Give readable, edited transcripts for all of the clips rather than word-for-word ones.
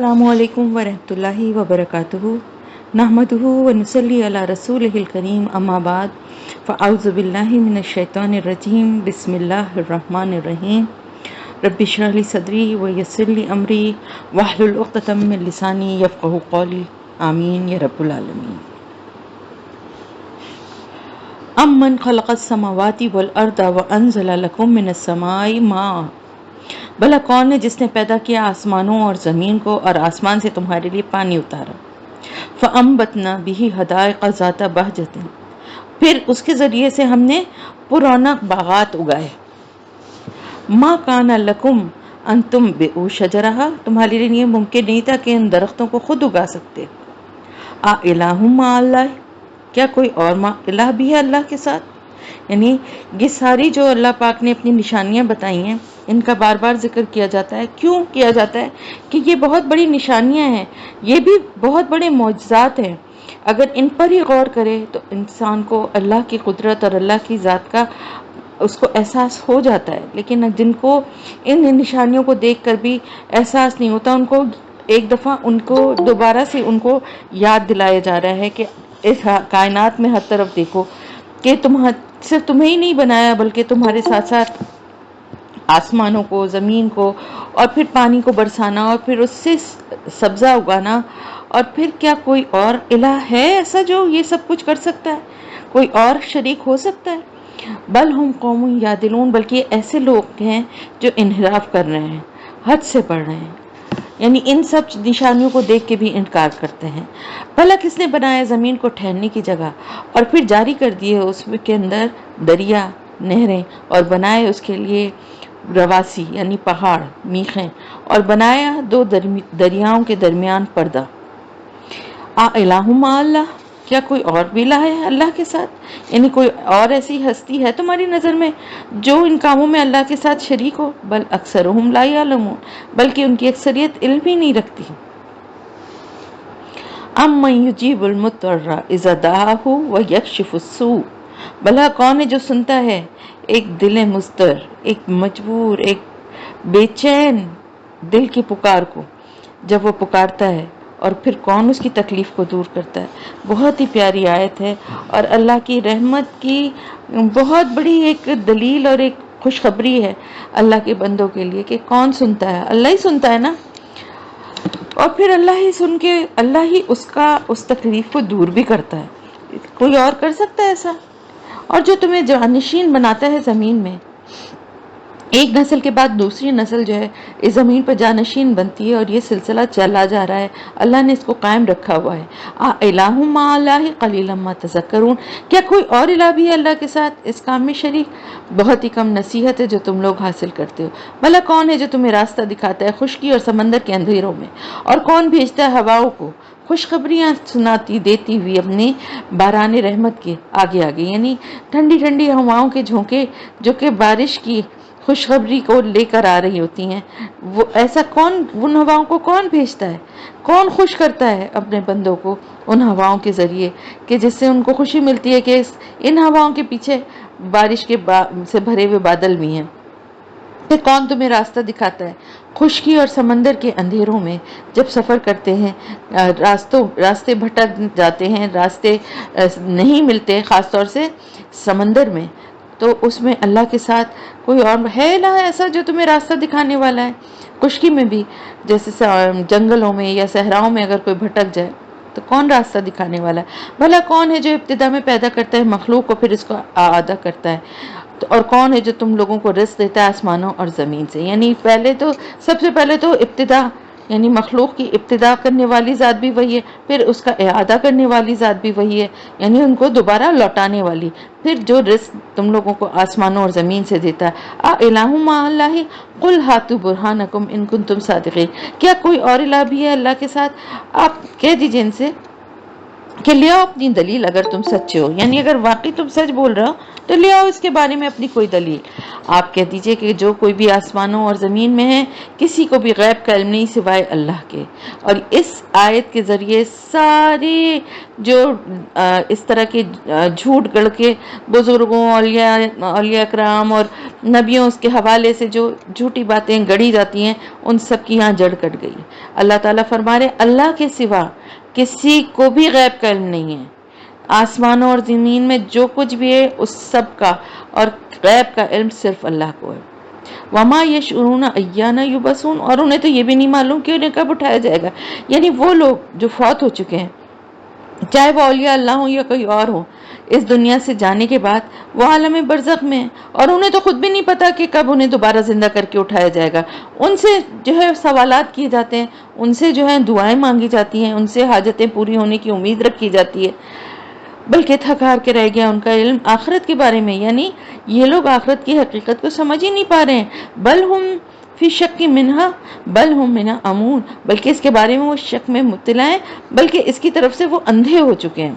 السلام علیکم ورحمۃ اللہ وبرکاتہ نحمدہ ونصلی علی رسولہ الکریم اما بعد فاعوذ باللہ من الشیطان الرجیم بسم اللہ الرحمن الرحیم رب اشرح لی صدری ویسر لی امری واحلل عقدۃ من لسانی یفقہوا قولی آمین یا رب العالمین۔ امن خلق السماوات والارض وانزل لکم من السماء ماء، بھلا کون ہے جس نے پیدا کیا آسمانوں اور زمین کو اور آسمان سے تمہارے لیے پانی اتارا۔ فَأَنبَتْنَا بِهِ حَدَائِقَ ذَاتَ بَهْجَةٍ، پھر اس کے ذریعے سے ہم نے پرونق باغات اگائے۔ مَا كَانَ لَكُمْ أَن تُنبِتُوا شَجَرَهَا، تمہارے لیے ممکن نہیں تھا کہ ان درختوں کو خود اگا سکتے۔ أَإِلَٰهٌ مَّعَ اللَّهِ، کیا کوئی اور الہ بھی ہے اللہ کے ساتھ؟ یعنی یہ ساری جو اللہ پاک نے اپنی نشانیاں بتائی ہیں ان کا بار بار ذکر کیا جاتا ہے۔ کیوں کیا جاتا ہے؟ کہ یہ بہت بڑی نشانیاں ہیں، یہ بھی بہت بڑے معجزات ہیں۔ اگر ان پر ہی غور کرے تو انسان کو اللہ کی قدرت اور اللہ کی ذات کا اس کو احساس ہو جاتا ہے، لیکن جن کو ان نشانیوں کو دیکھ کر بھی احساس نہیں ہوتا، ان کو ایک دفعہ ان کو دوبارہ سے ان کو یاد دلایا جا رہا ہے کہ اس کائنات میں ہر طرف دیکھو کہ صرف تمہیں ہی نہیں بنایا بلکہ تمہارے ساتھ ساتھ آسمانوں کو، زمین کو، اور پھر پانی کو برسانا، اور پھر اس سے سبزہ اگانا، اور پھر کیا کوئی اور الہ ہے ایسا جو یہ سب کچھ کر سکتا ہے؟ کوئی اور شریک ہو سکتا ہے؟ بل ہم قوم یعدلون، بلکہ یہ ایسے لوگ ہیں جو انحراف کر رہے ہیں، حد سے بڑھ رہے ہیں، یعنی ان سب نشانیوں کو دیکھ کے بھی انکار کرتے ہیں۔ بھلا کس نے بنایا زمین کو ٹھہرنے کی جگہ اور پھر جاری کر دیے اس کے اندر دریا، نہریں، اور بنائے اس کے لیے رواسی یعنی پہاڑ، میخیں، اور بنایا دو دریاؤں کے درمیان پردہ۔ الہ مع اللہ، کیا کوئی اور بھی الہ ہے اللہ کے ساتھ؟ یعنی کوئی اور ایسی ہستی ہے تمہاری نظر میں جو ان کاموں میں اللہ کے ساتھ شریک ہو؟ بل اکثرهم لا یعلمون، بلکہ ان کی اکثریت علم ہی نہیں رکھتی۔ امن یجیب المضطر اذا دعاہ ویکشف السوء، بھلا کون ہے جو سنتا ہے ایک دل مضطر، ایک مجبور، ایک بے چین دل کی پکار کو جب وہ پکارتا ہے، اور پھر کون اس کی تکلیف کو دور کرتا ہے۔ بہت ہی پیاری آیت ہے، اور اللہ کی رحمت کی بہت بڑی ایک دلیل اور ایک خوشخبری ہے اللہ کے بندوں کے لیے کہ کون سنتا ہے؟ اللہ ہی سنتا ہے نا، اور پھر اللہ ہی سن کے اللہ ہی اس تکلیف کو دور بھی کرتا ہے۔ کوئی اور کر سکتا ہے ایسا؟ اور جو تمہیں جانشین بناتا ہے زمین میں، ایک نسل کے بعد دوسری نسل جو ہے اس زمین پر جانشین بنتی ہے، اور یہ سلسلہ چلا جا رہا ہے، اللہ نے اس کو قائم رکھا ہوا ہے۔ الہ مع اللہ قلیلا ما تذکرون، کیا کوئی اور الہ بھی ہے اللہ کے ساتھ اس کام میں شریک؟ بہت ہی کم نصیحت ہے جو تم لوگ حاصل کرتے ہو۔ بھلا کون ہے جو تمہیں راستہ دکھاتا ہے خشکی اور سمندر کے اندھیروں میں، اور کون بھیجتا ہے ہواؤں کو خوشخبریاں سناتی دیتی ہوئی اپنے باران رحمت کے آگے آگے، یعنی ٹھنڈی ٹھنڈی ہواؤں کے جھونکے جو کہ بارش کی خوشخبری کو لے کر آ رہی ہوتی ہیں، وہ ایسا کون، ان ہواؤں کو کون بھیجتا ہے؟ کون خوش کرتا ہے اپنے بندوں کو ان ہواؤں کے ذریعے کہ جس سے ان کو خوشی ملتی ہے کہ ان ہواؤں کے پیچھے بارش کے سے بھرے ہوئے بادل بھی ہیں۔ پھر کون تمہیں راستہ دکھاتا ہے خشکی اور سمندر کے اندھیروں میں جب سفر کرتے ہیں، راستے بھٹک جاتے ہیں، راستے نہیں ملتے، خاص طور سے سمندر میں، تو اس میں اللہ کے ساتھ کوئی اور ہے الہ ایسا جو تمہیں راستہ دکھانے والا ہے؟ خشکی میں بھی جیسے جنگلوں میں یا صحراؤں میں اگر کوئی بھٹک جائے تو کون راستہ دکھانے والا ہے؟ بھلا کون ہے جو ابتدا میں پیدا کرتا ہے مخلوق کو پھر اس کو اعادہ کرتا ہے؟ اور کون ہے جو تم لوگوں کو رزق دیتا ہے آسمانوں اور زمین سے؟ یعنی سب سے پہلے تو ابتدا، یعنی مخلوق کی ابتدا کرنے والی ذات بھی وہی ہے، پھر اس کا اعادہ کرنے والی ذات بھی وہی ہے، یعنی ان کو دوبارہ لوٹانے والی، پھر جو رزق تم لوگوں کو آسمانوں اور زمین سے دیتا ہے۔ الہ مع اللہ قل ہاتوا برہانکم ان کنتم صادقین، کیا کوئی اور الہ بھی ہے اللہ کے ساتھ؟ آپ کہہ دیجئے ان سے کہ لے آؤ اپنی دلیل اگر تم سچے ہو، یعنی اگر واقعی تم سچ بول رہے ہو تو لے آؤ اس کے بارے میں اپنی کوئی دلیل۔ آپ کہہ دیجئے کہ جو کوئی بھی آسمانوں اور زمین میں ہے کسی کو بھی غیب کا علم نہیں سوائے اللہ کے۔ اور اس آیت کے ذریعے سارے جو اس طرح کے جھوٹ گڑھ کے بزرگوں اولیاء کرام اور نبیوں اس کے حوالے سے جو جھوٹی باتیں گڑھی جاتی ہیں ان سب کی یہاں جڑ کٹ گئی۔ اللہ تعالیٰ فرما رہے اللہ کے سوا کسی کو بھی غیب کا علم نہیں ہے، آسمانوں اور زمین میں جو کچھ بھی ہے اس سب کا، اور غیب کا علم صرف اللہ کو ہے۔ وما یشعرون ایان یبعثون، اور انہیں تو یہ بھی نہیں معلوم کہ انہیں کب اٹھایا جائے گا۔ یعنی وہ لوگ جو فوت ہو چکے ہیں، چاہے وہ اولیاء اللہ ہوں یا کوئی اور ہو، اس دنیا سے جانے کے بعد وہ عالم برزخ میں ہیں، اور انہیں تو خود بھی نہیں پتا کہ کب انہیں دوبارہ زندہ کر کے اٹھایا جائے گا۔ ان سے جو ہے سوالات کیے جاتے ہیں، ان سے جو ہے دعائیں مانگی جاتی ہیں، ان سے حاجتیں پوری ہونے کی امید رکھی جاتی ہے، بلکہ تھک ہار کے رہ گیا ان کا علم آخرت کے بارے میں۔ یعنی یہ لوگ آخرت کی حقیقت کو سمجھ ہی نہیں پا رہے ہیں۔ بل ہم فی شک منہا بل ہم منہا امون، بلکہ اس کے بارے میں وہ شک میں مبتلا ہیں، بلکہ اس کی طرف سے وہ اندھے ہو چکے ہیں۔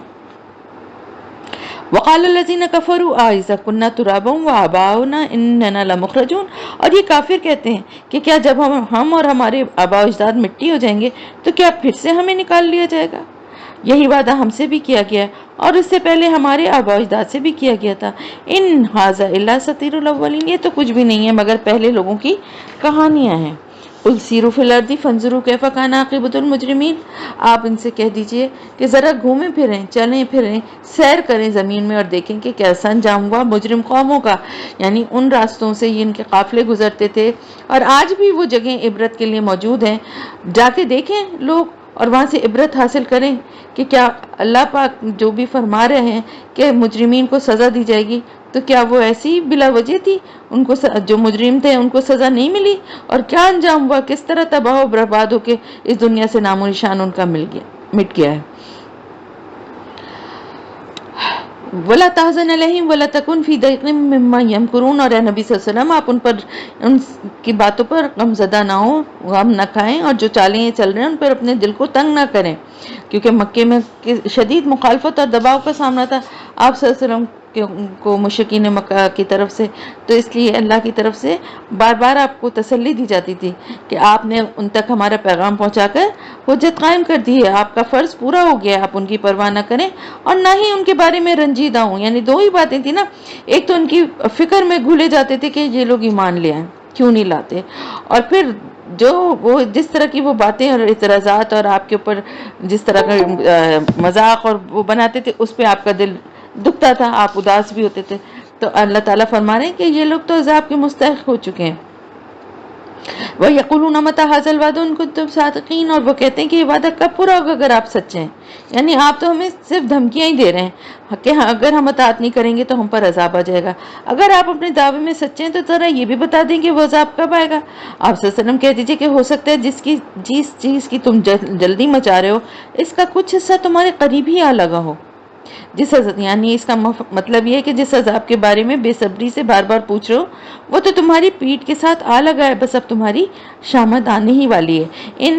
وقال الذین کفروا اذا کنا ترابا وآباؤنا اننا لمخرجون، اور یہ کافر کہتے ہیں کہ کیا جب ہم اور ہمارے آباء و اجداد مٹی ہو جائیں گے تو کیا پھر سے ہمیں نکال لیا جائے گا؟ یہی وعدہ ہم سے بھی کیا گیا اور اس سے پہلے ہمارے آباء و اجداد سے بھی کیا گیا تھا۔ ان ھذا الا اساطیر الاولین، یہ تو کچھ بھی نہیں ہے مگر پہلے لوگوں کی کہانیاں ہیں۔ قل سیروا فی الارض فانظروا کیف کان عاقبۃ المجرمین، آپ ان سے کہہ دیجئے کہ ذرا گھومیں پھریں، چلیں پھریں، سیر کریں زمین میں اور دیکھیں کہ کیسا انجام ہوا مجرم قوموں کا۔ یعنی ان راستوں سے ان کے قافلے گزرتے تھے اور آج بھی وہ جگہیں عبرت کے لیے موجود ہیں، جا کے دیکھیں لوگ اور وہاں سے عبرت حاصل کریں کہ کیا اللہ پاک جو بھی فرما رہے ہیں کہ مجرمین کو سزا دی جائے گی، تو کیا وہ ایسی بلا وجہ تھی؟ ان کو جو مجرم تھے ان کو سزا نہیں ملی، اور کیا انجام ہوا، کس طرح تباہ و برباد ہو کے اس دنیا سے نام و نشان ان کا مٹ گیا ہے۔ وَلَا تَحْزَنْ عَلَيْهِمْ وَلَا تَكُنْ فِي ضَيْقٍ مِّمَّا يَمْكُرُونَ، اور اے نبی صلی اللہ علیہ وسلم آپ ان کی باتوں پر غم زدہ نہ ہوں، غم نہ کھائیں، اور جو چالیں یہ چل رہے ہیں ان پر اپنے دل کو تنگ نہ کریں، کیونکہ مکے میں شدید مخالفت اور دباؤ کا سامنا تھا آپ صلی اللہ علیہ وسلم کو مشرکین مکہ کی طرف سے، تو اس لیے اللہ کی طرف سے بار بار آپ کو تسلی دی جاتی تھی کہ آپ نے ان تک ہمارا پیغام پہنچا کر حجت قائم کر دی ہے، آپ کا فرض پورا ہو گیا، آپ ان کی پرواہ نہ کریں اور نہ ہی ان کے بارے میں رنجیدہ ہوں۔ یعنی دو ہی باتیں تھی نا، ایک تو ان کی فکر میں گھلے جاتے تھے کہ یہ لوگ ایمان لے آئیں، کیوں نہیں لاتے، اور پھر جو وہ جس طرح کی وہ باتیں اور اعتراضات اور آپ کے اوپر جس طرح کا مذاق اور وہ بناتے تھے اس پہ آپ کا دل دکھتا تھا، آپ اداس بھی ہوتے تھے۔ تو اللہ تعالیٰ فرما رہے ہیں کہ یہ لوگ تو عذاب کے مستحق ہو چکے ہیں۔ وَيَقُولُونَ مَتَىٰ هَٰذَا الْوَعْدُ إِن كُنتُمْ صَادِقِينَ، اور وہ کہتے ہیں کہ یہ وعدہ کب پورا ہوگا اگر آپ سچے ہیں۔ یعنی آپ تو ہمیں صرف دھمکیاں ہی دے رہے ہیں کہ اگر ہم اطاعت نہیں کریں گے تو ہم پر عذاب آ جائے گا۔ اگر آپ اپنے دعوے میں سچے ہیں تو ذرا یہ بھی بتا دیں کہ وہ عذاب کب آئے گا۔ آپ صلی اللہ علیہ وسلم کہہ دیجئے کہ ہو سکتا ہے جس چیز کی تم جلدی مچا رہے ہو اس کا کچھ حصہ تمہارے قریب ہی آ لگا ہو۔ یعنی اس کا مطلب یہ ہے کہ جس عذاب کے بارے میں بے صبری سے بار بار پوچھ رہے ہو وہ تو تمہاری پیٹھ کے ساتھ آ لگا ہے، بس اب تمہاری شامت آنے ہی والی ہے۔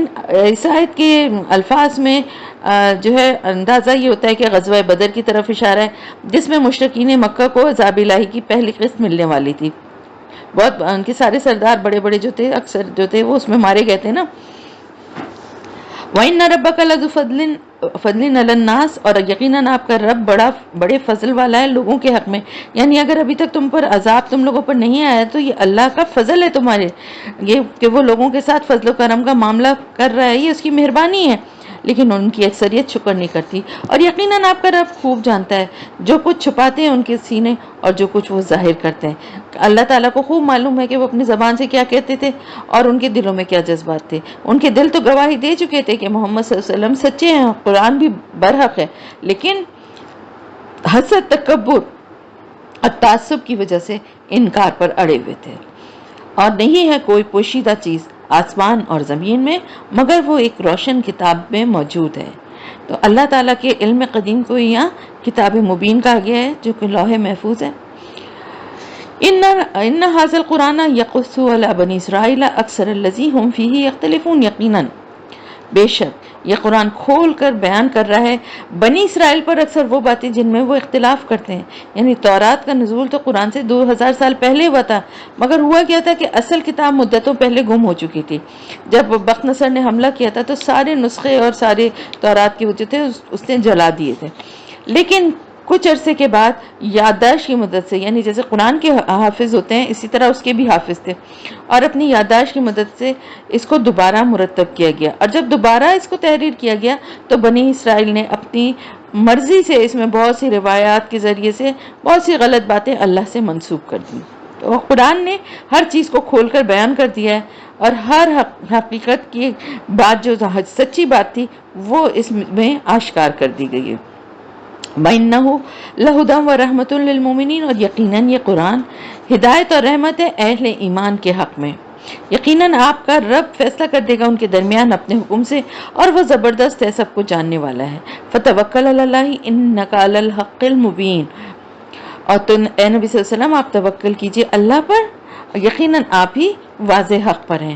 اس آیت کے الفاظ میں جو ہے اندازہ یہ ہوتا ہے کہ غزوہ بدر کی طرف اشارہ ہے، جس میں مشرکین مکہ کو عذاب الہی کی پہلی قسط ملنے والی تھی۔ بہت ان کے سارے سردار بڑے بڑے جو تھے، اکثر جو تھے وہ اس میں مارے گئے تھے نا۔ وَإِنَّ رَبَّكَ لَذُو فَضْلٍ عَلَى النَّاسِ، اور یقیناً آپ کا رب بڑے فضل والا ہے لوگوں کے حق میں۔ یعنی اگر ابھی تک تم پر عذاب تم لوگوں پر نہیں آیا تو یہ اللہ کا فضل ہے تمہارے، یہ کہ وہ لوگوں کے ساتھ فضل و کرم کا معاملہ کر رہا ہے، یہ اس کی مہربانی ہے، لیکن ان کی اکثریت شکر نہیں کرتی۔ اور یقیناً آپ کا رب خوب جانتا ہے جو کچھ چھپاتے ہیں ان کے سینے اور جو کچھ وہ ظاہر کرتے ہیں۔ اللہ تعالیٰ کو خوب معلوم ہے کہ وہ اپنی زبان سے کیا کہتے تھے اور ان کے دلوں میں کیا جذبات تھے۔ ان کے دل تو گواہی دے چکے تھے کہ محمد صلی اللہ علیہ وسلم سچے ہیں، قرآن بھی برحق ہے، لیکن حسد، تکبر اور تعصب کی وجہ سے انکار پر اڑے ہوئے تھے۔ اور نہیں ہے کوئی پوشیدہ چیز آسمان اور زمین میں مگر وہ ایک روشن کتاب میں موجود ہے۔ تو اللہ تعالیٰ کے علم قدیم کو یہاں کتاب مبین کہا گیا ہے جو کہ لوح محفوظ ہے۔ ان ھذا القرآن یقص علی بنی اسرائیل اکثر الذی ھم فیہ یختلفون، یقیناً بے شک یہ قرآن کھول کر بیان کر رہا ہے بنی اسرائیل پر اکثر وہ باتیں جن میں وہ اختلاف کرتے ہیں. یعنی تورات کا نزول تو قرآن سے 2000 سال پہلے ہوا تھا، مگر ہوا کیا تھا کہ اصل کتاب مدتوں پہلے گم ہو چکی تھی. جب بخت نصر نے حملہ کیا تھا تو سارے نسخے اور سارے تورات کے جو تھے اس نے جلا دیے تھے. لیکن کچھ عرصے کے بعد یادداشت کی مدد سے، یعنی جیسے قرآن کے حافظ ہوتے ہیں اسی طرح اس کے بھی حافظ تھے، اور اپنی یادداشت کی مدد سے اس کو دوبارہ مرتب کیا گیا. اور جب دوبارہ اس کو تحریر کیا گیا تو بنی اسرائیل نے اپنی مرضی سے اس میں بہت سی روایات کے ذریعے سے بہت سی غلط باتیں اللہ سے منسوب کر دی. تو قرآن نے ہر چیز کو کھول کر بیان کر دیا ہے، اور ہر حقیقت کی بات جو سچی بات تھی وہ اس میں آشکار کر دی گئی ہے. وَإِنَّهُ لَهُدًى وَرَحْمَةٌ لِّلْمُؤْمِنِينَ، اور یقیناً یہ قرآن ہدایت اور رحمت ہے اہل ایمان کے حق میں. یقیناً آپ کا رب فیصلہ کر دے گا ان کے درمیان اپنے حکم سے، اور وہ زبردست ہے، سب کو جاننے والا ہے. فَتَوَكَّلْ عَلَى اللَّهِ إِنَّكَ عَلَى الْحَقِّ الْمُبِينِ، اور تو اے نبی صلی اللہ علیہ وسلم آپ توکل کیجئے اللہ پر، یقیناً آپ ہی واضح حق پر ہیں.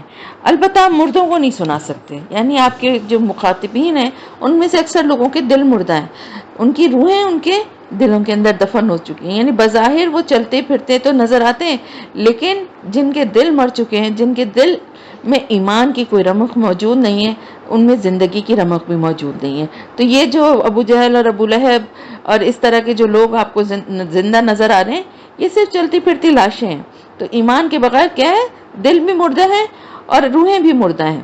البتہ آپ مردوں کو نہیں سنا سکتے، یعنی آپ کے جو مخاطبین ہیں ان میں سے اکثر لوگوں کے دل مردہ ہیں، ان کی روحیں ان کے دلوں کے اندر دفن ہو چکی ہیں. یعنی بظاہر وہ چلتے پھرتے تو نظر آتے ہیں، لیکن جن کے دل مر چکے ہیں، جن کے دل میں ایمان کی کوئی رمق موجود نہیں ہے، ان میں زندگی کی رمق بھی موجود نہیں ہے. تو یہ جو ابو جہل اور ابو لہب اور اس طرح کے جو لوگ آپ کو زندہ نظر آ رہے ہیں، یہ صرف چلتی پھرتی لاشیں ہیں. تو ایمان کے بغیر کیا ہے؟ دل بھی مردہ ہے اور روحیں بھی مردہ ہیں.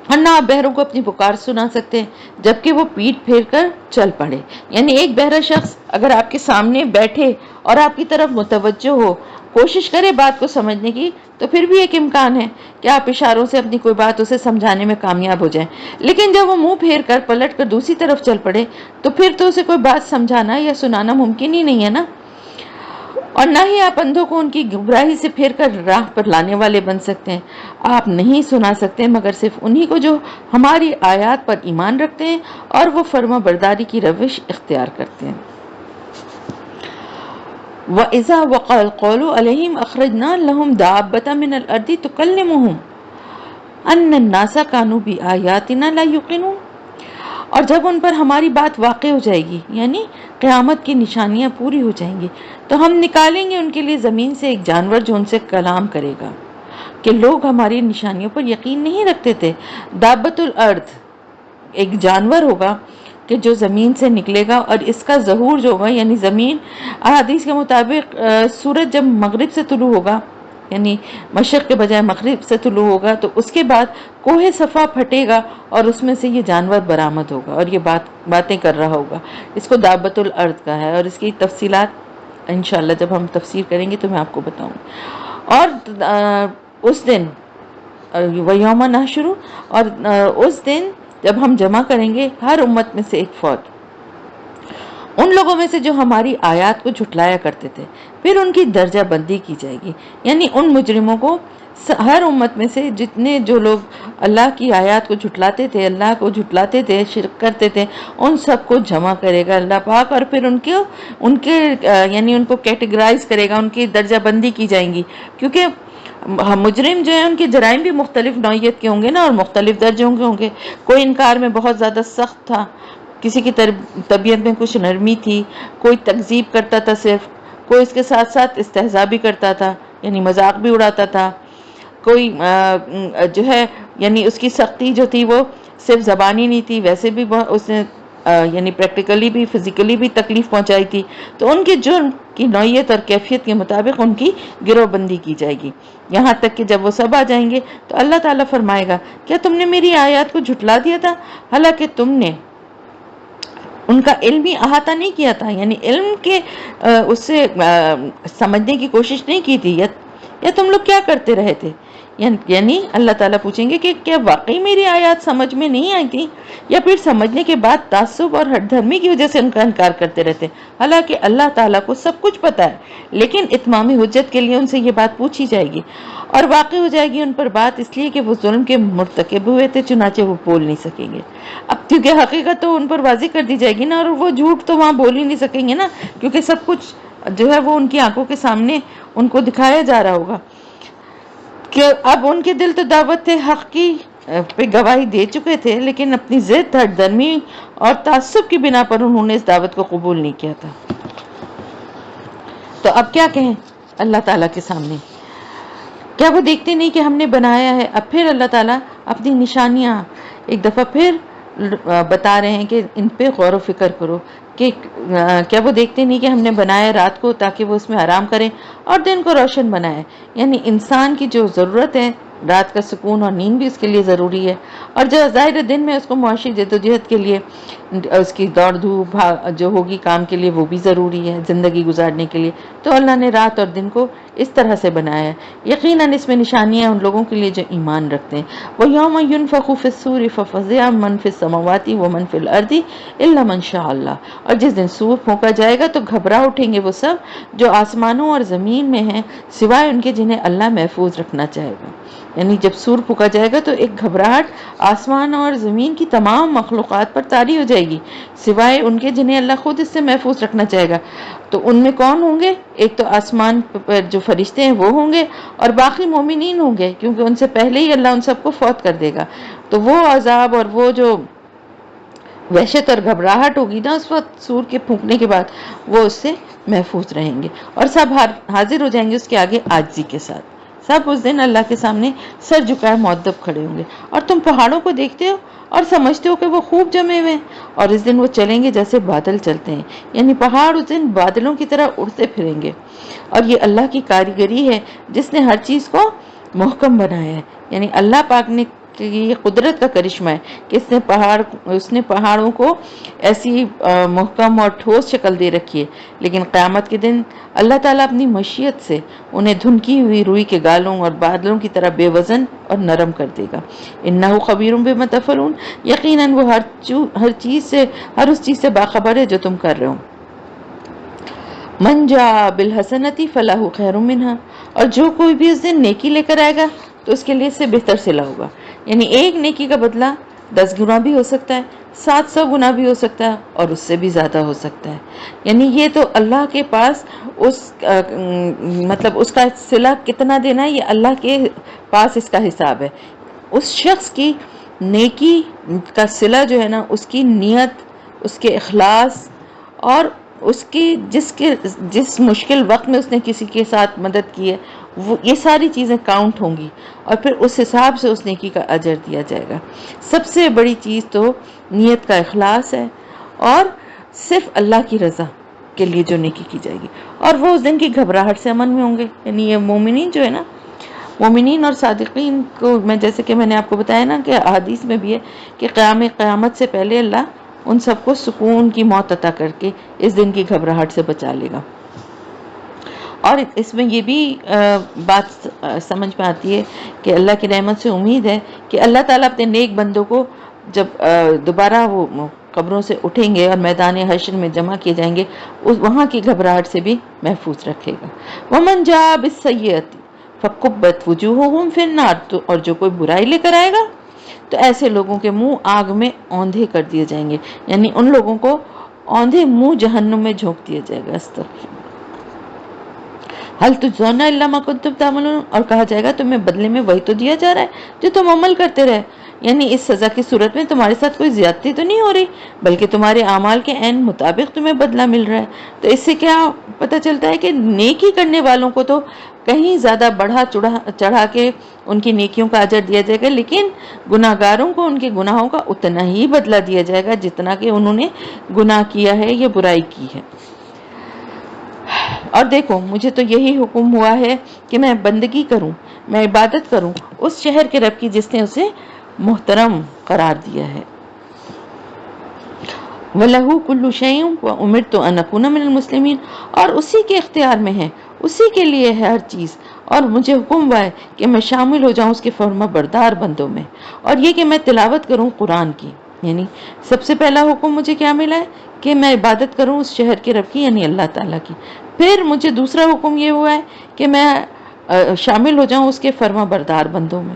اور نہ آپ بہروں کو اپنی پکار سنا سکتے جبکہ وہ پیٹ پھیر کر چل پڑے. یعنی ایک بہرا شخص اگر آپ کے سامنے بیٹھے اور آپ کی طرف متوجہ ہو، کوشش کرے بات کو سمجھنے کی، تو پھر بھی ایک امکان ہے کہ آپ اشاروں سے اپنی کوئی بات اسے سمجھانے میں کامیاب ہو جائیں. لیکن جب وہ منہ پھیر کر پلٹ کر دوسری طرف چل پڑے تو پھر تو اسے کوئی بات سمجھانا یا سنانا ممکن ہی نہیں ہے نا. اور نہ ہی آپ اندھوں کو ان کی گمراہی سے پھیر کر راہ پر لانے والے بن سکتے ہیں. آپ نہیں سنا سکتے مگر صرف انہی کو جو ہماری آیات پر ایمان رکھتے ہیں اور وہ فرما برداری کی روش اختیار کرتے ہیں. وَإِذَا وَقَعَ الْقَوْلُ عَلَيْهِمْ أَخْرَجْنَا لَهُمْ دَابَّةً مِّنَ الْأَرْضِ تُكَلِّمُهُمْ أَنَّ النَّاسَ كَانُوا بِآيَاتِنَا لَا يُوقِنُونَ، اور جب ان پر ہماری بات واقع ہو جائے گی، یعنی قیامت کی نشانیاں پوری ہو جائیں گی، تو ہم نکالیں گے ان کے لیے زمین سے ایک جانور جو ان سے کلام کرے گا کہ لوگ ہماری نشانیوں پر یقین نہیں رکھتے تھے. دابۃ الارض ایک جانور ہوگا کہ جو زمین سے نکلے گا، اور اس کا ظہور جو ہوگا یعنی زمین، احادیث کے مطابق سورج جب مغرب سے طلوع ہوگا، یعنی مشرق کے بجائے مغرب سے طلوع ہوگا، تو اس کے بعد کوہ صفا پھٹے گا اور اس میں سے یہ جانور برآمد ہوگا اور یہ باتیں کر رہا ہوگا. اس کو دابۃ الارض کا ہے، اور اس کی تفصیلات انشاءاللہ جب ہم تفسیر کریں گے تو میں آپ کو بتاؤں گی. اور اس دن وَيَوْمَ نَحْشُرُ، اور اس دن جب ہم جمع کریں گے ہر امت میں سے ایک فوج، ان لوگوں میں سے جو ہماری آیات کو جھٹلایا کرتے تھے، پھر ان کی درجہ بندی کی جائے گی. یعنی ان مجرموں کو ہر امت میں سے جتنے جو لوگ اللہ کی آیات کو جھٹلاتے تھے، اللہ کو جھٹلاتے تھے، شرک کرتے تھے، ان سب کو جمع کرے گا اللہ پاک، اور پھر ان کے یعنی ان کو کیٹیگرائز کرے گا، ان کی درجہ بندی کی جائیں گی. کیونکہ مجرم جو ہیں ان کے جرائم بھی مختلف نوعیت کے ہوں گے نا، اور مختلف درجوں کے ہوں گے. کوئی انکار میں بہت زیادہ سخت تھا، کسی کی طبیعت میں کچھ نرمی تھی، کوئی تکذیب کرتا تھا صرف، کوئی اس کے ساتھ ساتھ استہزاء بھی کرتا تھا، یعنی مذاق بھی اڑاتا تھا، کوئی جو ہے یعنی اس کی سختی جو تھی وہ صرف زبانی نہیں تھی، ویسے بھی اس نے یعنی پریکٹیکلی بھی فزیکلی بھی تکلیف پہنچائی تھی. تو ان کے جرم کی نوعیت اور کیفیت کے مطابق ان کی گروہ بندی کی جائے گی، یہاں تک کہ جب وہ سب آ جائیں گے تو اللہ تعالیٰ فرمائے گا کیا تم نے میری آیات کو جھٹلا دیا تھا، حالانکہ تم نے ان کا علم ہی احاطہ نہیں کیا تھا، یعنی علم کے اس سے سمجھنے کی کوشش نہیں کی تھی، یا تم لوگ کیا کرتے رہے تھے. یعنی اللہ تعالیٰ پوچھیں گے کہ کیا واقعی میری آیات سمجھ میں نہیں آئی تھی، یا پھر سمجھنے کے بعد تعصب اور ہٹ دھرمی کی وجہ سے ان کا انکار کرتے رہتے. حالانکہ اللہ تعالیٰ کو سب کچھ پتا ہے، لیکن اتمام حجت کے لیے ان سے یہ بات پوچھی جائے گی، اور واقع ہو جائے گی ان پر بات اس لیے کہ وہ ظلم کے مرتکب ہوئے تھے، چنانچہ وہ بول نہیں سکیں گے. اب کیونکہ حقیقت تو ان پر واضح کر دی جائے گی نا، اور وہ جھوٹ تو وہاں بول ہی نہیں سکیں گے نا، کیونکہ سب کچھ جو ہے وہ ان کی آنکھوں کے سامنے ان کو دکھایا جا رہا ہوگا کہ اب ان کے دل تو دعوت حق کی پہ گواہی دے چکے تھے، لیکن اپنی ضد، ہٹ درمی اور تعصب کی بنا پر انہوں نے اس دعوت کو قبول نہیں کیا تھا۔ تو اب کیا کہیں اللہ تعالیٰ کے سامنے؟ کیا وہ دیکھتے نہیں کہ ہم نے بنایا ہے؟ اب پھر اللہ تعالیٰ اپنی نشانیاں ایک دفعہ پھر بتا رہے ہیں کہ ان پہ غور و فکر کرو کہ کیا وہ دیکھتے نہیں کہ ہم نے بنایا رات کو تاکہ وہ اس میں آرام کریں اور دن کو روشن بنائے۔ یعنی انسان کی جو ضرورت ہے، رات کا سکون اور نیند بھی اس کے لیے ضروری ہے، اور جو ظاہر دن میں اس کو معاشی جدوجہد کے لیے اس کی دوڑ دھوپ جو ہوگی کام کے لیے وہ بھی ضروری ہے زندگی گزارنے کے لیے۔ تو اللہ نے رات اور دن کو اس طرح سے بنایا ہے۔ یقیناً اس میں نشانیاں ان لوگوں کے لیے جو ایمان رکھتے ہیں۔ وَيَوْمَ يُنفَخُ فِي الصُّورِ فَفَزِعَ مَنْ فِي السَّمَاوَاتِ وَمَنْ فِي الْأَرْضِ إِلَّا مَنْ شَاءَ اللَّهُ، اور جس دن سور پھونکا جائے گا تو گھبرا اٹھیں گے وہ سب جو آسمانوں اور زمین میں ہیں، سوائے ان کے جنہیں اللہ محفوظ رکھنا چاہے گا۔ یعنی جب سور پھونکا جائے گا تو ایک گھبراہٹ آسمان اور زمین کی تمام مخلوقات پر طاری ہو جائے گی، سوائے ان کے جنہیں اللہ خود اس سے محفوظ رکھنا چاہے گا۔ تو ان میں کون ہوں گے؟ ایک تو آسمان پر جو فرشتے ہیں وہ ہوں گے، اور باقی مومنین ہوں گے، کیونکہ ان سے پہلے ہی اللہ ان سب کو فوت کر دے گا۔ تو وہ عذاب اور وہ جو وحشت اور گھبراہٹ ہوگی نا اس وقت سور کے پھونکنے کے بعد، وہ اس سے محفوظ رہیں گے، اور سب حاضر ہو جائیں گے اس کے آگے عاجزی کے ساتھ۔ سب اس دن اللہ کے سامنے سر جھکائے مؤدب کھڑے ہوں گے، اور تم پہاڑوں کو دیکھتے ہو اور سمجھتے ہو کہ وہ خوب جمے ہوئے ہیں، اور اس دن وہ چلیں گے جیسے بادل چلتے ہیں۔ یعنی پہاڑ اس دن بادلوں کی طرح اڑتے پھریں گے، اور یہ اللہ کی کاریگری ہے جس نے ہر چیز کو محکم بنایا ہے۔ یعنی اللہ پاک نے کہ یہ قدرت کا کرشمہ ہے کہ اس نے پہاڑوں کو ایسی محکم اور ٹھوس شکل دے رکھی ہے، لیکن قیامت کے دن اللہ تعالیٰ اپنی مشیت سے انہیں دھنکی ہوئی روئی کے گالوں اور بادلوں کی طرح بے وزن اور نرم کر دے گا۔ انہ خبیر بما تفعلون، یقیناً وہ ہر اس چیز سے باخبر ہے جو تم کر رہے ہو۔ من جاء بالحسنتی فلہ خیر منہا، اور جو کوئی بھی اس دن نیکی لے کر آئے گا تو اس کے لیے اس سے بہتر صلہ ہوگا۔ یعنی ایک نیکی کا بدلہ 10 گنا بھی ہو سکتا ہے، 700 گنا بھی ہو سکتا ہے، اور اس سے بھی زیادہ ہو سکتا ہے۔ یعنی یہ تو اللہ کے پاس مطلب اس کا صلہ کتنا دینا ہے، یہ اللہ کے پاس اس کا حساب ہے۔ اس شخص کی نیکی کا صلہ جو ہے نا، اس کی نیت، اس کے اخلاص، اور اس کی جس مشکل وقت میں اس نے کسی کے ساتھ مدد کی ہے، یہ ساری چیزیں کاؤنٹ ہوں گی، اور پھر اس حساب سے اس نیکی کا اجر دیا جائے گا۔ سب سے بڑی چیز تو نیت کا اخلاص ہے، اور صرف اللہ کی رضا کے لیے جو نیکی کی جائے گی، اور وہ اس دن کی گھبراہٹ سے امن میں ہوں گے۔ یعنی یہ مومنین جو ہے نا، مومنین اور صادقین کو جیسے کہ میں نے آپ کو بتایا نا کہ احادیث میں بھی ہے کہ قیامت سے پہلے اللہ ان سب کو سکون کی موت عطا کر کے اس دن کی گھبراہٹ سے بچا لے گا۔ اور اس میں یہ بھی بات سمجھ میں آتی ہے کہ اللہ کی رحمت سے امید ہے کہ اللہ تعالیٰ اپنے نیک بندوں کو جب دوبارہ وہ قبروں سے اٹھیں گے اور میدان حشر میں جمع کیے جائیں گے، وہاں کی گھبراہٹ سے بھی محفوظ رکھے گا۔ وَمَنْ جَاءَ بِالسَّيِّئَةِ فَكُبَّتْ وُجُوهُهُمْ فِي النَّارِ، اور جو کوئی برائی لے کر آئے گا تو ایسے لوگوں کے منہ آگ میں اوندھے کر دیے جائیں گے۔ یعنی ان لوگوں کو اوندھے منہ جہنم میں جھونک دیا جائے گا۔ استغفر حل تجزون الا ما کنتم تعملون، اور کہا جائے گا تمہیں بدلے میں وہی تو دیا جا رہا ہے جو تم عمل کرتے رہے۔ یعنی اس سزا کی صورت میں تمہارے ساتھ کوئی زیادتی تو نہیں ہو رہی، بلکہ تمہارے اعمال کے عین مطابق تمہیں بدلہ مل رہا ہے۔ تو اس سے کیا پتہ چلتا ہے کہ نیکی کرنے والوں کو تو کہیں زیادہ بڑھا چڑھا کے ان کی نیکیوں کا اجر دیا جائے گا، لیکن گناہگاروں کو ان کے گناہوں کا اتنا ہی بدلہ دیا جائے گا جتنا کہ انہوں نے گناہ کیا ہے یا برائی کی ہے۔ اور دیکھو، مجھے تو یہی حکم ہوا ہے کہ میں بندگی کروں، میں عبادت کروں اس شہر کے رب کی جس نے اسے محترم قرار دیا ہے۔ وَلَهُ كُلُّ شَيْءٍ وَأُمِرْتُ أَنْ أَكُونَ مِنَ الْمُسْلِمِينَ، اور اسی کے اختیار میں ہے، اسی کے لیے ہے ہر چیز، اور مجھے حکم ہوا ہے کہ میں شامل ہو جاؤں اس کے فرما بردار بندوں میں، اور یہ کہ میں تلاوت کروں قرآن کی۔ یعنی سب سے پہلا حکم مجھے کیا ملا ہے کہ میں عبادت کروں اس شہر کے رب کی، یعنی اللہ تعالیٰ کی۔ پھر مجھے دوسرا حکم یہ ہوا ہے کہ میں شامل ہو جاؤں اس کے فرما بردار بندوں میں۔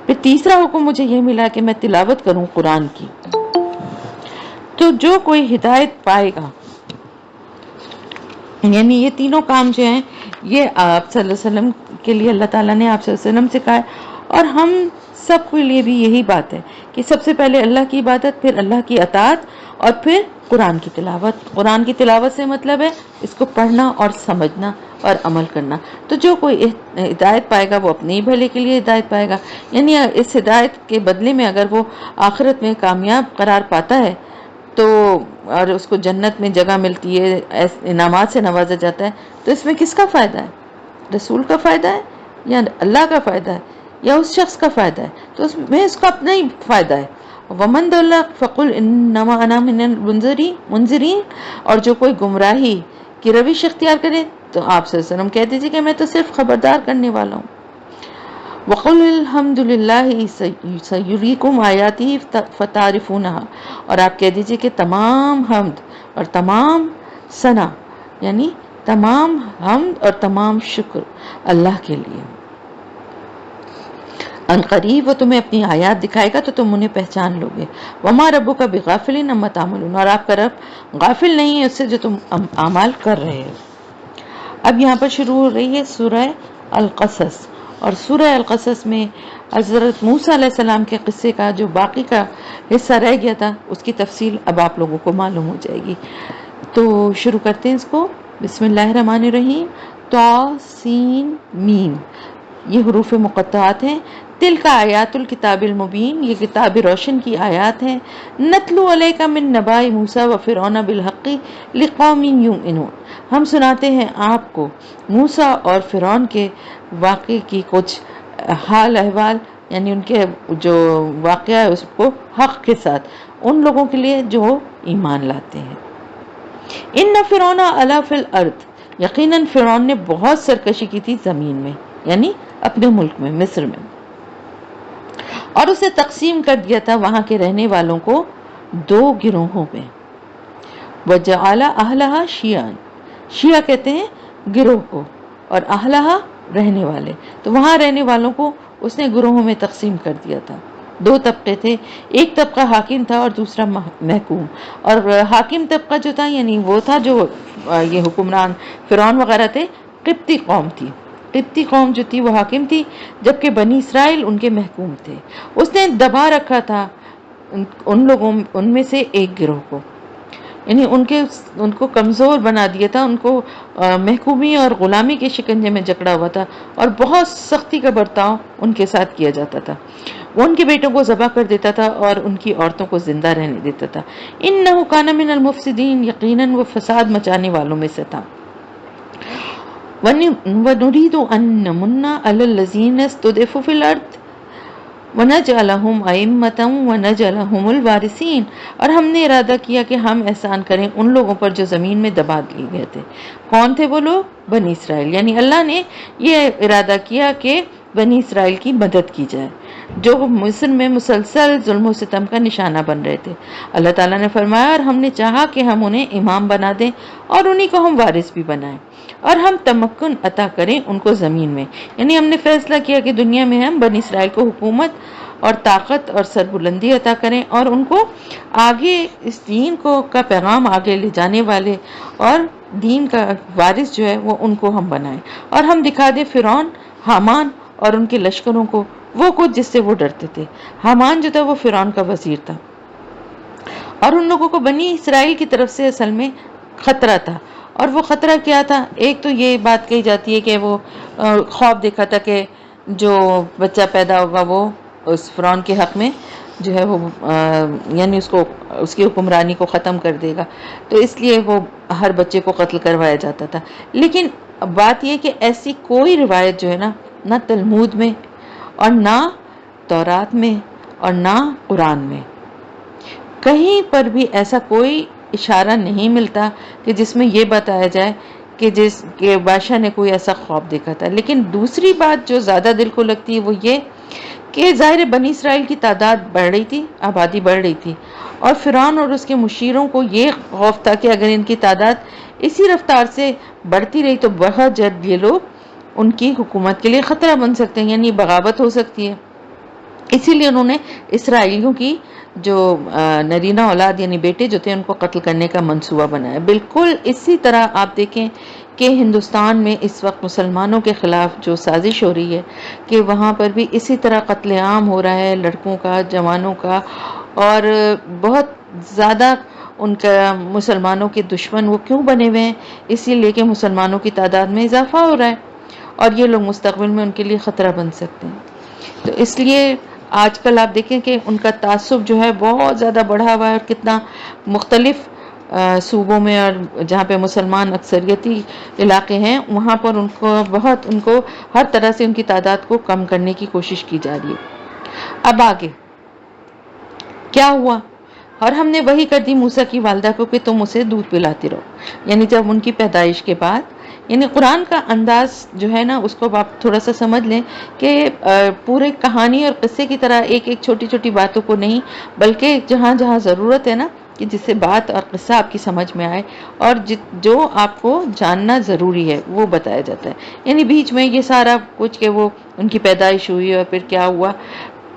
پھر تیسرا حکم مجھے یہ ملا کہ میں تلاوت کروں قرآن کی۔ تو جو کوئی ہدایت پائے گا، یعنی یہ تینوں کام جو ہیں یہ آپ صلی اللہ علیہ وسلم کے لیے اللہ تعالیٰ نے آپ صلی اللہ علیہ وسلم سے کہا ہے، اور ہم سب کے لیے بھی یہی بات ہے کہ سب سے پہلے اللہ کی عبادت، پھر اللہ کی اطاعت، اور پھر قرآن کی تلاوت۔ قرآن کی تلاوت سے مطلب ہے اس کو پڑھنا اور سمجھنا اور عمل کرنا۔ تو جو کوئی ہدایت پائے گا وہ اپنے ہی بھلے کے لیے ہدایت پائے گا، یعنی اس ہدایت کے بدلے میں اگر وہ آخرت میں کامیاب قرار پاتا ہے تو اور اس کو جنت میں جگہ ملتی ہے، انعامات سے نوازا جاتا ہے، تو اس میں کس کا فائدہ ہے؟ رسول کا فائدہ ہے یا اللہ کا فائدہ ہے یا اس شخص کا فائدہ ہے؟ تو اس میں اس کا اپنا ہی فائدہ ہے۔ ومن ضل فقل انما انا من المنذرین، اور جو کوئی گمراہی کی روش اختیار کرے تو آپ صلی اللہ علیہ وسلم کہہ دیجیے کہ میں تو صرف خبردار کرنے والا ہوں۔ وقل الحمد للہ سیریکم آیاتی فتعرفونہا، اور آپ کہہ دیجئے کہ تمام حمد اور تمام ثنا، یعنی تمام حمد اور تمام شکر اللہ کے لیے۔ ان قریب وہ تمہیں اپنی آیات دکھائے گا تو تم انہیں پہچان لو گے۔ وما ربک بغافل عما تعملون، اور آپ کا رب غافل نہیں ہے اس سے جو تم اعمال کر رہے ہو۔ اب یہاں پر شروع ہو رہی ہے سورہ القصص، اور سورہ القصص میں حضرت موسیٰ علیہ السلام کے قصے کا جو باقی کا حصہ رہ گیا تھا اس کی تفصیل اب آپ لوگوں کو معلوم ہو جائے گی۔ تو شروع کرتے ہیں اس کو۔ بسم اللہ الرحمن الرحیم۔ طا سین میم، یہ حروف مقطعات ہیں۔ تل کا آیات الکتاب المبین، یہ کتاب روشن کی آیات ہیں۔ نتلو علیک من نباء موسیٰ و فرعون بالحق لقوم یؤمنون، ہم سناتے ہیں آپ کو موسیٰ اور فرعون کے واقعے کی کچھ حال احوال، یعنی ان کے جو واقعہ ہے اس کو حق کے ساتھ ان لوگوں کے لیے جو ایمان لاتے ہیں۔ ان فرعون علا فی الارض، یقیناً فرعون نے بہت سرکشی کی تھی زمین میں، یعنی اپنے ملک میں مصر میں، اور اسے تقسیم کر دیا تھا وہاں کے رہنے والوں کو دو گروہوں میں۔ وجعل اہلہا شیعاً، شیعہ کہتے ہیں گروہ کو، اور اہلہا رہنے والے، تو وہاں رہنے والوں کو اس نے گروہوں میں تقسیم کر دیا تھا۔ دو طبقے تھے، ایک طبقہ حاکم تھا اور دوسرا محکوم۔ اور حاکم طبقہ جو تھا یعنی وہ تھا جو یہ حکمران فرعون وغیرہ تھے، قبطی قوم تھی۔ قبطی قوم جو تھی وہ حاکم تھی، جبکہ بنی اسرائیل ان کے محکوم تھے۔ اس نے دبا رکھا تھا ان میں سے ایک گروہ کو، یعنی ان کو کمزور بنا دیا تھا، ان کو محکومی اور غلامی کے شکنجے میں جکڑا ہوا تھا، اور بہت سختی کا برتاؤ ان کے ساتھ کیا جاتا تھا۔ وہ ان کے بیٹوں کو ذبح کر دیتا تھا اور ان کی عورتوں کو زندہ رہنے دیتا تھا۔ انہ کان من المفسدین، یقیناً وہ فساد مچانے والوں میں سے تھا۔ وَنُرِيدُ أَن نَّمُنَّ عَلَى الَّذِينَ اسْتُضْعِفُوا فِي الْأَرْضِ وَنَجْعَلَهُمْ أَئِمَّةً وَنَجْعَلَهُمُ الْوَارِثِينَ، اور ہم نے ارادہ کیا کہ ہم احسان کریں ان لوگوں پر جو زمین میں دبا دیے گئے تھے۔ کون تھے وہ لوگ؟ بنی اسرائیل، یعنی اللہ نے یہ ارادہ کیا کہ بنی اسرائیل کی مدد کی جائے جو مصر میں مسلسل ظلم و ستم کا نشانہ بن رہے تھے۔ اللہ تعالیٰ نے فرمایا اور ہم نے چاہا کہ ہم انہیں امام بنا دیں اور انہی کو ہم وارث بھی بنائیں، اور ہم تمکن عطا کریں ان کو زمین میں، یعنی ہم نے فیصلہ کیا کہ دنیا میں ہم بنی اسرائیل کو حکومت اور طاقت اور سربلندی عطا کریں، اور ان کو آگے اس دین کا پیغام آگے لے جانے والے اور دین کا وارث جو ہے وہ ان کو ہم بنائیں، اور ہم دکھا دیں فرعون، حامان اور ان کے لشکروں کو وہ کچھ جس سے وہ ڈرتے تھے۔ حامان جو تھا وہ فرعون کا وزیر تھا، اور ان لوگوں کو بنی اسرائیل کی طرف سے اصل میں خطرہ تھا۔ اور وہ خطرہ کیا تھا؟ ایک تو یہ بات کہی جاتی ہے کہ وہ خواب دیکھا تھا کہ جو بچہ پیدا ہوگا وہ اس فرعون کے حق میں جو ہے وہ یعنی اس کی حکمرانی کو ختم کر دے گا، تو اس لیے وہ ہر بچے کو قتل کروایا جاتا تھا۔ لیکن بات یہ کہ ایسی کوئی روایت جو ہے نا، نہ تلمود میں اور نہ تورات میں اور نہ قرآن میں کہیں پر بھی ایسا کوئی اشارہ نہیں ملتا کہ جس میں یہ بتایا جائے کہ بادشاہ نے کوئی ایسا خواب دیکھا تھا۔ لیکن دوسری بات جو زیادہ دل کو لگتی ہے وہ یہ کہ ظاہر بنی اسرائیل کی تعداد بڑھ رہی تھی، آبادی بڑھ رہی تھی، اور فرعون اور اس کے مشیروں کو یہ خوف تھا کہ اگر ان کی تعداد اسی رفتار سے بڑھتی رہی تو بہت جلد یہ لوگ ان کی حکومت کے لیے خطرہ بن سکتے ہیں، یعنی بغاوت ہو سکتی ہے۔ اسی لیے انہوں نے اسرائیلیوں کی جو نرینہ اولاد یعنی بیٹے جو تھے ان کو قتل کرنے کا منصوبہ بنایا۔ بالکل اسی طرح آپ دیکھیں کہ ہندوستان میں اس وقت مسلمانوں کے خلاف جو سازش ہو رہی ہے کہ وہاں پر بھی اسی طرح قتل عام ہو رہا ہے لڑکوں کا، جوانوں کا، اور بہت زیادہ ان کا مسلمانوں کے دشمن وہ کیوں بنے ہوئے ہیں؟ اسی لیے کہ مسلمانوں کی تعداد میں اضافہ ہو رہا ہے اور یہ لوگ مستقبل میں ان کے لیے خطرہ بن سکتے ہیں۔ تو اس لیے آج کل آپ دیکھیں کہ ان کا تعصب جو ہے بہت زیادہ بڑھا ہوا ہے، اور کتنا مختلف صوبوں میں اور جہاں پہ مسلمان اکثریتی علاقے ہیں وہاں پر ان کو ہر طرح سے ان کی تعداد کو کم کرنے کی کوشش کی جا رہی ہے۔ اب آگے کیا ہوا؟ اور ہم نے وہی کر دی موسیٰ کی والدہ کو کہ تم اسے دودھ پلاتے رہو، یعنی جب ان کی پیدائش کے بعد، یعنی قرآن کا انداز جو ہے نا اس کو آپ تھوڑا سا سمجھ لیں کہ پورے کہانی اور قصے کی طرح ایک ایک چھوٹی چھوٹی باتوں کو نہیں، بلکہ جہاں جہاں ضرورت ہے نا کہ جس سے بات اور قصہ آپ کی سمجھ میں آئے اور جو آپ کو جاننا ضروری ہے وہ بتایا جاتا ہے۔ یعنی بیچ میں یہ سارا کچھ کہ وہ ان کی پیدائش ہوئی اور پھر کیا ہوا،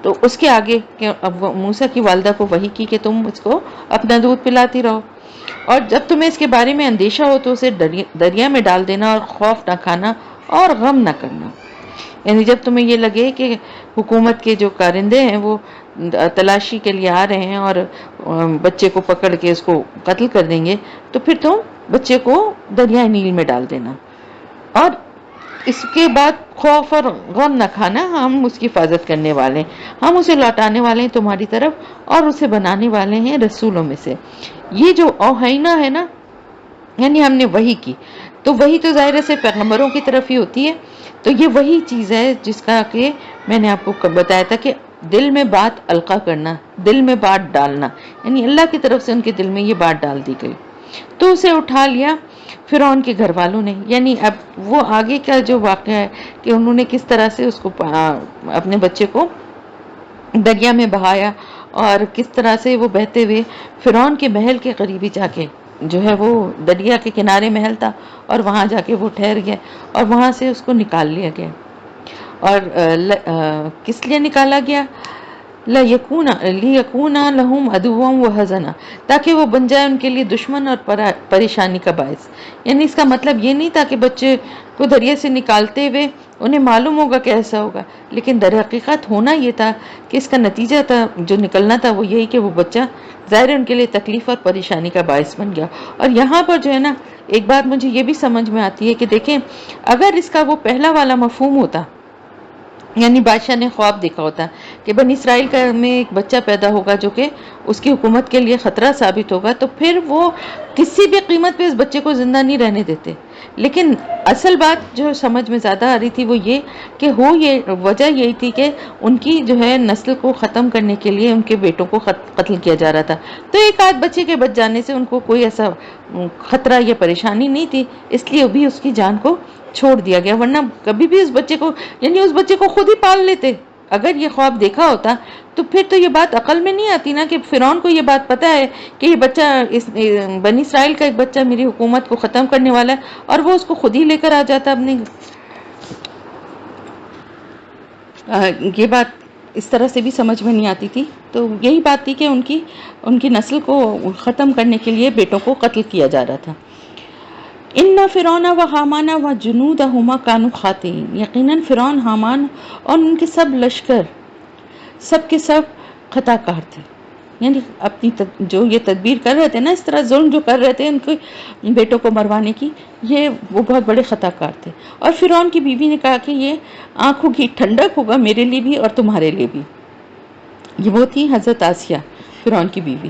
تو اس کے آگے کہ موسیٰ کی والدہ کو وحی کی کہ تم اس کو اپنا دودھ پلاتی رہو، اور جب تمہیں اس کے بارے میں اندیشہ ہو تو اسے دریا میں ڈال دینا اور خوف نہ کھانا اور غم نہ کرنا۔ یعنی جب تمہیں یہ لگے کہ حکومت کے جو کارندے ہیں وہ تلاشی کے لیے آ رہے ہیں اور بچے کو پکڑ کے اس کو قتل کر دیں گے، تو پھر تم بچے کو دریائے نیل میں ڈال دینا، اور اس کے بعد خوف اور غم نہ کھانا، ہم اس کی حفاظت کرنے والے ہیں، ہم اسے لوٹانے والے ہیں تمہاری طرف اور اسے بنانے والے ہیں رسولوں میں سے۔ یہ جو اوہینا ہے نا، یعنی ہم نے وحی کی، تو وحی تو ظاہر سے پیغمبروں کی طرف ہی ہوتی ہے، تو یہ وہی چیز ہے جس کا کہ میں نے آپ کو بتایا تھا کہ دل میں بات القا کرنا، دل میں بات ڈالنا، یعنی اللہ کی طرف سے ان کے دل میں یہ بات ڈال دی گئی۔ تو اسے اٹھا لیا فرعون کے گھر والوں نے، یعنی اب وہ آگے کا جو واقعہ ہے کہ انہوں نے کس طرح سے اس کو اپنے بچے کو دریا میں بہایا، اور کس طرح سے وہ بہتے ہوئے فرعون کے محل کے قریبی جا کے، جو ہے وہ دریا کے کنارے محل تھا، اور وہاں جا کے وہ ٹھہر گیا اور وہاں سے اس کو نکال لیا گیا۔ اور کس لیے نکالا گیا؟ لِيَكُونَ لَهُمْ عَدُوًّا وَحَزَنًا، تاکہ وہ بن جائے ان کے لیے دشمن اور پریشانی کا باعث۔ یعنی اس کا مطلب یہ نہیں تھا کہ بچے کو دریا سے نکالتے ہوئے انہیں معلوم ہوگا کہ ایسا ہوگا، لیکن در حقیقت ہونا یہ تھا کہ اس کا نتیجہ تھا جو نکلنا تھا وہ یہی کہ وہ بچہ ظاہر ان کے لیے تکلیف اور پریشانی کا باعث بن گیا۔ اور یہاں پر جو ہے نا ایک بات مجھے یہ بھی سمجھ میں آتی ہے کہ دیکھیں اگر اس کا وہ پہلا والا مفہوم ہوتا، یعنی بادشاہ نے خواب دیکھا ہوتا کہ بنی اسرائیل کا میں ایک بچہ پیدا ہوگا جو کہ اس کی حکومت کے لیے خطرہ ثابت ہوگا، تو پھر وہ کسی بھی قیمت پہ اس بچے کو زندہ نہیں رہنے دیتے۔ لیکن اصل بات جو سمجھ میں زیادہ آ رہی تھی وہ یہ کہ یہ وجہ یہی تھی کہ ان کی جو ہے نسل کو ختم کرنے کے لیے ان کے بیٹوں کو قتل کیا جا رہا تھا، تو ایک آدھ بچے کے بچ جانے سے ان کو کوئی ایسا خطرہ یا پریشانی نہیں تھی، اس لیے بھی اس کی جان کو چھوڑ دیا گیا، ورنہ کبھی بھی اس بچے کو، یعنی اس بچے کو خود ہی پال لیتے۔ اگر یہ خواب دیکھا ہوتا تو پھر تو یہ بات عقل میں نہیں آتی نا کہ فرعون کو یہ بات پتا ہے کہ یہ بچہ بنی اسرائیل کا ایک بچہ میری حکومت کو ختم کرنے والا ہے، اور وہ اس کو خود ہی لے کر آ جاتا اپنے۔ یہ بات اس طرح سے بھی سمجھ میں نہیں آتی تھی، تو یہی بات تھی کہ ان کی نسل کو ختم کرنے کے لیے بیٹوں کو قتل کیا جا رہا تھا۔ ان فرعون و حامان و جنودہما کانوا خاطئین، یقیناً فرعون، حامان اور ان کے سب لشکر سب کے سب خطا کار تھے، یعنی اپنی جو یہ تدبیر کر رہے تھے نا، اس طرح ظلم جو کر رہے تھے ان کے بیٹوں کو مروانے کی، وہ بہت بڑے خطا کار تھے۔ اور فرعون کی بیوی نے کہا کہ یہ آنکھوں کی ٹھنڈک ہوگا میرے لیے بھی اور تمہارے لیے بھی۔ یہ وہ تھی حضرت آسیہ فرعون کی بیوی،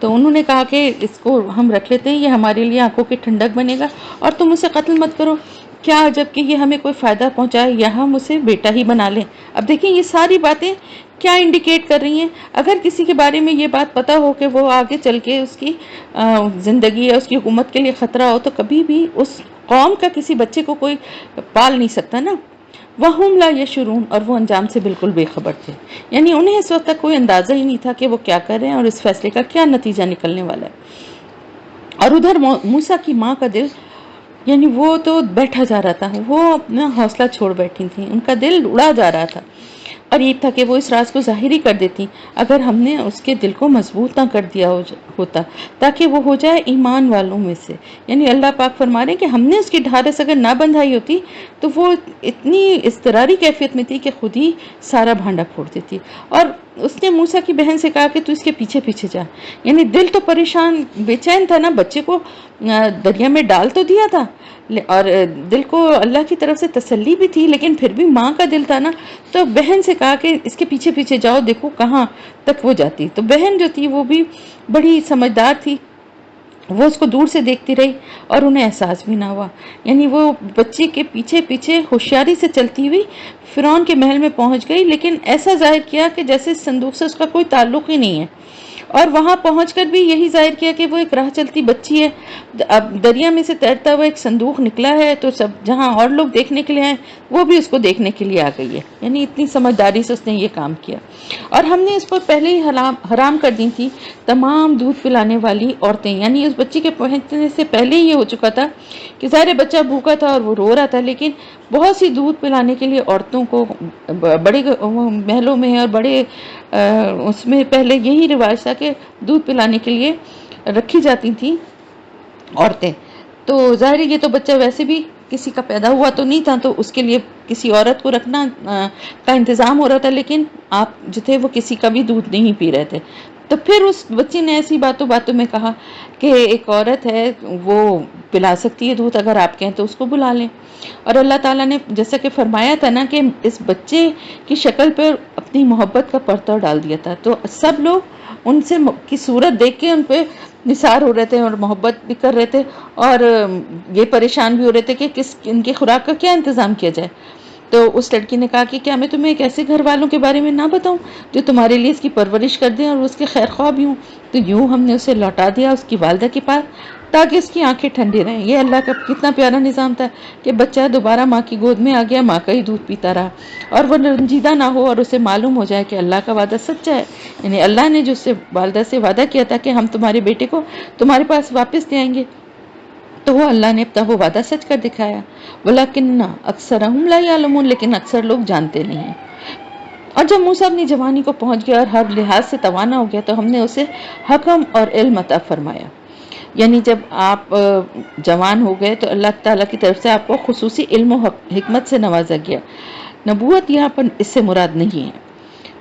تو انہوں نے کہا کہ اس کو ہم رکھ لیتے ہیں، یہ ہمارے لیے آنکھوں کی ٹھنڈک بنے گا اور تم اسے قتل مت کرو، کیا عجب کہ یہ ہمیں کوئی فائدہ پہنچائے یا ہم اسے بیٹا ہی بنا لیں۔ اب دیکھیں یہ ساری باتیں کیا انڈیکیٹ کر رہی ہیں؟ اگر کسی کے بارے میں یہ بات پتا ہو کہ وہ آگے چل کے اس کی زندگی یا اس کی حکومت کے لیے خطرہ ہو، تو کبھی بھی اس قوم کا کسی بچے کو کوئی پال نہیں سکتا نا۔ وَهُمْ لَا يَشْعُرُونَ، اور وہ انجام سے بالکل بے خبر تھے، یعنی انہیں اس وقت تک کوئی اندازہ ہی نہیں تھا کہ وہ کیا کر رہے ہیں اور اس فیصلے کا کیا نتیجہ نکلنے والا ہے۔ اور ادھر موسیٰ کی ماں کا دل، یعنی وہ تو بیٹھا جا رہا تھا، وہ اپنا حوصلہ چھوڑ بیٹھی تھی، ان کا دل اڑا جا رہا تھا۔ اور یہ تھا کہ وہ اس راز کو ظاہر ہی کر دیتی اگر ہم نے اس کے دل کو مضبوط نہ کر دیا ہوتا، تاکہ وہ ہو جائے ایمان والوں میں سے۔ یعنی اللہ پاک فرما رہے ہیں کہ ہم نے اس کی ڈھارس اگر نہ بندھائی ہوتی تو وہ اتنی اضطراری کیفیت میں تھی کہ خود ہی سارا بھانڈا پھوڑ دیتی۔ اور اس نے موسیٰ کی بہن سے کہا کہ تو اس کے پیچھے پیچھے جا۔ یعنی دل تو پریشان بے چین تھا نا، بچے کو دریا میں ڈال تو دیا تھا اور دل کو اللہ کی طرف سے تسلی بھی تھی، لیکن پھر بھی ماں کا دل تھا نا، تو بہن سے کہا کہ اس کے پیچھے پیچھے جاؤ، دیکھو کہاں تک وہ جاتی۔ تو بہن جو تھی وہ بھی بڑی سمجھدار تھی، وہ اس کو دور سے دیکھتی رہی اور انہیں احساس بھی نہ ہوا۔ یعنی وہ بچے کے پیچھے پیچھے ہوشیاری سے چلتی ہوئی فرعون کے محل میں پہنچ گئی، لیکن ایسا ظاہر کیا کہ جیسے اس صندوق سے اس کا کوئی تعلق ہی نہیں ہے، اور وہاں پہنچ کر بھی یہی ظاہر کیا کہ وہ ایک راہ چلتی بچی ہے۔ اب دریا میں سے تیرتا ہوا ایک صندوق نکلا ہے تو سب جہاں اور لوگ دیکھنے کے لیے آئے وہ بھی اس کو دیکھنے کے لیے آ گئی ہے۔ یعنی اتنی سمجھداری سے اس نے یہ کام کیا۔ اور ہم نے اس پر پہلے ہی حرام کر دی تھی تمام دودھ پلانے والی عورتیں، یعنی اس بچی کے پہنچنے سے پہلے ہی یہ ہو چکا تھا کہ ظاہر بچہ بھوکا تھا اور وہ رو رہا تھا، لیکن بہت سی دودھ پلانے کے لیے عورتوں کو بڑے محلوں میں اور بڑے اس میں پہلے یہی رواج تھا کہ دودھ پلانے کے لیے رکھی جاتی تھیں عورتیں۔ تو ظاہر یہ تو بچہ ویسے بھی کسی کا پیدا ہوا تو نہیں تھا، تو اس کے لیے کسی عورت کو رکھنا کا انتظام ہو رہا تھا، لیکن آپ جو تھے وہ کسی کا بھی دودھ نہیں پی رہے تھے۔ تو پھر اس بچی نے ایسی باتوں باتوں میں کہا کہ ایک عورت ہے وہ پلا سکتی ہے دودھ، اگر آپ کہیں تو اس کو بلا لیں۔ اور اللہ تعالیٰ نے جیسا کہ فرمایا تھا نا کہ اس بچے کی شکل پر اپنی محبت کا پرتو ڈال دیا تھا، تو سب لوگ ان سے کی صورت دیکھ کے ان پہ نثار ہو رہے تھے اور محبت بھی کر رہے تھے، اور یہ پریشان بھی ہو رہے تھے کہ ان کی خوراک کا کیا انتظام کیا جائے۔ تو اس لڑکی نے کہا کہ کیا میں تمہیں ایک ایسے گھر والوں کے بارے میں نہ بتاؤں جو تمہارے لیے اس کی پرورش کر دیں اور اس کے خیر خواہ بھی ہوں۔ تو یوں ہم نے اسے لوٹا دیا اس کی والدہ کے پاس تاکہ اس کی آنکھیں ٹھنڈی رہیں۔ یہ اللہ کا کتنا پیارا نظام تھا کہ بچہ دوبارہ ماں کی گود میں آ گیا، ماں کا ہی دودھ پیتا رہا، اور وہ رنجیدہ نہ ہو اور اسے معلوم ہو جائے کہ اللہ کا وعدہ سچا ہے۔ یعنی اللہ نے جو اس سے والدہ سے وعدہ کیا تھا کہ ہم تمہارے بیٹے کو تمہارے پاس واپس لے آئیں گے، تو وہ اللہ نے اپنا وہ وعدہ سچ کر دکھایا۔ وَلَكِنَّ أَكْثَرَهُمْ لَا يَعْلَمُونَ، لیکن اکثر لوگ جانتے نہیں ہیں۔ اور جب موسیٰ اپنی جوانی کو پہنچ گیا اور ہر لحاظ سے توانا ہو گیا تو ہم نے اسے حکم اور علم عطا فرمایا۔ یعنی جب آپ جوان ہو گئے تو اللہ تعالیٰ کی طرف سے آپ کو خصوصی علم و حکمت سے نوازا گیا۔ نبوت یہاں پر اس سے مراد نہیں ہے،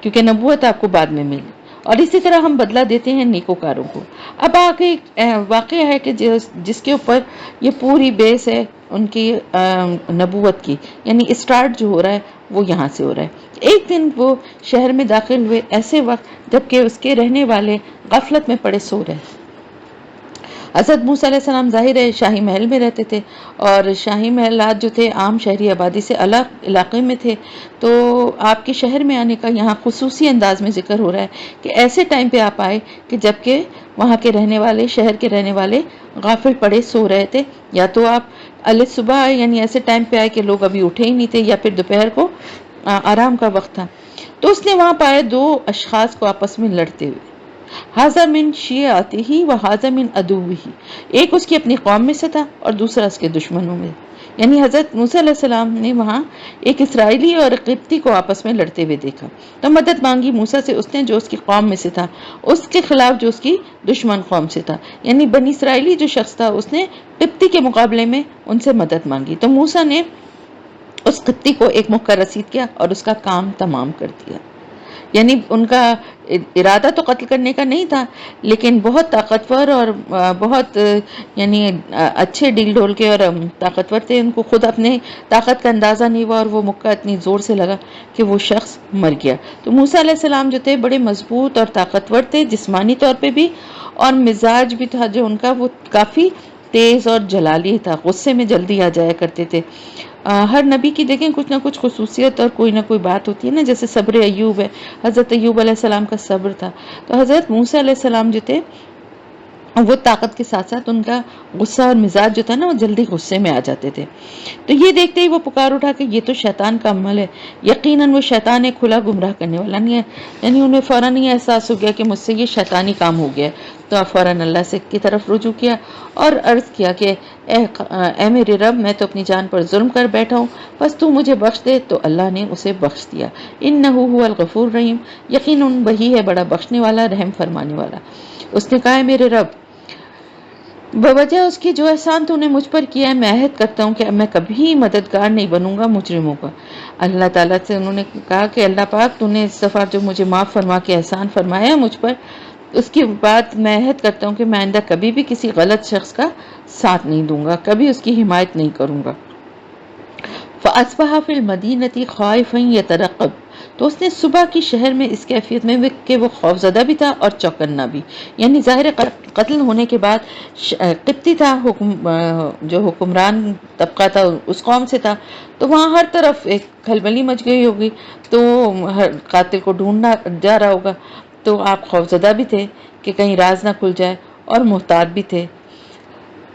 کیونکہ نبوت آپ کو بعد میں ملی، اور اسی طرح ہم بدلہ دیتے ہیں نیکوکاروں کو۔ اب آگے واقعہ ہے کہ جس کے اوپر یہ پوری بیس ہے ان کی نبوت کی، یعنی اسٹارٹ جو ہو رہا ہے وہ یہاں سے ہو رہا ہے۔ ایک دن وہ شہر میں داخل ہوئے ایسے وقت جبکہ اس کے رہنے والے غفلت میں پڑے سو رہے۔ حضرت موسیٰ علیہ السلام ظاہر ہے شاہی محل میں رہتے تھے، اور شاہی محلات جو تھے عام شہری آبادی سے الگ علاقے میں تھے، تو آپ کے شہر میں آنے کا یہاں خصوصی انداز میں ذکر ہو رہا ہے کہ ایسے ٹائم پہ آپ آئے کہ جبکہ وہاں کے رہنے والے، شہر کے رہنے والے غافل پڑے سو رہے تھے، یا تو آپ علیہ صبح آئے، یعنی ایسے ٹائم پہ آئے کہ لوگ ابھی اٹھے ہی نہیں تھے، یا پھر دوپہر کو آرام کا وقت تھا۔ تو اس نے وہاں پائے دو اشخاص کو آپس میں لڑتے ہوئے، ھذا من شیعتہ و ھذا من عدوہ، ایک اس کی اپنی قوم میں سے تھا اور دوسرا اس کے دشمنوں میں۔ یعنی حضرت موسیٰ علیہ السلام نے وہاں ایک اسرائیلی اور ایک قبطی کو آپس میں لڑتے ہوئے دیکھا، تو مدد مانگی موسیٰ سے اس نے جو اس کی قوم میں سے تھا، اس کے خلاف جو اس کی دشمن قوم سے تھا، یعنی بنی اسرائیلی جو شخص تھا اس نے قبطی کے مقابلے میں ان سے مدد مانگی۔ تو موسیٰ نے اس قبطی کو ایک موقع رسید کیا اور اس کا کام تمام کر دیا۔ یعنی ان کا ارادہ تو قتل کرنے کا نہیں تھا، لیکن بہت طاقتور اور بہت یعنی اچھے ڈیل ڈول کے اور طاقتور تھے، ان کو خود اپنے طاقت کا اندازہ نہیں ہوا اور وہ مکہ اتنی زور سے لگا کہ وہ شخص مر گیا۔ تو موسیٰ علیہ السلام جو تھے بڑے مضبوط اور طاقتور تھے جسمانی طور پہ بھی، اور مزاج بھی تھا جو ان کا وہ کافی تیز اور جلالی تھا، غصے میں جلدی آ جایا کرتے تھے۔ ہر نبی کی دیکھیں کچھ نہ کچھ خصوصیت اور کوئی نہ کوئی بات ہوتی ہے نا، جیسے صبر ایوب ہے، حضرت ایوب علیہ السلام کا صبر تھا، تو حضرت موسیٰ علیہ السلام جو تھے وہ طاقت کے ساتھ ساتھ ان کا غصہ اور مزاج جو تھا نا وہ جلدی غصے میں آ جاتے تھے۔ تو یہ دیکھتے ہی وہ پکار اٹھا کہ یہ تو شیطان کا عمل ہے، یقیناً وہ شیطان ہے، کھلا گمراہ کرنے والا نہیں ہے۔ یعنی انہیں فوراً یہ احساس ہو گیا کہ مجھ سے یہ شیطانی کام ہو گیا ہے، تو فوراً اللہ سے کی طرف رجوع کیا اور عرض کیا کہ اے میرے رب، میں تو اپنی جان پر ظلم کر بیٹھا ہوں، بس تو مجھے بخش دے۔ تو اللہ نے اسے بخش دیا۔ انہ هو الغفور الرحیم، یقیناً وہی ہے بڑا بخشنے والا، رحم فرمانے والا۔ اس نے کہا، میرے رب، بوجہ اس کی جو احسان تو نے مجھ پر کیا ہے، میں عہد کرتا ہوں کہ میں کبھی مددگار نہیں بنوں گا مجرموں کا۔ اللہ تعالیٰ سے انہوں نے کہا کہ اللہ پاک، تو نے اس دفعہ جو مجھے معاف فرما کے احسان فرمایا ہے مجھ پر، اس کے بعد میں عہد کرتا ہوں کہ میں آئندہ کبھی بھی کسی غلط شخص کا ساتھ نہیں دوں گا، کبھی اس کی حمایت نہیں کروں گا۔ فَأَصْبَحَ فِي الْمَدِينَةِ خَائِفًا يَتَرَقَّبُ، تو اس نے صبح کی شہر میں اس کیفیت میں کہ وہ خوفزدہ بھی تھا اور چوکنا بھی، یعنی ظاہر قتل ہونے کے بعد قبطی تھا، جو حکمران طبقہ تھا اس قوم سے تھا، تو وہاں ہر طرف ایک کھلبلی مچ گئی ہوگی، تو ہر قاتل کو ڈھونڈنا جا رہا ہوگا، تو آپ خوفزدہ بھی تھے کہ کہیں راز نہ کھل جائے، اور محتاط بھی تھے۔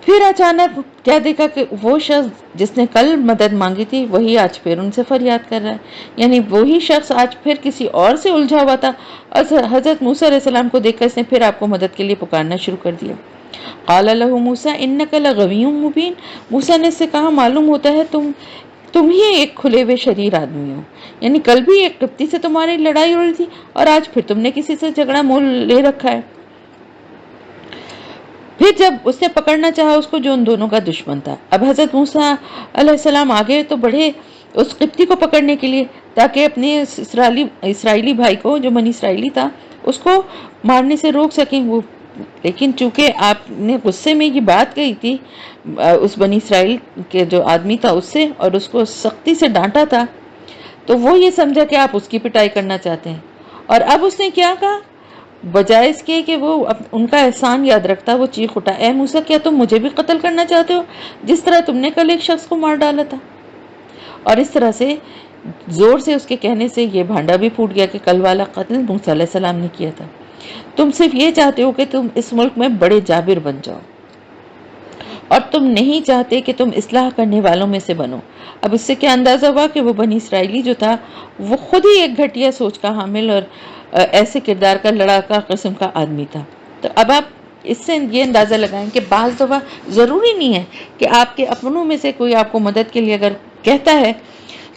پھر اچانک کیا دیکھا کہ وہ شخص جس نے کل مدد مانگی تھی وہی آج پھر ان سے فریاد کر رہا ہے، یعنی وہی شخص آج پھر کسی اور سے الجھا ہوا تھا، اور حضرت موسیٰ علیہ السلام کو دیکھ کر اس نے پھر آپ کو مدد کے لیے پکارنا شروع کر دیا۔ قال له موسیٰ انک لغوی مبین، موسیٰ نے اس سے کہا، معلوم ہوتا ہے تم ہی ایک کھلے ہوئے شریر آدمی ہو، یعنی کل بھی ایک قبطی سے تمہاری لڑائی ہوئی تھی اور آج پھر تم نے کسی سے جھگڑا مول لے رکھا ہے۔ پھر جب اس نے پکڑنا چاہا اس کو جو ان دونوں کا دشمن تھا، اب حضرت موسیٰ علیہ السلام آگے تو بڑھے اس قبطی کو پکڑنے کے لیے، تاکہ اپنے اسرائیلی بھائی کو، جو بنی اسرائیلی تھا، اس کو مارنے سے روک سکیں وہ۔ لیکن چونکہ آپ نے غصے میں یہ بات کہی تھی اس بنی اسرائیل کے جو آدمی تھا اس سے، اور اس کو سختی سے ڈانٹا تھا، تو وہ یہ سمجھا کہ آپ اس کی پٹائی کرنا چاہتے ہیں، اور اب اس نے کیا کہا، بجائے اس کے کہ وہ ان کا احسان یاد رکھتا، وہ چیخ اٹھا، اے موسیٰ، کیا تم مجھے بھی قتل کرنا چاہتے ہو جس طرح تم نے کل ایک شخص کو مار ڈالا تھا؟ اور اس طرح سے زور سے اس کے کہنے سے یہ بھانڈا بھی پھوٹ گیا کہ کل والا قتل موسیٰ علیہ السلام نے کیا تھا۔ تم صرف یہ چاہتے ہو کہ تم اس ملک میں بڑے جابر بن جاؤ، اور تم نہیں چاہتے کہ تم اصلاح کرنے والوں میں سے بنو۔ اب اس سے کیا اندازہ ہوا کہ وہ بنی اسرائیلی جو تھا وہ خود ہی ایک گھٹیا سوچ کا حامل اور ایسے کردار کا لڑاکا قسم کا آدمی تھا۔ تو اب آپ اس سے یہ اندازہ لگائیں کہ بعض دفعہ ضروری نہیں ہے کہ آپ کے اپنوں میں سے کوئی آپ کو مدد کے لیے اگر کہتا ہے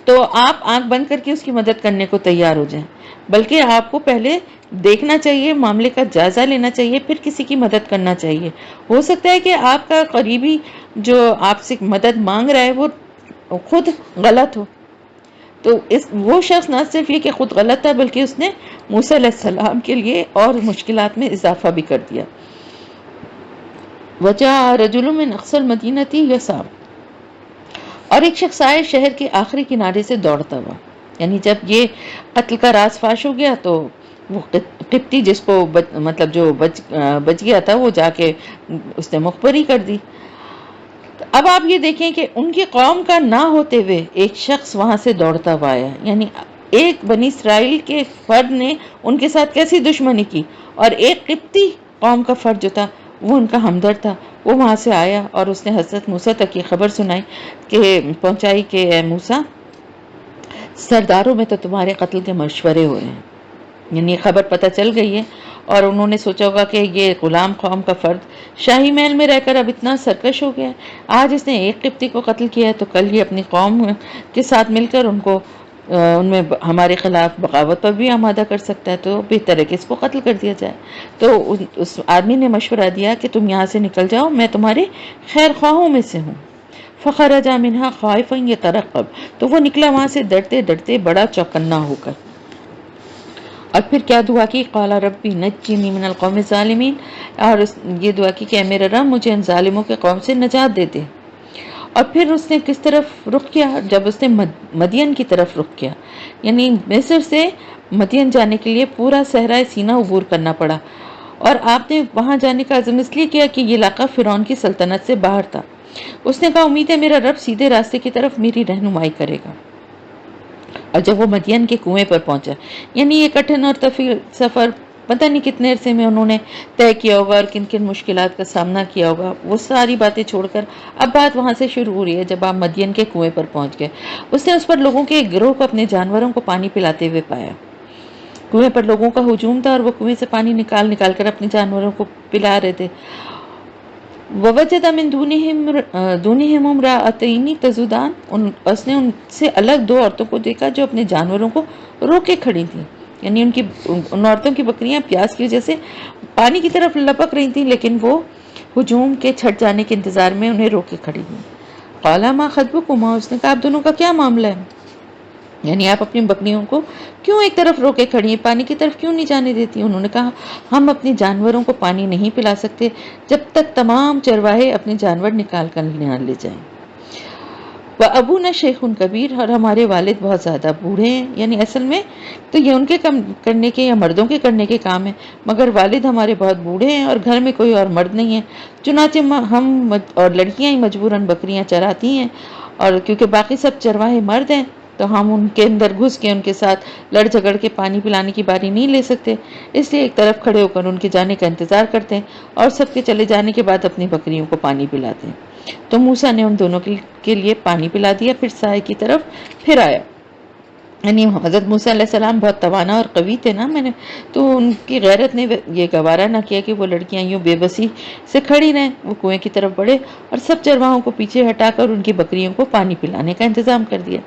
تو آپ آنکھ بند کر کے اس کی مدد کرنے کو تیار ہو جائیں، بلکہ آپ کو پہلے دیکھنا چاہیے، معاملے کا جائزہ لینا چاہیے، پھر کسی کی مدد کرنا چاہیے۔ ہو سکتا ہے کہ آپ کا قریبی جو آپ سے مدد مانگ رہا ہے وہ خود غلط ہو، تو وہ شخص نہ صرف یہ کہ خود غلط تھا بلکہ اس نے موسیٰ علیہ السلام کے لیے اور مشکلات میں اضافہ بھی کر دیا۔ وَجَاءَ رَجُلٌ مِّنْ أَقْصَى الْمَدِينَةِ يَسْعَىٰ، اور ایک شخص آئے شہر کے آخری کنارے سے دوڑتا ہوا، یعنی جب یہ قتل کا راز فاش ہو گیا تو وہ قبطی جس کو مطلب جو بچ گیا تھا وہ جا کے اس نے مخبری کر دی۔ اب آپ یہ دیکھیں کہ ان کی قوم کا نہ ہوتے ہوئے ایک شخص وہاں سے دوڑتا ہوا آیا، یعنی ایک بنی اسرائیل کے فرد نے ان کے ساتھ کیسی دشمنی کی، اور ایک قبطی قوم کا فرد جو تھا وہ ان کا ہمدرد تھا، وہ وہاں سے آیا اور اس نے حضرت موسیٰ تک یہ خبر سنائی کہ پہنچائی کہ اے موسیٰ، سرداروں میں تو تمہارے قتل کے مشورے ہوئے ہیں، یعنی خبر پتہ چل گئی ہے، اور انہوں نے سوچا ہوگا کہ یہ غلام قوم کا فرد شاہی محل میں رہ کر اب اتنا سرکش ہو گیا ہے، آج اس نے ایک قبطی کو قتل کیا ہے تو کل یہ اپنی قوم کے ساتھ مل کر ان میں ہمارے خلاف بغاوت پر بھی آمادہ کر سکتا ہے، تو بہتر ہے کہ اس کو قتل کر دیا جائے۔ تو اس آدمی نے مشورہ دیا کہ تم یہاں سے نکل جاؤ، میں تمہارے خیر خواہوں میں سے ہوں۔ فخرج منها خائفا يترقب، تو وہ نکلا وہاں سے ڈرتے ڈرتے بڑا چوکنا ہو کر، اور پھر کیا دعا کی، قال ربی نجنی من القوم الظالمین، اور یہ دعا کی کہ اے میرے رب مجھے ان ظالموں کے قوم سے نجات دے دے۔ اور پھر اس نے کس طرف رخ کیا، جب اس نے مدین کی طرف رخ کیا، یعنی مصر سے مدین جانے کے لیے پورا صحرائے سینا عبور کرنا پڑا، اور آپ نے وہاں جانے کا عزم اس لیے کیا کہ یہ علاقہ فرعون کی سلطنت سے باہر تھا۔ اس نے کہا امید ہے میرا رب سیدھے راستے کی طرف میری رہنمائی کرے گا۔ اور جب وہ مدین کے کنویں پر پہنچا، یعنی یہ کٹھن اور طویل سفر پتہ نہیں کتنے عرصے میں انہوں نے طے کیا ہوگا اور کن کن مشکلات کا سامنا کیا ہوگا، وہ ساری باتیں چھوڑ کر اب بات وہاں سے شروع ہو رہی ہے۔ جب آپ مدین کے کنویں پر پہنچ گئے، اس نے اس پر لوگوں کے ایک گروہ کو اپنے جانوروں کو پانی پلاتے ہوئے پایا۔ کنویں پر لوگوں کا ہجوم تھا اور وہ کنویں سے پانی نکال نکال کر اپنے جانوروں کو پلا رہے تھے. وَوَجَدَ مِن دُونِهِمْ امْرَأَتَيْنِ تَذُودَانِ، اس نے ان سے الگ دو عورتوں کو دیکھا جو اپنے جانوروں کو روکے کھڑی تھیں. یعنی ان عورتوں کی بکریاں پیاس کی وجہ سے پانی کی طرف لپک رہی تھیں، لیکن وہ ہجوم کے چھٹ جانے کے انتظار میں انہیں روکے کھڑی تھیں. قَالَ مَا خَطْبُكُمَا، اس نے کہا آپ دونوں کا کیا معاملہ ہے؟ یعنی آپ اپنی بکریوں کو کیوں ایک طرف روکے کھڑی ہیں، پانی کی طرف کیوں نہیں جانے دیتی؟ انہوں نے کہا ہم اپنے جانوروں کو پانی نہیں پلا سکتے جب تک تمام چرواہے اپنے جانور نکال کر نہ لے جائیں. وَأَبُونَا شَيْخٌ کبیر، اور ہمارے والد بہت زیادہ بوڑھے ہیں. یعنی اصل میں تو یہ ان کے کرنے کے یا مردوں کے کرنے کے کام ہے، مگر والد ہمارے بہت بوڑھے ہیں اور گھر میں کوئی اور مرد نہیں ہے. چنانچہ ہم اور لڑکیاں ہی مجبوراً بکریاں چراتی ہیں، اور کیونکہ باقی سب چرواہے مرد ہیں تو ہم ان کے اندر گھس کے ان کے ساتھ لڑ جھگڑ کے پانی پلانے کی باری نہیں لے سکتے. اس لیے ایک طرف کھڑے ہو کر ان کے جانے کا انتظار کرتے ہیں اور سب کے چلے جانے کے بعد اپنی بکریوں کو پانی پلاتے ہیں. تو موسیٰ نے ان دونوں کے لیے پانی پلا دیا، پھر سائے کی طرف پھر آیا. یعنی حضرت موسیٰ علیہ السلام بہت توانا اور قوی تھے نا، تو ان کی غیرت نے یہ گوارا نہ کیا کہ وہ لڑکیاں یوں بے بسی سے کھڑی رہیں. وہ کنویں کی طرف بڑھے اور سب چرواہوں کو پیچھے ہٹا کر ان کی بکریوں کو پانی پلانے کا انتظام کر دیا.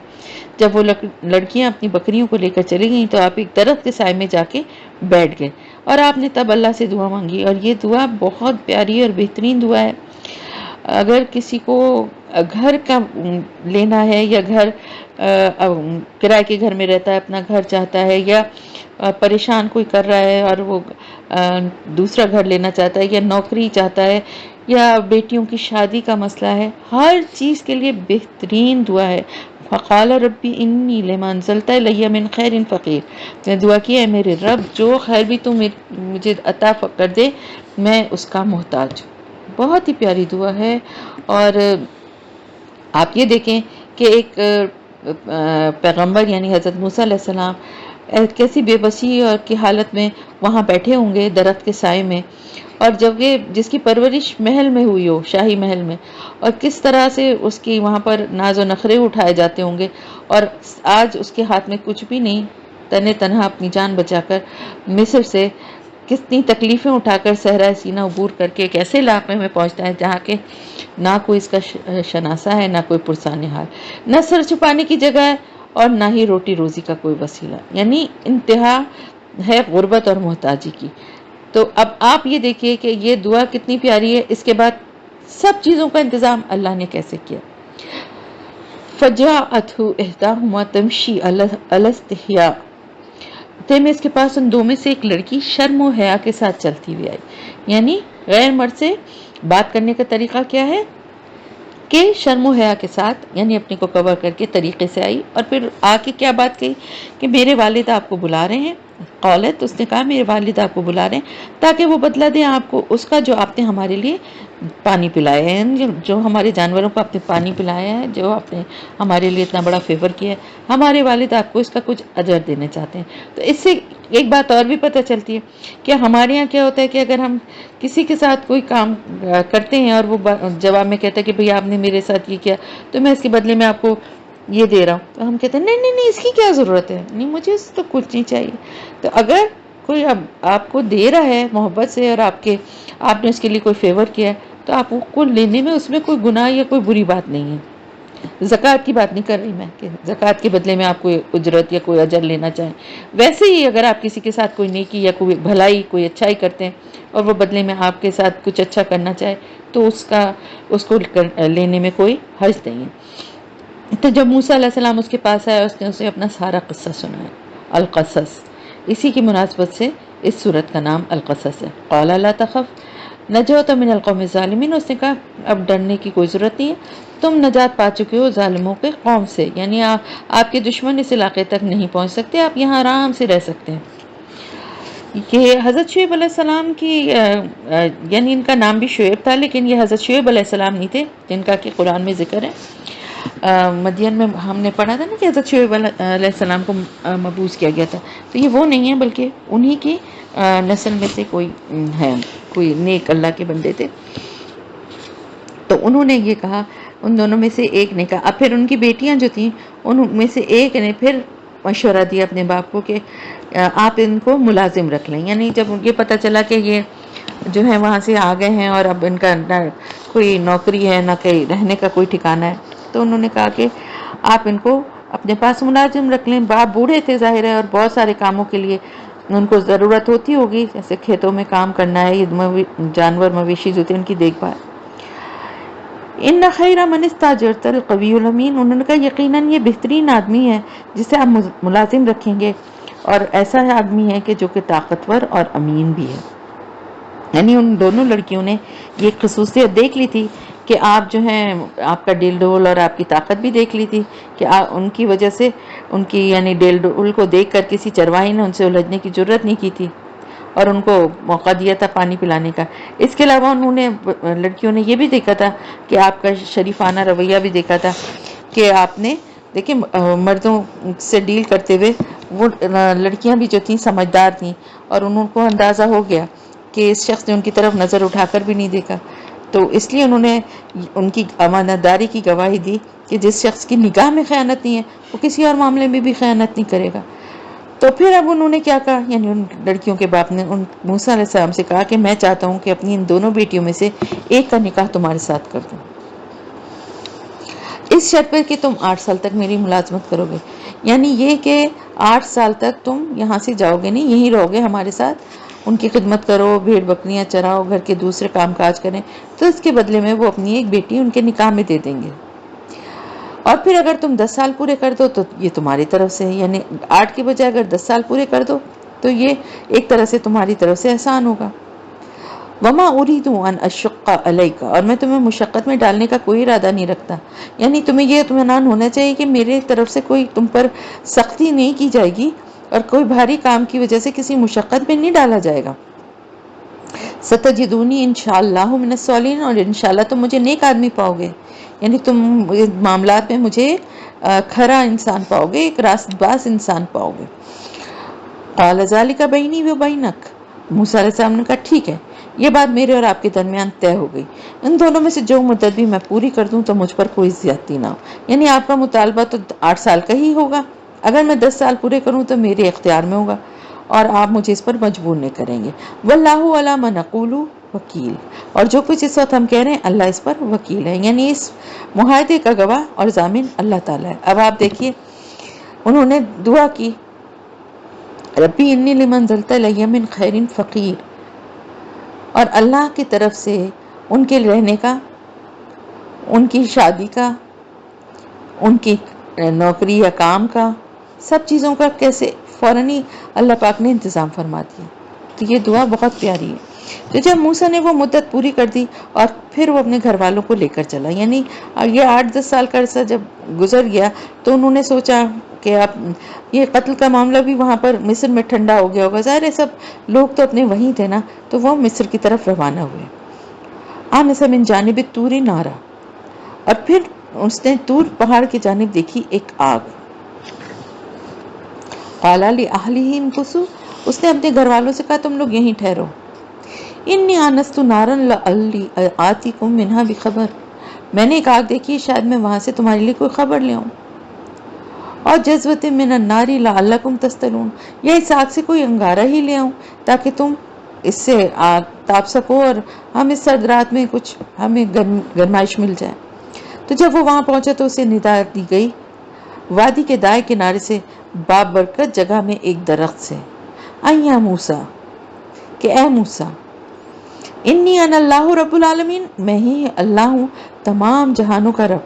جب وہ لڑکیاں اپنی بکریوں کو لے کر چلی گئیں تو آپ ایک درخت کے سائے میں جا کے بیٹھ گئے، اور آپ نے تب اللہ سے دعا مانگی. اور یہ دعا بہت پیاری اور بہترین دعا ہے. اگر کسی کو گھر کا لینا ہے یا گھر کرائے کے گھر میں رہتا ہے، اپنا گھر چاہتا ہے، یا پریشان کوئی کر رہا ہے اور وہ دوسرا گھر لینا چاہتا ہے، یا نوکری چاہتا ہے، یا بیٹیوں کی شادی کا مسئلہ ہے، ہر چیز کے لیے بہترین دعا ہے فقال ربی انی لما انزلت الی من خیر فقیر. میں دعا کی ہے میرے رب جو خیر بھی تو مجھے عطا کر دے، میں اس کا محتاج ہوں. بہت ہی پیاری دعا ہے. اور آپ یہ دیکھیں کہ ایک پیغمبر یعنی حضرت موسیٰ علیہ السلام کیسی بے بسی اور کی حالت میں وہاں بیٹھے ہوں گے درخت کے سائے میں، اور جب یہ جس کی پرورش محل میں ہوئی ہو، شاہی محل میں، اور کس طرح سے اس کی وہاں پر ناز و نخرے اٹھائے جاتے ہوں گے، اور آج اس کے ہاتھ میں کچھ بھی نہیں، تنہا تنہا اپنی جان بچا کر مصر سے کتنی تکلیفیں اٹھا کر صحرائے سینہ عبور کر کے ایک ایسے علاقے میں پہنچتا ہے جہاں کے نہ کوئی اس کا شناسہ ہے، نہ کوئی پرسان حال، نہ سر چھپانے کی جگہ ہے، اور نہ ہی روٹی روزی کا کوئی وسیلہ. یعنی انتہا ہے غربت اور محتاجی کی. تو اب آپ یہ دیکھیے کہ یہ دعا کتنی پیاری ہے. اس کے بعد سب چیزوں کا انتظام اللہ نے کیسے کیا. فجاءته احداهما تمشي على استحياء، میں اس کے پاس ان دو میں سے ایک لڑکی شرم و حیا کے ساتھ چلتی ہوئی آئی. یعنی غیر مرد سے بات کرنے کا طریقہ کیا ہے کہ شرم و حیا کے ساتھ، یعنی اپنے کو کور کر کے طریقے سے آئی، اور پھر آ کے کیا بات کہی کہ میرے والد آپ کو بلا رہے ہیں. قالت، اس نے کہا میرے والد آپ کو بلا رہے ہیں تاکہ وہ بدلہ دیں آپ کو اس کا جو آپ نے ہمارے لیے پانی پلایا ہے، جو ہمارے جانوروں کو آپ نے پانی پلایا ہے، جو آپ نے ہمارے لیے اتنا بڑا فیور کیا ہے، ہمارے والد آپ کو اس کا کچھ اجر دینا چاہتے ہیں. تو اس سے ایک بات اور بھی پتہ چلتی ہے کہ ہمارے یہاں کیا ہوتا ہے کہ اگر ہم کسی کے ساتھ کوئی کام کرتے ہیں اور وہ جواب میں کہتا ہے کہ بھئی آپ نے میرے ساتھ یہ کیا تو میں اس کے بدلے میں آپ کو یہ دے رہا ہوں، تو ہم کہتے ہیں نہیں نہیں نہیں اس کی کیا ضرورت ہے، نہیں مجھے اس تو کچھ نہیں چاہیے. تو اگر کوئی اب آپ کو دے رہا ہے محبت سے اور آپ نے اس کے لیے کوئی فیور کیا ہے تو آپ کو لینے میں اس میں کوئی گناہ یا کوئی بری بات نہیں ہے. زکوٰۃ کی بات نہیں کر رہی میں کہ زکوٰۃ کے بدلے میں آپ کوئی اجرت یا کوئی اجر لینا چاہیں. ویسے ہی اگر آپ کسی کے ساتھ کوئی نیکی یا کوئی بھلائی کوئی اچھائی کرتے ہیں اور وہ بدلے میں آپ کے ساتھ کچھ اچھا کرنا چاہے تو اس کو لینے میں کوئی حرج نہیں ہے. تو جب موسیٰ علیہ السلام اس کے پاس آیا اس نے اسے اپنا سارا قصہ سنایا. القصص، اسی کی مناسبت سے اس سورت کا نام القصص ہے. قال لا تخف نجوت من القوم الظالمین، اس نے کہا اب ڈرنے کی کوئی ضرورت نہیں ہے، تم نجات پا چکے ہو ظالموں کے قوم سے. یعنی آپ کے دشمن اس علاقے تک نہیں پہنچ سکتے، آپ یہاں آرام سے رہ سکتے ہیں. یہ حضرت شعیب علیہ السلام کی یعنی ان کا نام بھی شعیب تھا لیکن یہ حضرت شعیب علیہ السلام نہیں تھے جن کا کہ قرآن میں ذکر ہے. مدین میں ہم نے پڑھا تھا نا کہ حضرت شعیب علیہ السلام کو مبعوث کیا گیا تھا، تو یہ وہ نہیں ہے بلکہ انہی کی نسل میں سے کوئی ہے، کوئی نیک اللہ کے بندے تھے. تو انہوں نے یہ کہا، ان دونوں میں سے ایک نے کہا. اب پھر ان کی بیٹیاں جو تھیں ان میں سے ایک نے پھر مشورہ دیا اپنے باپ کو کہ آپ ان کو ملازم رکھ لیں. یعنی جب یہ پتہ چلا کہ یہ جو ہے وہاں سے آ گئے ہیں اور اب ان کا نہ کوئی نوکری ہے نہ کہیں رہنے کا کوئی ٹھکانہ ہے، تو انہوں نے کہا کہ آپ ان کو اپنے پاس ملازم رکھ لیں. باپ بوڑھے تھے ظاہر ہے، اور بہت سارے کاموں کے لیے ان کو ضرورت ہوتی ہوگی، جیسے کھیتوں میں کام کرنا ہے، جانور مویشی جو تھے ان کی دیکھ بھال. ان خیر من استاجرت القوی الامین، انہوں نے کہا یقیناً یہ بہترین آدمی ہے جسے آپ ملازم رکھیں گے، اور ایسا آدمی ہے کہ جو کہ طاقتور اور امین بھی ہے. یعنی ان دونوں لڑکیوں نے یہ خصوصیت دیکھ لی تھی کہ آپ جو ہیں آپ کا ڈیل ڈول اور آپ کی طاقت بھی دیکھ لی تھی کہ ان کی وجہ سے ان کی یعنی ڈیل ڈول کو دیکھ کر کسی چرواہی نے ان سے الجھنے کی جرت نہیں کی تھی اور ان کو موقع دیا تھا پانی پلانے کا. اس کے علاوہ انہوں نے لڑکیوں نے یہ بھی دیکھا تھا کہ آپ کا شریفانہ رویہ بھی دیکھا تھا کہ آپ نے دیکھیں مردوں سے ڈیل کرتے ہوئے وہ لڑکیاں بھی جو تھیں سمجھدار تھیں، اور انہوں کو اندازہ ہو گیا کہ اس شخص نے ان کی طرف نظر اٹھا کر بھی نہیں دیکھا، تو اس لیے انہوں نے ان کی امانت داری کی گواہی دی کہ جس شخص کی نگاہ میں خیانت نہیں ہے وہ کسی اور معاملے میں بھی خیانت نہیں کرے گا. تو پھر اب انہوں نے کیا کہا، یعنی ان لڑکیوں کے باپ نے ان موسیٰ علیہ السلام سے کہا کہ میں چاہتا ہوں کہ اپنی ان دونوں بیٹیوں میں سے ایک کا نکاح تمہارے ساتھ کر دوں، اس شرط پر کہ تم 8 سال تک میری ملازمت کرو گے. یعنی یہ کہ 8 سال تک تم یہاں سے جاؤ گے نہیں، یہیں رہو گے ہمارے ساتھ، ان کی خدمت کرو، بھیڑ بکریاں چراؤ، گھر کے دوسرے کام کاج کریں، تو اس کے بدلے میں وہ اپنی ایک بیٹی ان کے نکاح میں دے دیں گے. اور پھر اگر تم 10 سال پورے کر دو تو یہ تمہاری طرف سے، یعنی 8 کے بجائے اگر 10 سال پورے کر دو تو یہ ایک طرح سے تمہاری طرف سے احسان ہوگا. وما اريد ان اشق عليك، اور میں تمہیں مشقت میں ڈالنے کا کوئی ارادہ نہیں رکھتا. یعنی تمہیں یہ اطمینان ہونا چاہیے کہ میرے طرف سے کوئی تم پر سختی نہیں کی جائے گی اور کوئی بھاری کام کی وجہ سے کسی مشقت میں نہیں ڈالا جائے گا. ستجدونی انشاءاللہ من الصالحین، اور انشاءاللہ تم مجھے نیک آدمی پاؤ گے. یعنی تم معاملات میں مجھے کھرا انسان پاؤ گے، ایک راست باز انسان پاؤ گے. قال ذلک بینی و بینک، موسیٰ علیہ السلام نے کہا ٹھیک ہے، یہ بات میرے اور آپ کے درمیان طے ہو گئی. ان دونوں میں سے جو مدت بھی میں پوری کر دوں تو مجھ پر کوئی زیادتی نہ ہو. یعنی آپ کا مطالبہ تو 8 سال کا ہی ہوگا، اگر میں 10 سال پورے کروں تو میرے اختیار میں ہوگا اور آپ مجھے اس پر مجبور نہیں کریں گے. واللہ علی ما نقول وکیل، اور جو کچھ اس وقت ہم کہہ رہے ہیں اللہ اس پر وکیل ہے، یعنی اس معاہدے کا گواہ اور ضامن اللہ تعالیٰ ہے. اب آپ دیکھیے انہوں نے دعا کی ربی انی لمن انزلت الی من خیر فقیر، اور اللہ کی طرف سے ان کے رہنے کا، ان کی شادی کا، ان کی نوکری یا کام کا، سب چیزوں کا کیسے فوراً ہی اللہ پاک نے انتظام فرما دیا. تو یہ دعا بہت پیاری ہے. تو جب موسیٰ نے وہ مدت پوری کر دی اور پھر وہ اپنے گھر والوں کو لے کر چلا، یعنی یہ 8-10 سال کا عرصہ جب گزر گیا تو انہوں نے سوچا کہ اب یہ قتل کا معاملہ بھی وہاں پر مصر میں ٹھنڈا ہو گیا ہوگا، ظاہر ہے سب لوگ تو اپنے وہیں تھے نا، تو وہ مصر کی طرف روانہ ہوئے. آنس من جانب طور نارا، اور پھر اس نے طور پہاڑ کی جانب دیکھی ایک آگ. قال لأهله امكثوا، اس نے اپنے گھر والوں سے کہا تم لوگ یہیں ٹھہرو. انی آنست نارا لعلی آتیکم منہا بخبر، میں نے ایک آگ دیکھی، شاید میں وہاں سے تمہارے لیے کوئی خبر لے آؤں. اور جذوۃ من النار لعلکم تصطلون، یا اس آگ سے کوئی انگارہ ہی لے آؤں تاکہ تم اس سے آگ تاپ سکو اور ہم اس سرد رات میں کچھ ہمیں گرمائش مل جائے. تو جب وہ وہاں پہنچا تو اسے ندا دی گئی وادی کے دائیں کنارے سے باب برکت جگہ میں ایک درخت سے، ایا موسیٰ، کہ اے موسیٰ، انی انا اللہ رب العالمین، میں ہی اللہ ہوں تمام جہانوں کا رب.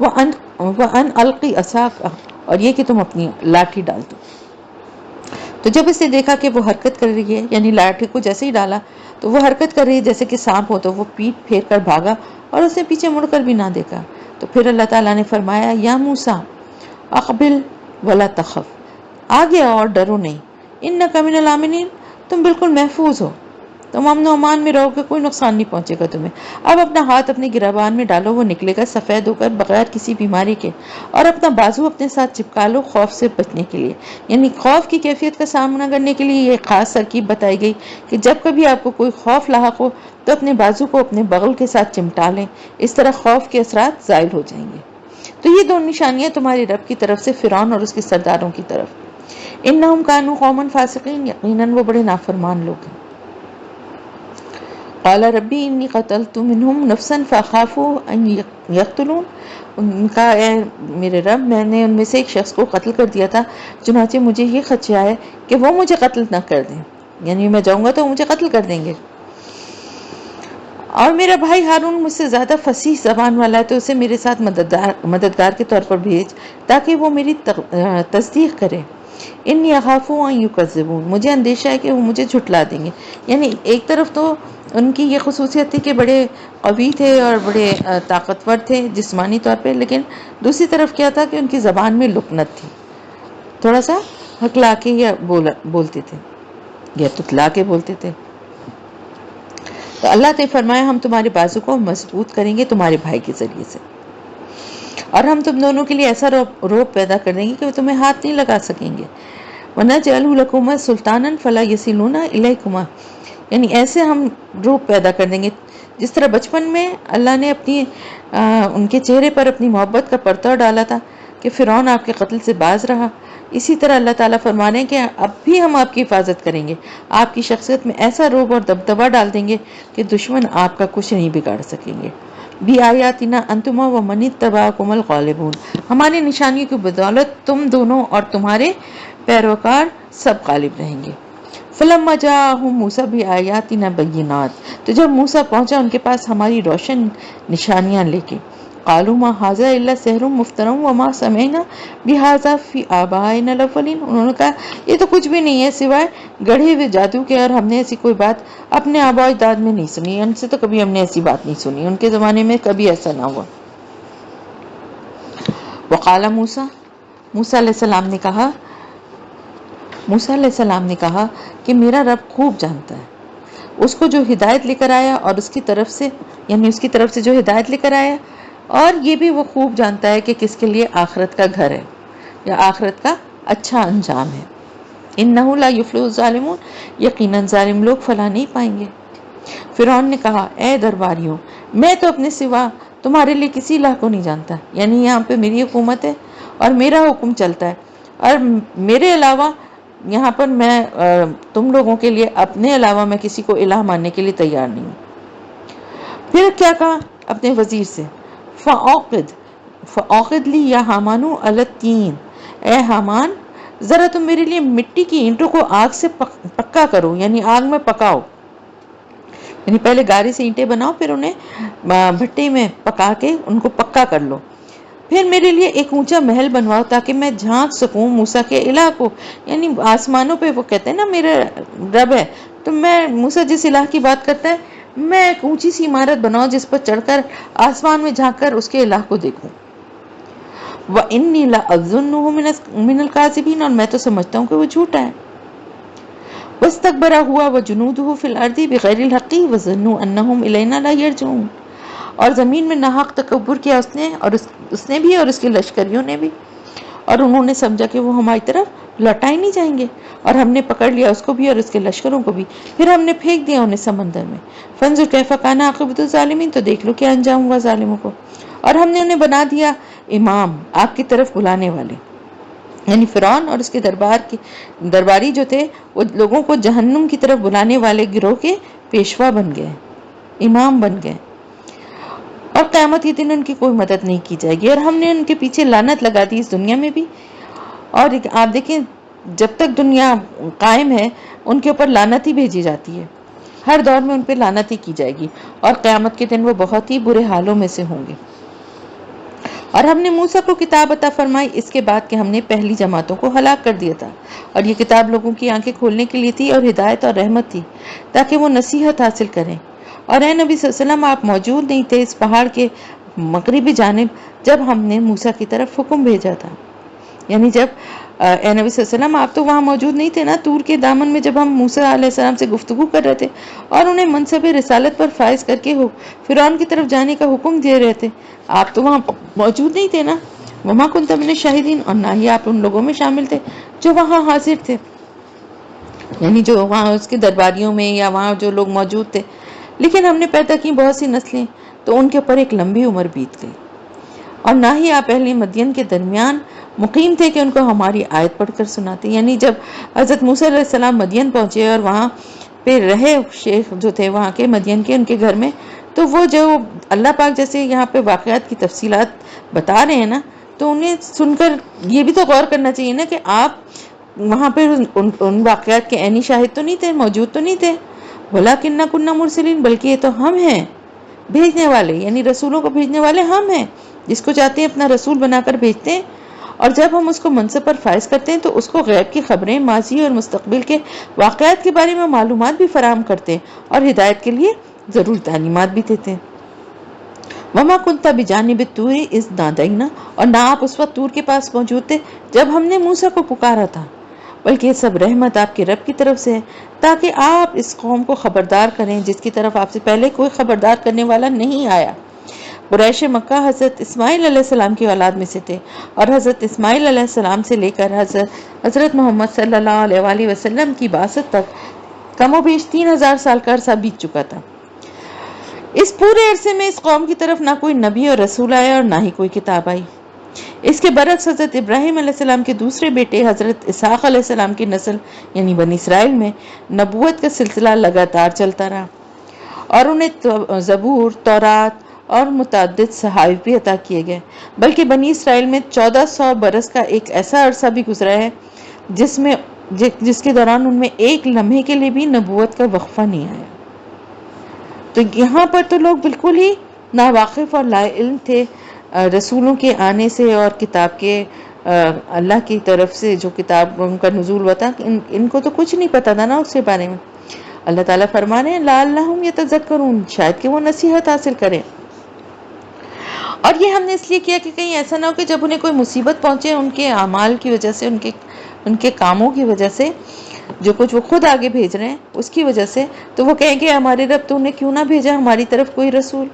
وَأَنْ أَلْقِ عَصَاكَ، اور یہ کہ تم اپنی لاٹھی ڈال دو. تو جب اس نے دیکھا کہ وہ حرکت کر رہی ہے، یعنی لاٹھی کو جیسے ہی ڈالا تو وہ حرکت کر رہی ہے جیسے کہ سانپ ہو، تو وہ پیٹ پھیر کر بھاگا اور اس نے پیچھے مڑ کر بھی نہ دیکھا. تو پھر اللہ تعالیٰ نے فرمایا یا موسیٰ اقبل ولا تخف، آگے اور ڈرو نہیں، انک من الآمنین، تم بالکل محفوظ ہو، تم امن و امان میں رہو گے، کوئی نقصان نہیں پہنچے گا تمہیں. اب اپنا ہاتھ اپنے گریبان میں ڈالو، وہ نکلے گا سفید ہو کر بغیر کسی بیماری کے، اور اپنا بازو اپنے ساتھ چپکا لو خوف سے بچنے کے لیے. یعنی خوف کی کیفیت کا سامنا کرنے کے لیے یہ خاص ترکیب بتائی گئی کہ جب کبھی آپ کو کوئی خوف لاحق ہو تو اپنے بازو کو اپنے بغل کے ساتھ چمٹا لیں، اس طرح خوف کے اثرات زائل ہو جائیں گے. تو یہ دو نشانیاں تمہاری رب کی طرف سے فرعون اور اس کے سرداروں کی طرف. انہم کانوا قوما فاسقین، یقیناً وہ بڑے نافرمان لوگ ہیں. قال ربی انی قتلت منہم نفسا فاخاف ان یقتلون. ان کا اے میرے رب، میں نے ان میں سے ایک شخص کو قتل کر دیا تھا، چنانچہ مجھے یہ خدشہ ہے کہ وہ مجھے قتل نہ کر دیں، یعنی میں جاؤں گا تو وہ مجھے قتل کر دیں گے. اور میرا بھائی ہارون مجھ سے زیادہ فصیح زبان والا ہے، تو اسے میرے ساتھ مددگار کے طور پر بھیج تاکہ وہ میری تصدیق کرے. انی اخاف ان یکذبون، مجھے اندیشہ ہے کہ وہ مجھے جھٹلا دیں گے. یعنی ایک طرف تو ان کی یہ خصوصیت تھی کہ بڑے قوی تھے اور بڑے طاقتور تھے جسمانی طور پہ، لیکن دوسری طرف کیا تھا کہ ان کی زبان میں لکنت تھی، تھوڑا سا ہکلا کے یا بولتے تھے یا تتلا کے بولتے تھے. تو اللہ نے فرمایا ہم تمہارے بازو کو مضبوط کریں گے تمہارے بھائی کے ذریعے سے، اور ہم تم دونوں کے لیے ایسا روب پیدا کر دیں گے کہ وہ تمہیں ہاتھ نہیں لگا سکیں گے. وَنَجْعَلُ لَكُمَا سُلْطَانًا فَلَا يَصِلُونَ إِلَيْكُمَا، یعنی ایسے ہم روب پیدا کر دیں گے جس طرح بچپن میں اللہ نے ان کے چہرے پر اپنی محبت کا پرتو ڈالا تھا کہ فرعون آپ کے قتل سے باز رہا، اسی طرح اللہ تعالیٰ فرما رہے ہیں کہ اب بھی ہم آپ کی حفاظت کریں گے، آپ کی شخصیت میں ایسا روب اور دبدبہ ڈال دیں گے کہ دشمن آپ کا کچھ نہیں بگاڑ سکیں گے. بِآیاتِنَا أَنْتُمَا وَمَنِ اتَّبَعَكُمُ الْغَالِبُونَ، ہماری نشانیوں کی بدولت تم دونوں اور تمہارے پیروکار سب غالب رہیں گے. فَلَمَّا جَاءَهُم مُوسَىٰ بِآيَاتِنَا بَيِّنَاتٍ، تو جب موسیٰ پہنچا ان کے پاس ہماری روشن نشانیاں لے کے، قالوا ما هذا الا سحر مفترى وما سمعنا بهذا في آبائنا الاولين، انہوں نے کہا یہ تو کچھ بھی نہیں ہے سوائے گڑھے ہوئے جادو کے، اور ہم نے ایسی کوئی بات اپنے آباء و اجداد میں نہیں سنی، ان سے تو کبھی ہم نے ایسی بات نہیں سنی، ان کے زمانے میں کبھی ایسا نہ ہوا. وقال موسیٰ علیہ السلام نے کہا کہ میرا رب خوب جانتا ہے اس کو جو ہدایت لے کر آیا اور اس کی طرف سے جو ہدایت لے کر آیا، اور یہ بھی وہ خوب جانتا ہے کہ کس کے لیے آخرت کا گھر ہے یا آخرت کا اچھا انجام ہے. انہ لا یفلح الظالمون، یقیناً ظالم لوگ فلاح نہیں پائیں گے. فرعون نے کہا اے درباریوں، میں تو اپنے سوا تمہارے لیے کسی الہ کو نہیں جانتا، یعنی یہاں پہ میری حکومت ہے اور میرا حکم چلتا ہے، اور میرے علاوہ یہاں پر میں تم لوگوں کے لیے اپنے علاوہ میں کسی کو الہ ماننے کے لیے تیار نہیں ہوں. پھر کیا کہا اپنے وزیر سے، فَأَوْقِدْ لِي يَا حَامَانُ عَلَى الطِّينِ، اے حامان ذرا تم میرے لیے مٹی کی اینٹوں کو آگ سے پکا کرو، یعنی آگ میں پکاؤ، یعنی پہلے گارے سے اینٹیں بناؤ پھر انہیں بھٹی میں پکا کے ان کو پکا کر لو. پھر میرے لیے ایک اونچا محل بنواؤ تاکہ میں جھانک سکوں موسیٰ کے الہ کو، یعنی آسمانوں پہ وہ کہتے ہیں نا میرا رب ہے، تو میں موسیٰ جس الہ کی بات کرتا ہے میں ایک اونچی سی عمارت بناؤ جس پر چڑھ کر آسمان میں جھانک کر اس کے الہ کو دیکھوں. وَإِنِّي لَأَظُنُّهُ مِنَ الْكَاذِبِينَ، اور میں تو سمجھتا ہوں کہ وہ جھوٹا ہے. وَاسْتَكْبَرَ هُوَ وَجُنُودُهُ فِي الْأَرْضِ بِغَيْرِ الْحَقِّ وَظَنُّوا أَنَّهُمْ إِلَيْنَا لَا يَرْجِعُونَ، اور زمین میں ناحق تکبر کیا اس نے بھی اور اس کے لشکریوں نے بھی، اور انہوں نے سمجھا کہ وہ ہماری طرف لوٹائے نہیں جائیں گے، اور ہم نے پکڑ لیا اس کو بھی اور اس کے لشکروں کو بھی، پھر ہم نے پھینک دیا انہیں سمندر میں. فانظر کیف کان عاقبۃ الظالمین، تو دیکھ لو کیا انجام ہوا ظالموں کو. اور ہم نے انہیں بنا دیا امام، آگ کی طرف بلانے والے، یعنی فرعون اور اس کے درباری جو تھے وہ لوگوں کو جہنم کی طرف بلانے والے گروہ کے پیشوا بن گئے، امام بن گئے. اور قیامت کے دن ان کی کوئی مدد نہیں کی جائے گی، اور ہم نے ان کے پیچھے لعنت لگا دی اس دنیا میں بھی. اور آپ دیکھیں جب تک دنیا قائم ہے ان کے اوپر لعنت ہی بھیجی جاتی ہے، ہر دور میں ان پہ لعنت ہی کی جائے گی، اور قیامت کے دن وہ بہت ہی برے حالوں میں سے ہوں گے. اور ہم نے موسیٰ کو کتاب عطا فرمائی اس کے بعد کہ ہم نے پہلی جماعتوں کو ہلاک کر دیا تھا، اور یہ کتاب لوگوں کی آنکھیں کھولنے کے لیے تھی اور ہدایت اور رحمت تھی تاکہ وہ نصیحت حاصل کریں. اور اے نبی صلی اللہ علیہ وسلم آپ موجود نہیں تھے اس پہاڑ کے مغربی جانب جب ہم نے موسیٰ کی طرف حکم بھیجا تھا، یعنی جب اے نبی صلی اللہ علیہ وسلم آپ تو وہاں موجود نہیں تھے نا طور کے دامن میں، جب ہم موسیٰ علیہ السلام سے گفتگو کر رہے تھے اور انہیں منصب رسالت پر فائز کر کے فرعون کی طرف جانے کا حکم دے رہے تھے، آپ تو وہاں موجود نہیں تھے نا. وما کنت من الشاہدین، اور نہ ہی آپ ان لوگوں میں شامل تھے جو وہاں حاضر تھے، یعنی جو وہاں اس کے درباریوں میں یا وہاں جو لوگ موجود تھے. لیکن ہم نے پیدا کی بہت سی نسلیں تو ان کے اوپر ایک لمبی عمر بیت گئی. اور نہ ہی آپ اہل مدین کے درمیان مقیم تھے کہ ان کو ہماری آیت پڑھ کر سناتے. یعنی جب حضرت موسیٰ علیہ السلام مدین پہنچے اور وہاں پہ رہے شیخ جو تھے وہاں کے مدین کے ان کے گھر میں، تو وہ جو اللہ پاک جیسے یہاں پہ واقعات کی تفصیلات بتا رہے ہیں نا، تو انہیں سن کر یہ بھی تو غور کرنا چاہیے نا کہ آپ وہاں پہ ان واقعات کے عینی شاہد تو نہیں تھے، موجود تو نہیں تھے. وَلَٰكِنَّا كُنَّا مُرْسِلِينَ، بلکہ یہ تو ہم ہیں بھیجنے والے، یعنی رسولوں کو بھیجنے والے ہم ہیں، جس کو چاہتے ہیں اپنا رسول بنا کر بھیجتے ہیں. اور جب ہم اس کو منصب پر فائز کرتے ہیں تو اس کو غیب کی خبریں، ماضی اور مستقبل کے واقعات کے بارے میں معلومات بھی فراہم کرتے ہیں اور ہدایت کے لیے ضروری تعلیمات بھی دیتے ہیں. وما كنت بجانب الطور اذ نادینا، اور نہ آپ اس وقت طور کے پاس موجود تھے جب ہم نے موسیٰ کو پکارا تھا، بلکہ یہ سب رحمت آپ کے رب کی طرف سے ہے تاکہ آپ اس قوم کو خبردار کریں جس کی طرف آپ سے پہلے کوئی خبردار کرنے والا نہیں آیا. قریش مکہ حضرت اسماعیل علیہ السلام کی اولاد میں سے تھے، اور حضرت اسماعیل علیہ السلام سے لے کر حضرت محمد صلی اللہ علیہ وآلہ وسلم کی بعثت تک کم و بیش 3000 سال کا عرصہ بیت چکا تھا. اس پورے عرصے میں اس قوم کی طرف نہ کوئی نبی اور رسول آیا اور نہ ہی کوئی کتاب آئی. اس کے برعکس حضرت ابراہیم علیہ السلام کے دوسرے بیٹے حضرت اسحاق علیہ السلام کی نسل یعنی بنی اسرائیل میں نبوت کا سلسلہ لگاتار چلتا رہا، اور انہیں زبور، تورات اور متعدد صحائف بھی عطا کیے گئے. بلکہ بنی اسرائیل میں 1400 برس کا ایک ایسا عرصہ بھی گزرا ہے جس کے دوران ان میں ایک لمحے کے لیے بھی نبوت کا وقفہ نہیں آیا. تو یہاں پر تو لوگ بالکل ہی ناواقف اور لا علم تھے رسولوں کے آنے سے اور کتاب کے، اللہ کی طرف سے جو کتاب ان کا نزول ہوا تھا، ان کو تو کچھ نہیں پتا تھا نا اس کے بارے میں. اللہ تعالیٰ فرما رہے ہیں لعلہم یتذکرون، شاید کہ وہ نصیحت حاصل کریں. اور یہ ہم نے اس لیے کیا کہ کہیں ایسا نہ ہو کہ جب انہیں کوئی مصیبت پہنچے ان کے اعمال کی وجہ سے، ان کے کاموں کی وجہ سے، جو کچھ وہ خود آگے بھیج رہے ہیں اس کی وجہ سے، تو وہ کہیں گے ہمارے رب تو انہیں کیوں نہ بھیجا ہماری طرف کوئی رسول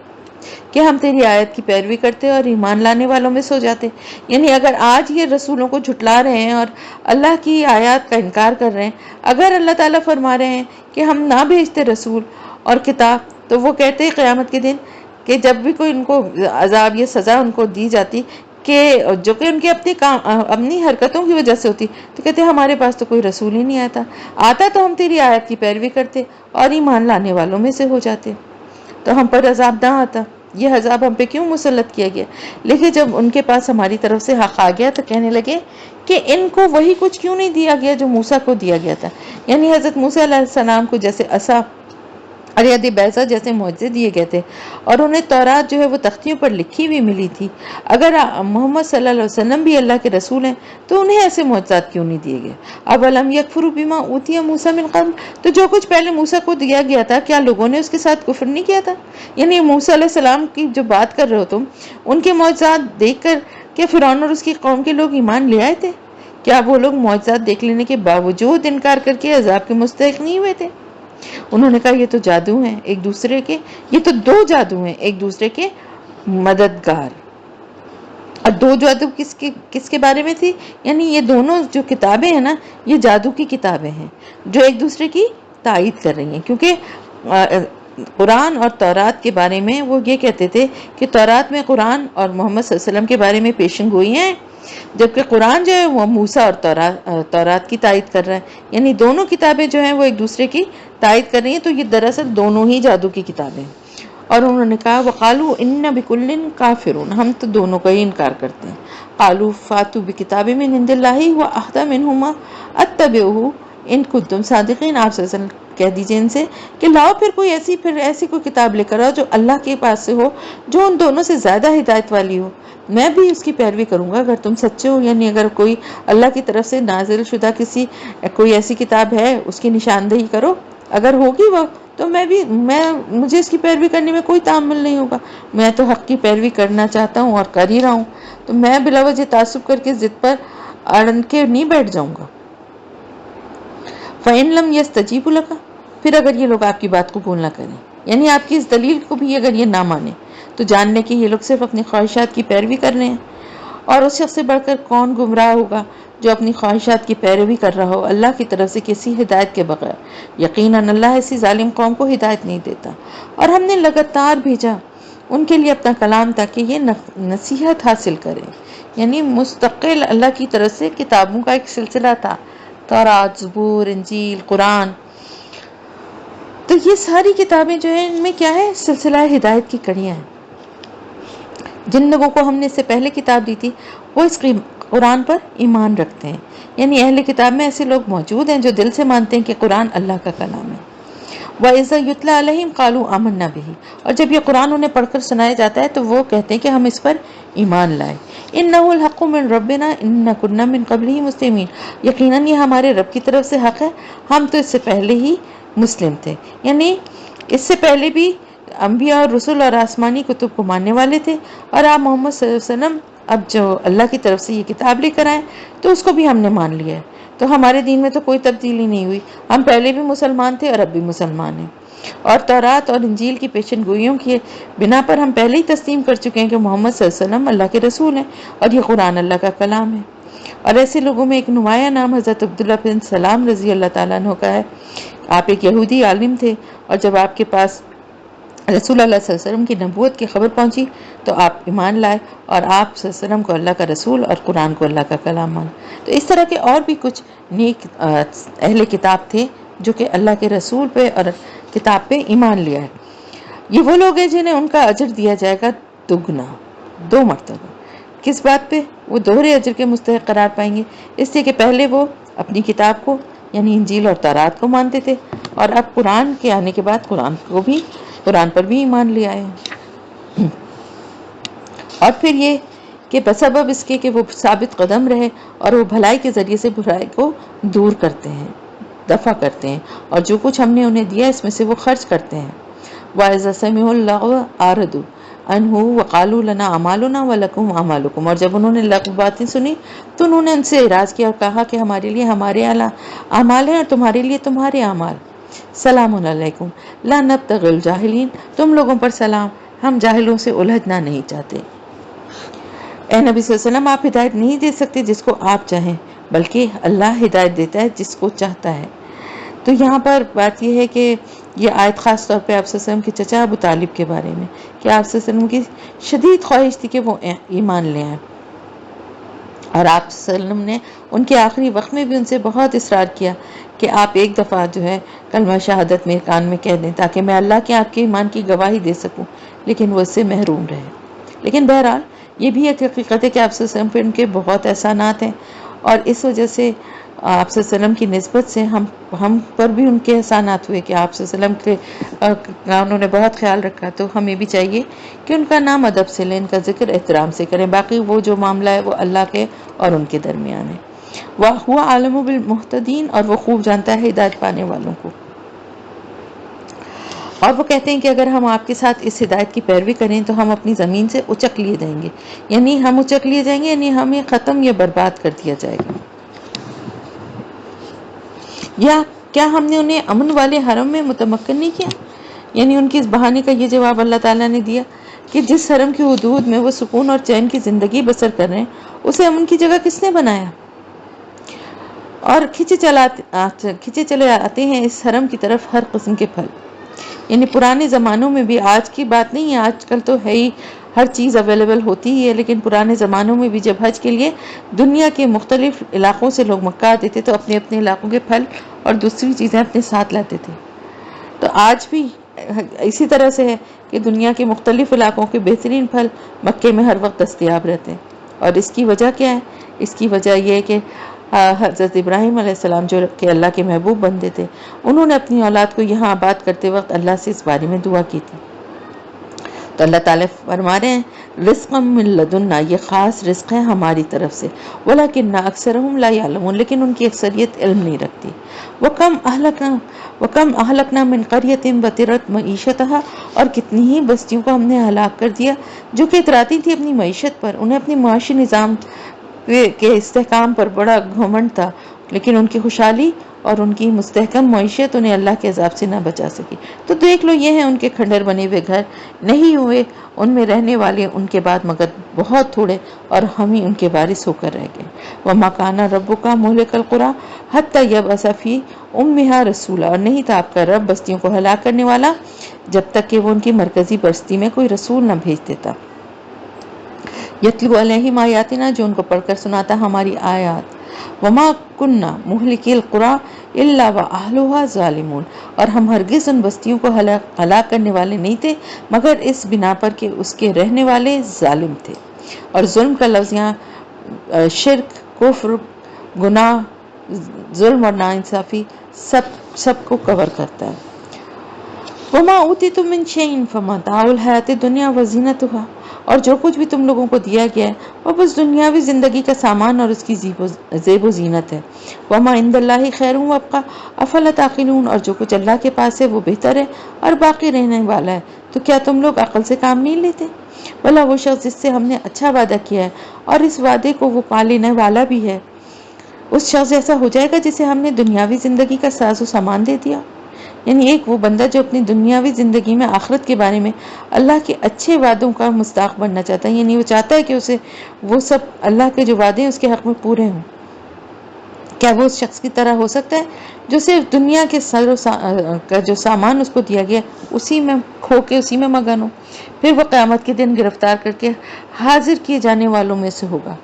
کہ ہم تیری آیت کی پیروی کرتے اور ایمان لانے والوں میں سو جاتے. یعنی اگر آج یہ رسولوں کو جھٹلا رہے ہیں اور اللہ کی آیات کا انکار کر رہے ہیں، اگر اللہ تعالیٰ فرما رہے ہیں کہ ہم نہ بھیجتے رسول اور کتاب، تو وہ کہتے ہیں قیامت کے دن کہ جب بھی کوئی ان کو عذاب یا سزا ان کو دی جاتی کہ جو کہ ان کے اپنی حرکتوں کی وجہ سے ہوتی، تو کہتے ہیں ہمارے پاس تو کوئی رسول ہی نہیں آتا تو ہم تیری آیت کی پیروی کرتے اور ایمان لانے والوں میں سے ہو جاتے، تو ہم پر عذاب نہ آتا. یہ عذاب ہم پہ کیوں مسلط کیا گیا؟ لیکن جب ان کے پاس ہماری طرف سے حق آ گیا تو کہنے لگے کہ ان کو وہی کچھ کیوں نہیں دیا گیا جو موسیٰ کو دیا گیا تھا. یعنی حضرت موسیٰ علیہ السلام کو جیسے عصا اور ید بیضا جیسے معجزے دیے گئے تھے، اور انہیں تورات جو ہے وہ تختیوں پر لکھی ہوئی ملی تھی، اگر محمد صلی اللہ علیہ وسلم بھی اللہ کے رسول ہیں تو انہیں ایسے معجزات کیوں نہیں دیے گئے؟ اولم یکفروا بما اوتی موسیٰ من قبل، تو جو کچھ پہلے موسیٰ کو دیا گیا تھا کیا لوگوں نے اس کے ساتھ کفر نہیں کیا تھا؟ یعنی موسیٰ علیہ السلام کی جو بات کر رہے ہو تم، ان کے معجزات دیکھ کر کیا فرعون اور اس کی قوم کے لوگ ایمان لے آئے تھے؟ کیا وہ لوگ معجزات دیکھ لینے کے باوجود انکار کر کے عذاب کے مستحق نہیں ہوئے تھے؟ انہوں نے کہا یہ تو جادو ہیں ایک دوسرے کے، یہ تو دو جادو ہیں ایک دوسرے کے مددگار. اور دو جادو کس کے بارے میں تھی؟ یعنی یہ دونوں جو کتابیں ہیں نا، یہ جادو کی کتابیں ہیں جو ایک دوسرے کی تائید کر رہی ہیں. کیونکہ قرآن اور تورات کے بارے میں وہ یہ کہتے تھے کہ تورات میں قرآن اور محمد صلی اللہ علیہ وسلم کے بارے میں پیشن گوئی ہیں، جبکہ قرآن جو ہے وہ موسیٰ اور تورات کی تائید کر رہا ہے. یعنی دونوں کتابیں جو ہیں وہ ایک دوسرے کی تائید کر رہی ہیں، تو یہ دراصل دونوں ہی جادو کی کتابیں ہیں. اور انہوں نے کہا وقالوا ان بکل کافرون، ہم تو دونوں کا ہی انکار کرتے ہیں. قالوا فاتوا بکتاب من عند اللہ واحد منہما اتبعوہ ان کنتم صادقین. آپ صلی اللہ علیہ وسلم کہہ دیجئے ان سے کہ لاؤ پھر ایسی کوئی کتاب لے کر آؤ جو اللہ کے پاس سے ہو، جو ان دونوں سے زیادہ ہدایت والی ہو، میں بھی اس کی پیروی کروں گا اگر تم سچے ہو. یعنی اگر کوئی اللہ کی طرف سے نازل شدہ کوئی ایسی کتاب ہے اس کی نشاندہی کرو، اگر ہوگی وہ تو مجھے اس کی پیروی کرنے میں کوئی تعامل نہیں ہوگا. میں تو حق کی پیروی کرنا چاہتا ہوں اور کر ہی رہا ہوں، تو میں بلا وجہ تعصب کر کے ضد پر اڑ کے نہیں بیٹھ جاؤں گا. فَإِن لَمْ يَسْتَجِيبُوا لَكَ، پھر اگر یہ لوگ آپ کی بات قبول نہ کریں، یعنی آپ کی اس دلیل کو بھی اگر یہ نہ مانیں، تو جان لیں کہ یہ لوگ صرف اپنی خواہشات کی پیروی کر رہے ہیں. اور اس شخص سے بڑھ کر کون گمراہ ہوگا جو اپنی خواہشات کی پیروی کر رہا ہو اللہ کی طرف سے کسی ہدایت کے بغیر. یقیناً اللہ ایسی ظالم قوم کو ہدایت نہیں دیتا. اور ہم نے لگاتار بھیجا ان کے لیے اپنا کلام تاکہ یہ نصیحت حاصل کریں. یعنی مستقل اللہ کی طرف سے کتابوں کا ایک سلسلہ تھا، تورات، زبور، انجیل، قرآن. تو یہ ساری کتابیں جو ہیں ان میں کیا ہے؟ سلسلہ ہدایت کی کڑیاں ہیں. جن لوگوں کو ہم نے اس سے پہلے کتاب دی تھی وہ اس قرآن پر ایمان رکھتے ہیں. یعنی اہل کتاب میں ایسے لوگ موجود ہیں جو دل سے مانتے ہیں کہ قرآن اللہ کا کلام ہے. وَإِذَا يُتْلَىٰ عَلَيْهِمْ قَالُوا آمَنَّا بِهِ، اور جب یہ قرآن انہیں پڑھ کر سنایا جاتا ہے تو وہ کہتے ہیں کہ ہم اس پر ایمان لائے. إِنَّهُ الْحَقُّ مِنْ رَبِّنَا إِنَّا كُنَّا مِنْ قَبْلِهِ مُسْلِمِينَ، یقیناً یہ ہمارے رب کی طرف سے حق ہے، ہم تو اس سے پہلے ہی مسلم تھے. یعنی اس سے پہلے بھی انبیاء اور رسول اور آسمانی کتب کو ماننے والے تھے، اور آپ محمد صلی اللہ علیہ وسلم اب جو اللہ کی طرف سے یہ کتاب لے کر آئے تو اس کو بھی ہم نے مان لیا ہے. تو ہمارے دین میں تو کوئی تبدیلی نہیں ہوئی، ہم پہلے بھی مسلمان تھے اور اب بھی مسلمان ہیں. اور تورات اور انجیل کی پیشن گوئیوں کی بنا پر ہم پہلے ہی تسلیم کر چکے ہیں کہ محمد صلی اللہ علیہ وسلم اللہ کے رسول ہیں اور یہ قرآن اللہ کا کلام ہے. اور ایسے لوگوں میں ایک نمایاں نام حضرت عبداللہ بن سلام رضی اللہ تعالیٰ عنہ کا ہے. آپ ایک یہودی عالم تھے، اور جب آپ کے پاس رسول اللہ صلی اللہ علیہ وسلم کی نبوت کی خبر پہنچی تو آپ ایمان لائے اور آپ صلی اللہ علیہ وسلم کو اللہ کا رسول اور قرآن کو اللہ کا کلام مانا. تو اس طرح کے اور بھی کچھ نیک اہل کتاب تھے جو کہ اللہ کے رسول پہ اور کتاب پہ ایمان لیا ہے. یہ وہ لوگ ہیں جنہیں ان کا اجر دیا جائے گا دگنا، 2 مرتبہ. کس بات پہ؟ وہ دوہرے اجر کے مستحق قرار پائیں گے، اس لیے کہ پہلے وہ اپنی کتاب کو یعنی انجیل اور تورات کو مانتے تھے، اور اب قرآن کے آنے کے بعد قرآن پر بھی ایمان لے آئے ہیں. اور پھر یہ کہ بسبب اس کے کہ وہ ثابت قدم رہے اور وہ بھلائی کے ذریعے سے برائی کو دور کرتے ہیں، دفع کرتے ہیں، اور جو کچھ ہم نے انہیں دیا اس میں سے وہ خرچ کرتے ہیں. وَإِذَا سَمِعُوا اللَّغْوَ أَعْرَضُوا عَنْهُ وَقَالُوا لَنَا أَعْمَالُنَا وَلَكُمْ أَعْمَالُكُمْ، اور جب انہوں نے لغو باتیں سنی تو انہوں نے ان سے اعراض کیا اور کہا کہ ہمارے لیے ہمارے اعمال ہیں اور تمہارے لیے تمہارے اعمال. سلام علیکم لا نبتغي الجاہلین، تم لوگوں پر سلام، ہم جاہلوں سے الجھنا نہیں چاہتے. اے نبی صلی اللہ علیہ وسلم، آپ ہدایت نہیں دے سکتے جس کو آپ چاہیں، بلکہ اللہ ہدایت دیتا ہے جس کو چاہتا ہے. تو یہاں پر بات یہ ہے کہ یہ آیت خاص طور پہ آپ صلی اللہ علیہ وسلم کے چچا ابو طالب کے بارے میں، کہ آپ صلی اللہ علیہ وسلم کی شدید خواہش تھی کہ وہ ایمان لے آئیں، اور آپ صلی اللہ علیہ وسلم نے ان کے آخری وقت میں بھی ان سے بہت اصرار کیا کہ آپ ایک دفعہ جو ہے کلمہ شہادت میرے کان میں کہہ دیں تاکہ میں اللہ کے آپ کے ایمان کی گواہی دے سکوں، لیکن وہ اس سے محروم رہے. لیکن بہرحال یہ بھی ایک حقیقت ہے کہ آپ صلی اللہ علیہ وسلم پہ ان کے بہت احسانات ہیں، اور اس وجہ سے آپ صلی اللہ علیہ وسلم کی نسبت سے ہم پر بھی ان کے احسانات ہوئے کہ آپ صلی اللہ علیہ وسلم کا انہوں نے بہت خیال رکھا. تو ہمیں بھی چاہیے کہ ان کا نام ادب سے لیں، ان کا ذکر احترام سے کریں. باقی وہ جو معاملہ ہے وہ اللہ کے اور ان کے درمیان ہے. وَهُوَ عَالِمُ بِالْمُهْتَدِينَ، اور وہ خوب جانتا ہے ہدایت پانے والوں کو. اور وہ کہتے ہیں کہ اگر ہم آپ کے ساتھ اس ہدایت کی پیروی کریں تو ہم اپنی زمین سے اچک لیے جائیں گے، یعنی ہم اچک لیے جائیں گے، یعنی ہمیں ختم یا برباد کر دیا جائے گا. یا کیا ہم نے انہیں امن والے حرم میں متمکن نہیں کیا؟ یعنی ان کی اس بہانے کا یہ جواب اللہ تعالیٰ نے دیا کہ جس حرم کی حدود میں وہ سکون اور چین کی زندگی بسر کر رہے ہیں اسے امن کی جگہ کس نے بنایا؟ اور کھچے چلے آتے ہیں اس حرم کی طرف ہر قسم کے پھل. یعنی پرانے زمانوں میں بھی، آج کی بات نہیں ہے، آج کل تو ہے ہی ہر چیز اویلیبل ہوتی ہی ہے، لیکن پرانے زمانوں میں بھی جب حج کے لیے دنیا کے مختلف علاقوں سے لوگ مکہ آتے تھے تو اپنے اپنے علاقوں کے پھل اور دوسری چیزیں اپنے ساتھ لاتے تھے. تو آج بھی اسی طرح سے ہے کہ دنیا کے مختلف علاقوں کے بہترین پھل مکے میں ہر وقت دستیاب رہتے ہیں. اور اس کی وجہ کیا ہے؟ اس کی وجہ یہ ہے کہ حضرت ابراہیم علیہ السلام جو کہ اللہ کے محبوب بندے تھے، انہوں نے اپنی اولاد کو یہاں آباد کرتے وقت اللہ سے اس بارے میں دعا کی تھی. تو اللہ تعالیٰ فرما رہے ہیں رزقا من لدنا، یہ خاص رزق ہے ہماری طرف سے، ولکن اکثرهم لا يعلمون، لیکن ان کی اکثریت علم نہیں رکھتی. وکم اہلکنا من قریۃ بطرت معیشتها، اور کتنی ہی بستیوں کو ہم نے ہلاک کر دیا جو کہ اتراتی تھی اپنی معیشت پر، انہیں اپنی معاشی نظام کے استحکام پر بڑا گھمنڈ تھا. لیکن ان کی خوشحالی اور ان کی مستحکم معیشت انہیں اللہ کے عذاب سے نہ بچا سکی۔ تو دیکھ لو، یہ ہیں ان کے کھنڈر بنے ہوئے گھر، نہیں ہوئے ان میں رہنے والے ان کے بعد مگر بہت تھوڑے، اور ہم ہی ان کے وارث ہو کر رہ گئے۔ وَمَا كَانَ رَبُّكَ مُهْلِكَ الْقُرَىٰ حَتَّىٰ يَبْعَثَ فِي أُمِّهَا رَسُولًا، اور نہیں تھا آپ کا رب بستیوں کو ہلاک کرنے والا جب تک کہ وہ ان کی مرکزی بستی میں کوئی رسول نہ بھیج دیتا۔ یتلو علیہم آیاتنا، جو ان کو پڑھ کر سناتا ہماری آیات۔ وما کننا مہلکی القریٰ الا واہلها ظالمون، اور ہم ہرگز ان بستیوں کو ہلاک کرنے والے نہیں تھے مگر اس بنا پر کہ اس کے رہنے والے ظالم تھے۔ اور ظلم کا لفظ یہاں شرک، کفر، گناہ، ظلم اور ناانصافی سب کو کور کرتا ہے۔ وما اوتیتم من شیء فمتاع الحیات الدنیا وزینتها، اور جو کچھ بھی تم لوگوں کو دیا گیا ہے وہ بس دنیاوی زندگی کا سامان اور اس کی زیب و زینت ہے۔ وما عند اللہ خیر وابقی افلا تعقلون، اور جو کچھ اللہ کے پاس ہے وہ بہتر ہے اور باقی رہنے والا ہے، تو کیا تم لوگ عقل سے کام نہیں لیتے؟ بھلا وہ شخص جس سے ہم نے اچھا وعدہ کیا ہے اور اس وعدے کو وہ پا لینے والا بھی ہے، اس شخص ایسا ہو جائے گا جسے ہم نے دنیاوی زندگی کا ساز و سامان دے دیا؟ یعنی ایک وہ بندہ جو اپنی دنیاوی زندگی میں آخرت کے بارے میں اللہ کے اچھے وعدوں کا مستحق بننا چاہتا ہے، یعنی وہ چاہتا ہے کہ اسے وہ سب اللہ کے جو وعدے ہیں اس کے حق میں پورے ہوں، کیا وہ اس شخص کی طرح ہو سکتا ہے جو صرف دنیا کے کا جو سامان اس کو دیا گیا اسی میں کھو کے اسی میں مگن ہو؟ پھر وہ قیامت کے دن گرفتار کر کے حاضر کیے جانے والوں میں سے ہوگا۔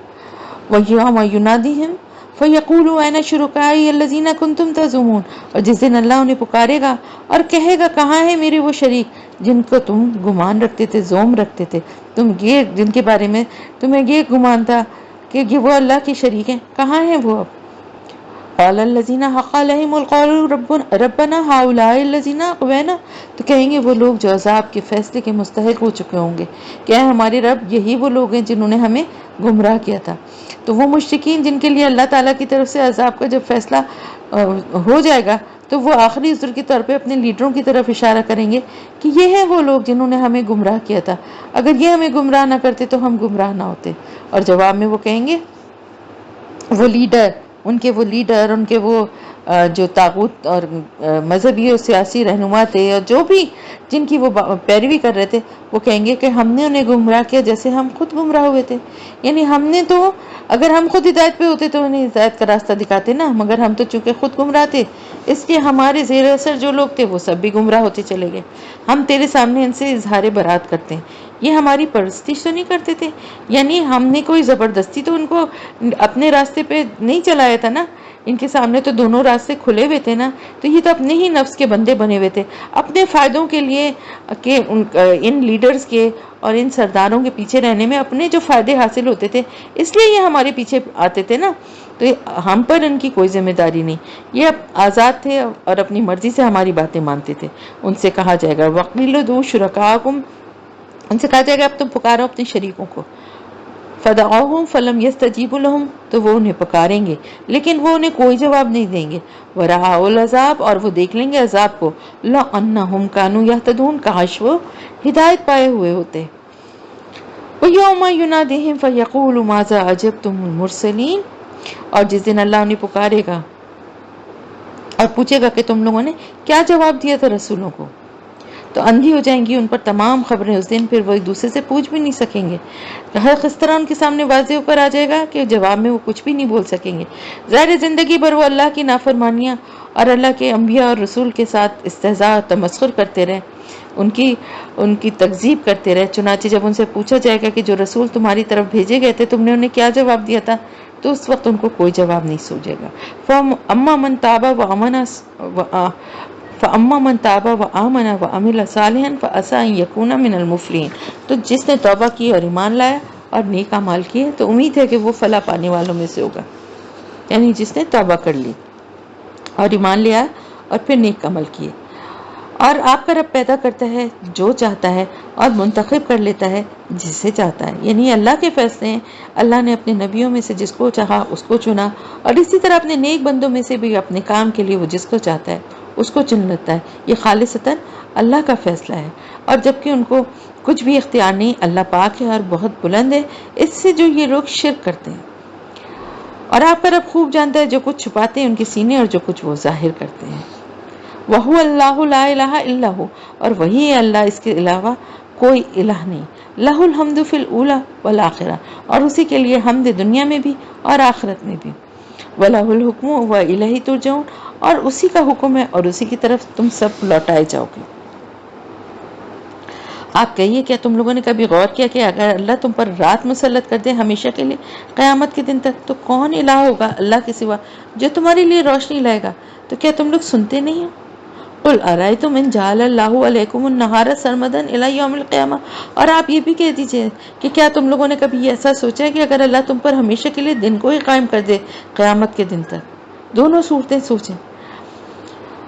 وَيَوْمَ يُنَادِيهِمْ فَيَقُولُ أَيْنَ شُرَكَائِيَ الَّذِينَ كُنتُمْ تَزْعُمُونَ، اور جس دن اللہ انہیں پکارے گا اور کہے گا کہاں ہیں میرے وہ شریک جن کو تم گمان رکھتے تھے، زوم رکھتے تھے، جن کے بارے میں تمہیں یہ گمان تھا کہ یہ وہ اللہ کے شریک ہیں، کہاں ہیں وہ اب؟ قال الذين حق عليهم القول ربنا هؤلاء الذين اغوينا، تو کہیں گے وہ لوگ جو عذاب کے فیصلے کے مستحق ہو چکے ہوں گے کہ اے ہمارے رب، یہی وہ لوگ ہیں جنہوں نے ہمیں گمراہ کیا تھا۔ تو وہ مشرکین جن کے لیے اللہ تعالیٰ کی طرف سے عذاب کا جب فیصلہ ہو جائے گا تو وہ آخری عذر کے طور پہ اپنے لیڈروں کی طرف اشارہ کریں گے کہ یہ ہیں وہ لوگ جنہوں نے ہمیں گمراہ کیا تھا، اگر یہ ہمیں گمراہ نہ کرتے تو ہم گمراہ نہ ہوتے۔ اور جواب میں وہ کہیں گے، وہ لیڈر، ان کے وہ جو طاغوت اور مذہبی اور سیاسی رہنما تھے اور جو بھی جن کی وہ پیروی کر رہے تھے، وہ کہیں گے کہ ہم نے انہیں گمراہ کیا جیسے ہم خود گمراہ ہوئے تھے، یعنی ہم نے تو اگر ہم خود ہدایت پہ ہوتے تو انہیں ہدایت کا راستہ دکھاتے نا، مگر ہم تو چونکہ خود گمراہ تھے اس لیے ہمارے زیر اثر جو لوگ تھے وہ سب بھی گمراہ ہوتے چلے گئے۔ ہم تیرے سامنے ان سے اظہار برات کرتے ہیں، یہ ہماری پرستش تو نہیں کرتے تھے، یعنی ہم نے کوئی زبردستی تو ان کو اپنے راستے پہ نہیں چلایا تھا نا، ان کے سامنے تو دونوں راستے کھلے ہوئے تھے نا، تو یہ تو اپنے ہی نفس کے بندے بنے ہوئے تھے، اپنے فائدوں کے لیے کہ ان لیڈرز کے اور ان سرداروں کے پیچھے رہنے میں اپنے جو فائدے حاصل ہوتے تھے اس لیے یہ ہمارے پیچھے آتے تھے نا، تو ہم پر ان کی کوئی ذمہ داری نہیں، یہ آزاد تھے اور اپنی مرضی سے ہماری باتیں مانتے تھے۔ ان سے کہا جائے گا وَقِيلُ ادْعُوا شُرَكَاءَكُمْ، ان سے کہا جائے گا اب تم پکارو اپنے شریکوں کو، فَدَعَوْهُمْ فَلَمْ يَسْتَجِيبُوا لَهُمْ، تو وہ انہیں پکاریں گے لیکن وہ انہیں کوئی جواب نہیں دیں گے۔ وَرَأَوُا الْعَذَابَ، اور وہ دیکھ لیں گے عذاب کو، لَوْ أَنَّهُمْ كَانُوا يَهْتَدُونَ، کاش وہ ہدایت پائے ہوئے ہوتے۔ وَيَوْمَ يُنَادِيهِمْ فَيَقُولُ مَاذَا أَجَبْتُمُ الْمُرْسَلِينَ، اور جس دن اللہ انہیں پکارے گا اور پوچھے گا کہ تم لوگوں نے کیا جواب دیا تھا رسولوں کو، تو اندھی ہو جائیں گی ان پر تمام خبریں اس دن، پھر وہ ایک دوسرے سے پوچھ بھی نہیں سکیں گے، ہر اس طرح ان کے سامنے واضح ہو کر آ جائے گا کہ جواب میں وہ کچھ بھی نہیں بول سکیں گے۔ ظاہر زندگی بھر وہ اللہ کی نافرمانیاں اور اللہ کے انبیاء اور رسول کے ساتھ استہزاء اور تمسخر کرتے رہے، ان کی تکذیب کرتے رہے، چنانچہ جب ان سے پوچھا جائے گا کہ جو رسول تمہاری طرف بھیجے گئے تھے تم نے انہیں کیا جواب دیا تھا، تو اس وقت ان کو کوئی جواب نہیں سوچے گا۔ فَأَمَّا مَنْ تَابَ وَآمَنَ وَعَمِلَ صَالِحًا فَعَسَىٰ أَن يَكُونَ مِنَ الْمُفْلِحِينَ، تو جس نے توبہ کی اور ایمان لایا اور نیک اعمال کیے تو امید ہے کہ وہ فلاح پانے والوں میں سے ہوگا، یعنی جس نے توبہ کر لی اور ایمان لیا اور پھر نیک عمل کیے۔ اور آپ کا رب پیدا کرتا ہے جو چاہتا ہے اور منتخب کر لیتا ہے جسے چاہتا ہے، یعنی اللہ کے فیصلے ہیں، اللہ نے اپنے نبیوں میں سے جس کو چاہا اس کو چنا، اور اسی طرح اپنے نیک بندوں میں سے بھی اپنے کام کے لیے وہ جس کو چاہتا ہے اس کو چن لیتا ہے، یہ خالصتاً اللہ کا فیصلہ ہے۔ اور جبکہ ان کو کچھ بھی اختیار نہیں، اللہ پاک ہے اور بہت بلند ہے اس سے جو یہ لوگ شرک کرتے ہیں۔ اور آپ کا رب خوب جانتا ہے جو کچھ چھپاتے ہیں ان کے سینے اور جو کچھ وہ ظاہر کرتے ہیں۔ وَهُوَ اللَّهُ لَا إِلَٰهَ إِلَّا هُوَ، اور وہی ہے اللہ، اس کے علاوہ کوئی الہ نہیں۔ لَهُ الْحَمْدُ فِي الْأُولَىٰ وَالْآخِرَةِ، اور اسی کے لیے حمد دنیا میں بھی اور آخرت میں بھی۔ وَلَهُ الْحُكْمُ وَإِلَيْهِ تُرْجَعُونَ، اور اسی کا حکم ہے اور اسی کی طرف تم سب لوٹائے جاؤ گے۔ آپ کہیے کیا تم لوگوں نے کبھی غور کیا کہ اگر اللہ تم پر رات مسلط کر دے ہمیشہ کے لیے قیامت کے دن تک، تو کون الہ ہوگا اللہ کے سوا جو تمہارے لیے روشنی لائے گا؟ تو کیا تم لوگ سنتے نہیں ہو؟ قُلْ أَرَأَيْتُمْ إِنْ جَعَلَ اللَّهُ عَلَيْكُمُ النَّهَارَ سَرْمَدًا إِلَىٰ يَوْمِ الْقِيَامَةِ، اور آپ یہ بھی کہہ دیجئے کہ کیا تم لوگوں نے کبھی ایسا سوچا ہے کہ اگر اللہ تم پر ہمیشہ کے لیے دن کو ہی قائم کر دے قیامت کے دن تک؟ دونوں صورتیں سوچیں۔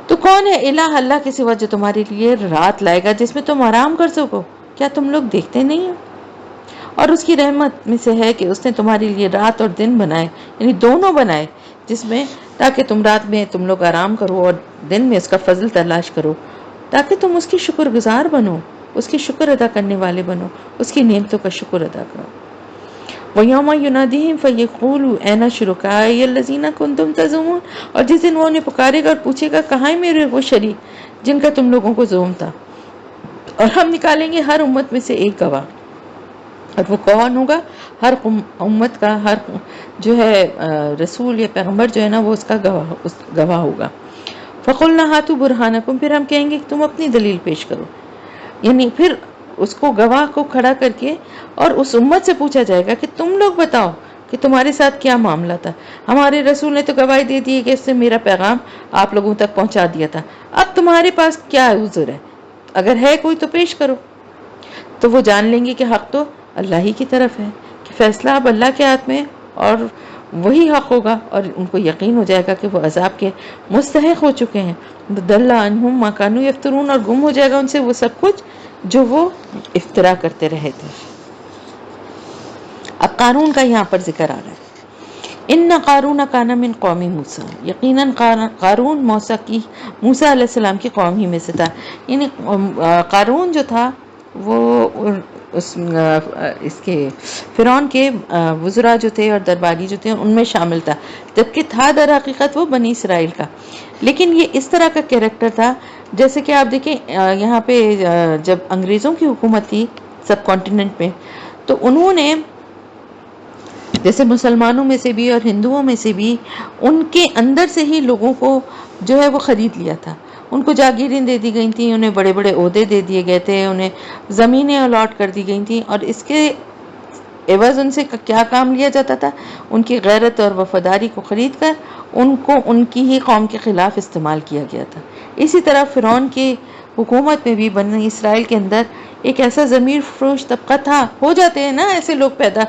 تو کون ہے الہ اللہ کے سوا جو تمہارے لیے رات لائے گا جس میں تم آرام کر سکو؟ کیا تم لوگ دیکھتے نہیں ہو؟ اور اس کی رحمت میں سے ہے کہ اس نے تمہارے لیے رات اور دن بنائے، یعنی دونوں بنائے، جس میں تاکہ تم رات میں تم لوگ آرام کرو اور دن میں اس کا فضل تلاش کرو، تاکہ تم اس کی شکر گزار بنو، اس کی شکر ادا کرنے والے بنو، اس کی نعمتوں کا شکر ادا کرو۔ وَيَوْمَ يُنَادِيهِمْ فَيَقُولُ أَيْنَ شُرَكَائِيَ الَّذِينَ كُنتُمْ تَزْعُمُونَ، اور جس دن وہ انہیں پکارے گا اور پوچھے گا کہاں ہیں میرے وہ شریک جن کا تم لوگوں کو زعم تھا، اور ہم نکالیں گے ہر امت میں سے ایک گواہ، اور وہ کون ہوگا؟ ہر امت کا ہر جو ہے رسول یا پیغمبر جو ہے نا وہ اس کا گواہ ہوگا۔ فَقُلْنَا هَاتُوا بُرْهَانَكُمْ، پھر ہم کہیں گے کہ تم اپنی دلیل پیش کرو، یعنی پھر اس کو گواہ کو کھڑا کر کے اور اس امت سے پوچھا جائے گا کہ تم لوگ بتاؤ کہ تمہارے ساتھ کیا معاملہ تھا، ہمارے رسول نے تو گواہی دے دی کہ اس نے میرا پیغام آپ لوگوں تک پہنچا دیا تھا، اب تمہارے پاس کیا عذر ہے؟ اگر ہے کوئی تو پیش کرو۔ تو وہ جان لیں گے کہ حق تو اللہ ہی کی طرف ہے، کہ فیصلہ اب اللہ کے ہاتھ میں اور وہی حق ہوگا، اور ان کو یقین ہو جائے گا کہ وہ عذاب کے مستحق ہو چکے ہیں۔ ضل عنہم ما کانوا یفترون، اور گم ہو جائے گا ان سے وہ سب کچھ جو وہ افترا کرتے رہے تھے۔ اب قارون کا یہاں پر ذکر آ رہا ہے۔ ان قارون کان من قوم موسیٰ، یقیناً قارون موسیٰ علیہ السلام کی قوم ہی میں سے تھا، یعنی قارون جو تھا وہ اس کے فرعون کے وزراء جو تھے اور درباری جو تھے ان میں شامل تھا، جبکہ تھا در حقیقت وہ بنی اسرائیل کا، لیکن یہ اس طرح کا کیریکٹر تھا جیسے کہ آپ دیکھیں یہاں پہ جب انگریزوں کی حکومت تھی سب کانٹیننٹ میں، تو انہوں نے جیسے مسلمانوں میں سے بھی اور ہندوؤں میں سے بھی ان کے اندر سے ہی لوگوں کو جو ہے وہ خرید لیا تھا، ان کو جاگیریں دے دی گئی تھیں، انہیں بڑے بڑے عہدے دے دیے گئے تھے، انہیں زمینیں الاٹ کر دی گئی تھیں، اور اس کے عوض ان سے کیا کام لیا جاتا تھا؟ ان کی غیرت اور وفاداری کو خرید کر ان کو ان کی ہی قوم کے خلاف استعمال کیا گیا تھا۔ اسی طرح فرعون کی حکومت میں بھی بنی اسرائیل کے اندر ایک ایسا ضمیر فروش طبقہ تھا، ہو جاتے ہیں نا ایسے لوگ پیدا،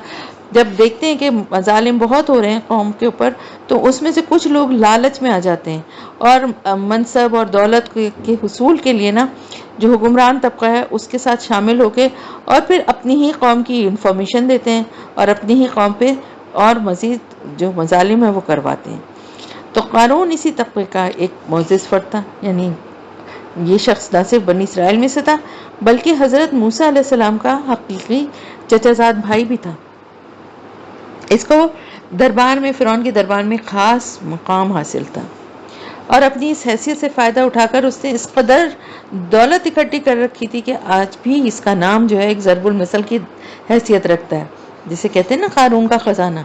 جب دیکھتے ہیں کہ مظالم بہت ہو رہے ہیں قوم کے اوپر، تو اس میں سے کچھ لوگ لالچ میں آ جاتے ہیں اور منصب اور دولت کے حصول کے لیے نا جو حکمران طبقہ ہے اس کے ساتھ شامل ہو کے اور پھر اپنی ہی قوم کی انفارمیشن دیتے ہیں اور اپنی ہی قوم پہ اور مزید جو مظالم ہے وہ کرواتے ہیں۔ تو قارون اسی طبقے کا ایک معزز فرد تھا، یعنی یہ شخص نہ صرف بنی اسرائیل میں سے تھا بلکہ حضرت موسیٰ علیہ السلام کا حقیقی چچا زاد بھائی بھی تھا۔ اس کو دربار میں فرعون کے دربار میں خاص مقام حاصل تھا، اور اپنی اس حیثیت سے فائدہ اٹھا کر اس نے اس قدر دولت اکٹھی کر رکھی تھی کہ آج بھی اس کا نام جو ہے ایک ضرب المثل کی حیثیت رکھتا ہے، جسے کہتے ہیں نا قارون کا خزانہ۔